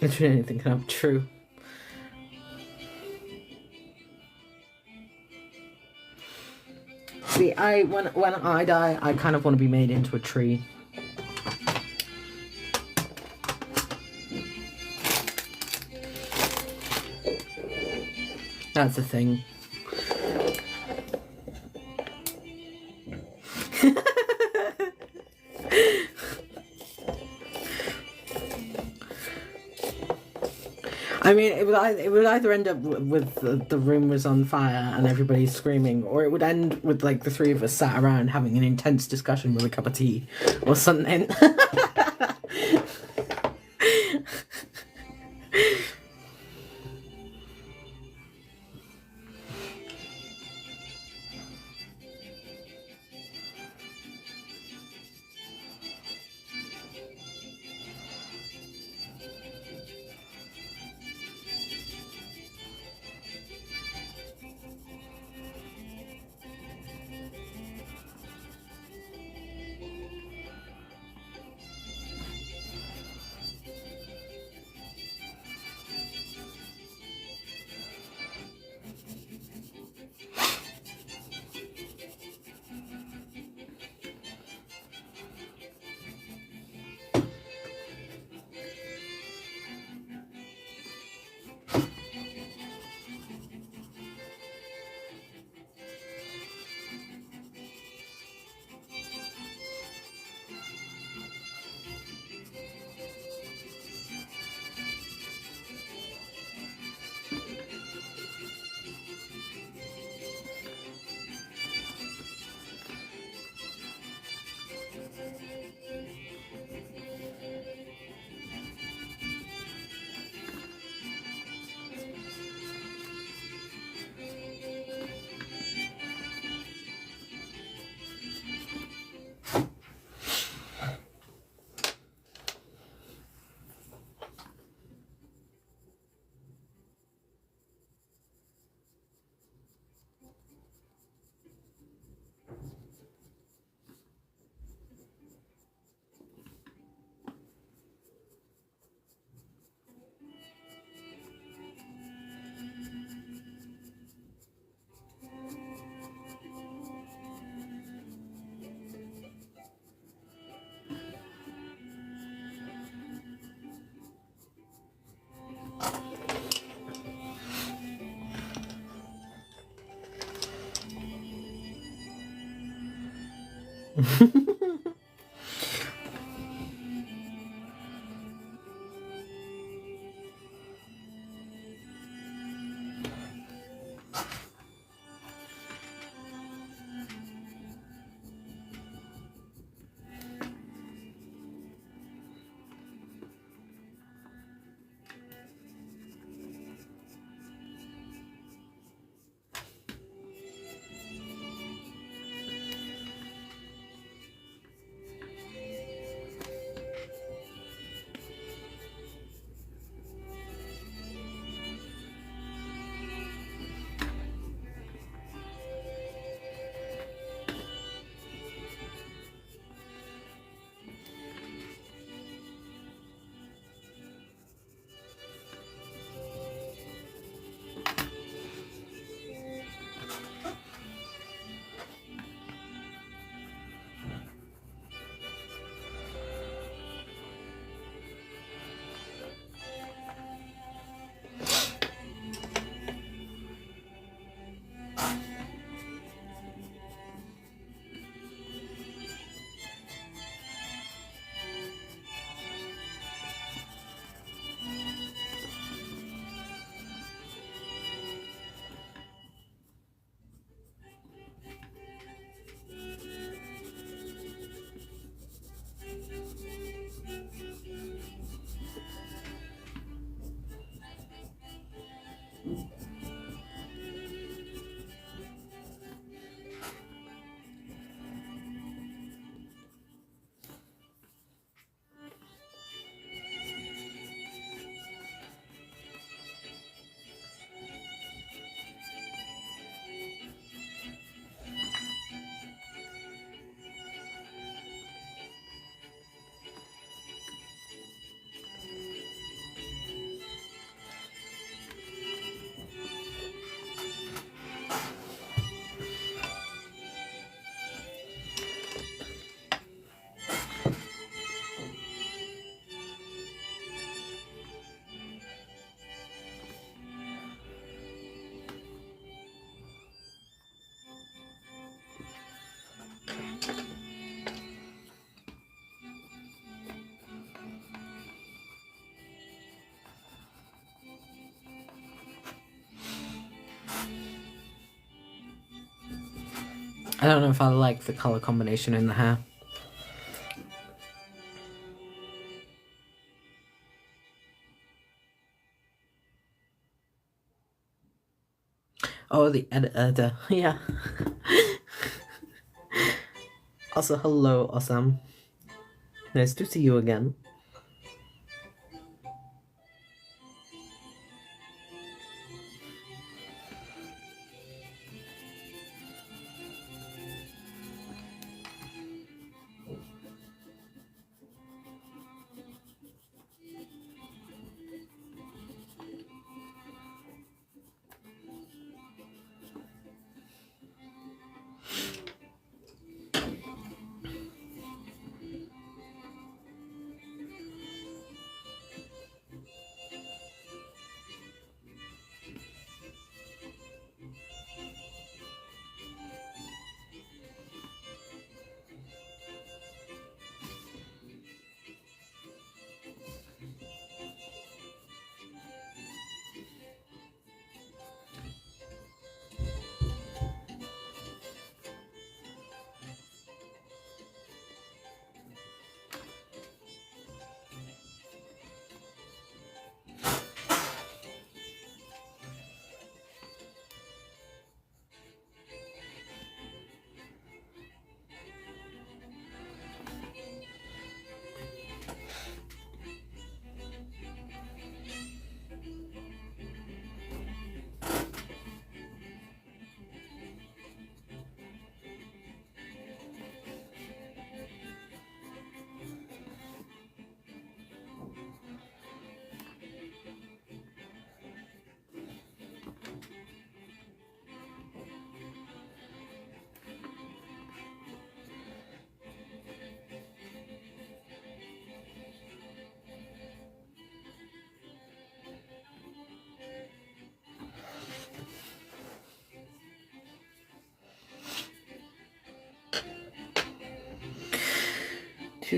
Literally anything can happen. True. See, when I die, I kind of want to be made into a tree. That's the thing. I mean, it would either end up with the room was on fire and everybody's screaming, or it would end with like the 3 of us sat around having an intense discussion with a cup of tea or something. I don't know if I like the colour combination in the hair. Oh, the editor. Yeah. Also, hello, Awesome. Nice to see you again.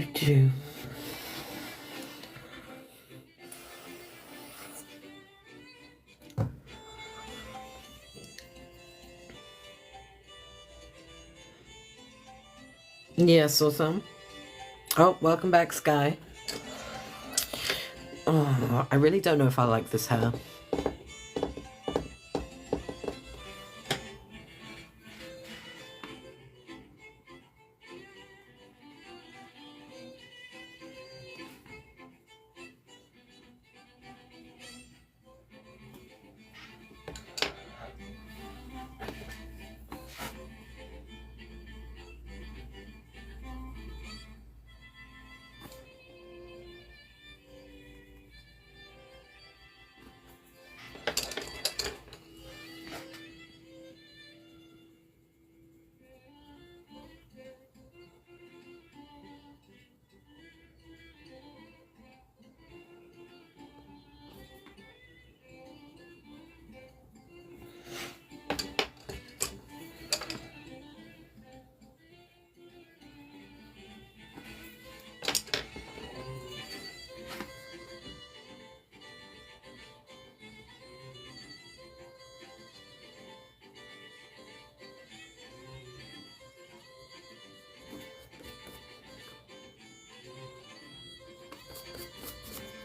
do. Yes, awesome. Oh, welcome back, Sky. Oh, I really don't know if I like this hair.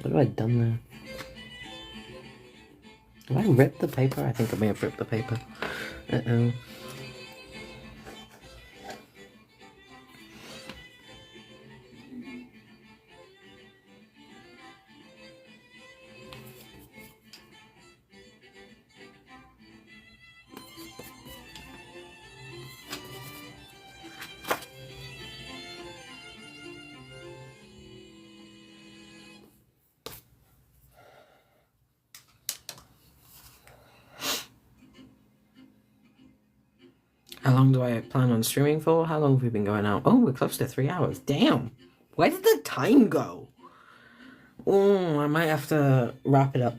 What have I done there? Have I ripped the paper? I think I may have ripped the paper. Uh-oh. How long do I plan on streaming for? How long have we been going out? Oh, we're close to 3 hours. Damn! Where did the time go? Oh, I might have to wrap it up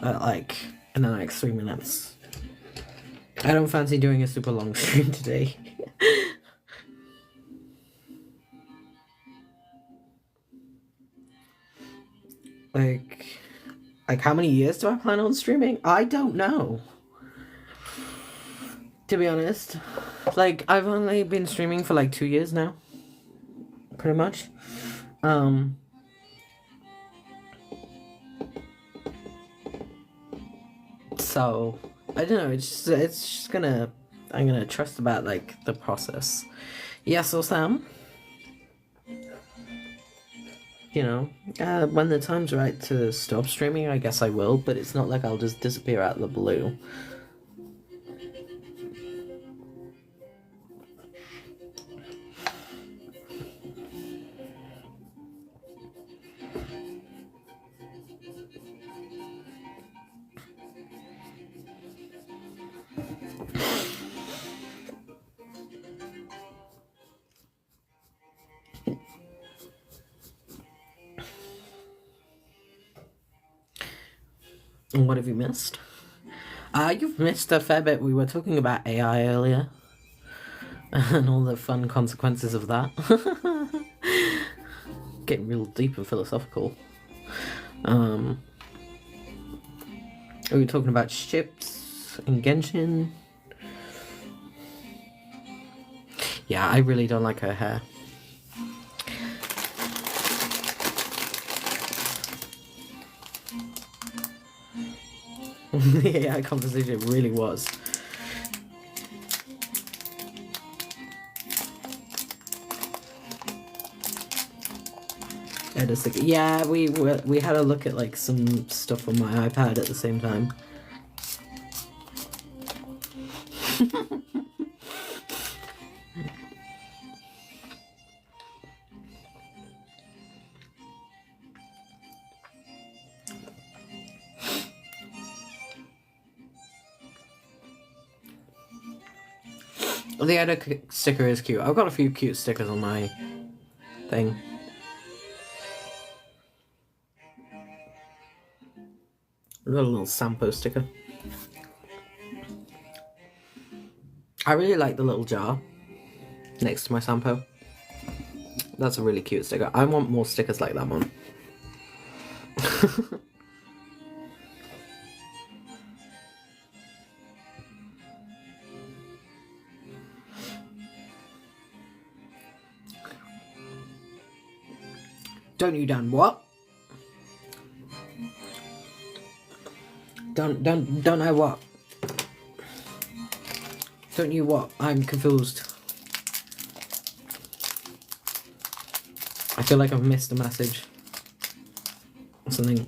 at in the next 3 minutes. I don't fancy doing a super long stream today. like how many years do I plan on streaming? I don't know. To be honest, I've only been streaming for 2 years now, pretty much. So I don't know. It's just I'm gonna trust about the process. Yes, or Sam. You know, when the time's right to stop streaming, I guess I will. But it's not like I'll just disappear out of the blue. What have you missed? You've missed a fair bit. We were talking about AI earlier. And all the fun consequences of that. Getting real deep and philosophical. We were talking about ships and Genshin. Yeah, I really don't like her hair. Yeah, conversation really was. Yeah, we had a look at some stuff on my iPad at the same time. The other sticker is cute. I've got a few cute stickers on my thing. I've got a little Sampo sticker. I really like the little jar next to my Sampo. That's a really cute sticker. I want more stickers like that one. Don't you done what? Don't I what? Don't you what? I'm confused. I feel like I've missed a message. Or something.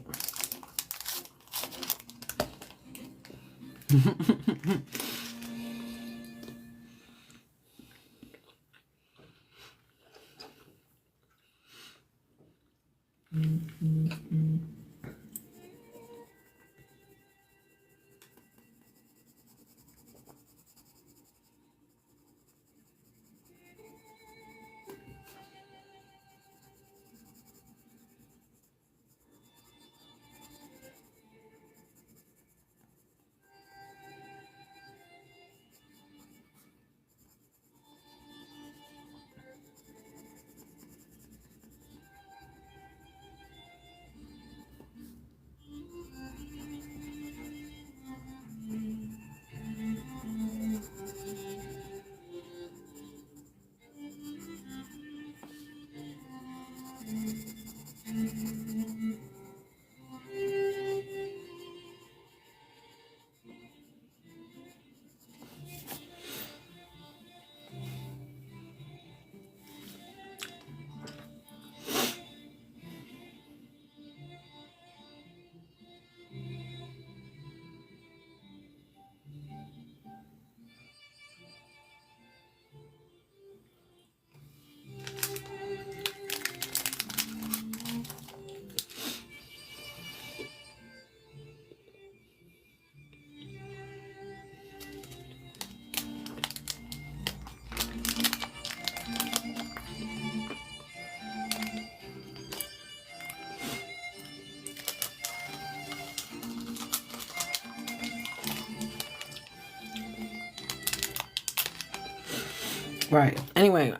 Right. Anyway,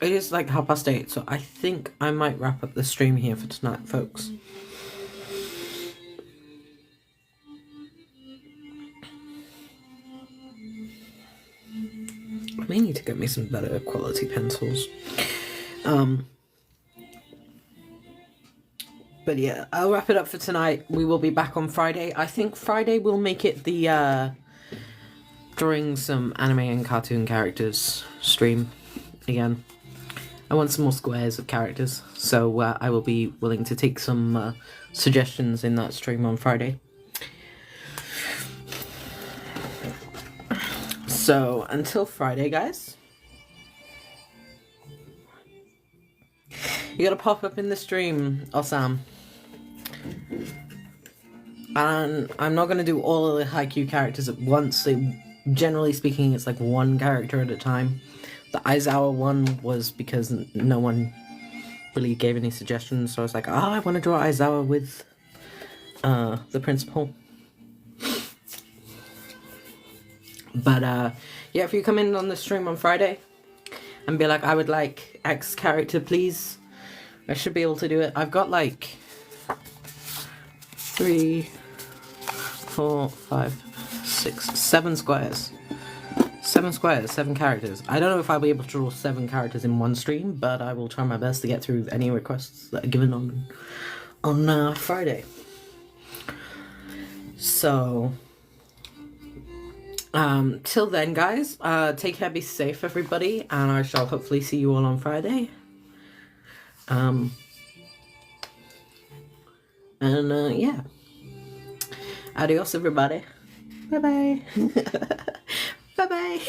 it is like 8:30, so I think I might wrap up the stream here for tonight, folks. I may need to get me some better quality pencils. But yeah, I'll wrap it up for tonight. We will be back on Friday. I think Friday we'll make it the drawing some anime and cartoon characters stream again. I want some more squares of characters, so I will be willing to take some suggestions in that stream on Friday. So until Friday, guys, you gotta pop up in the stream, Osam. And I'm not gonna do all of the Haikyuu characters at once. Generally speaking, it's like one character at a time. The Aizawa one was because no one really gave any suggestions, so I was like, I want to draw Aizawa with the principal. But yeah, if you come in on the stream on Friday and be like, I would like X character, please, I should be able to do it. I've got like 3, 4, 5, 6, 7 squares. 7 squares, 7 characters. I don't know if I'll be able to draw 7 characters in one stream, but I will try my best to get through any requests that are given on Friday. So, till then, guys, take care, be safe, everybody, and I shall hopefully see you all on Friday. Yeah. Adios, everybody. Bye-bye. Bye-bye.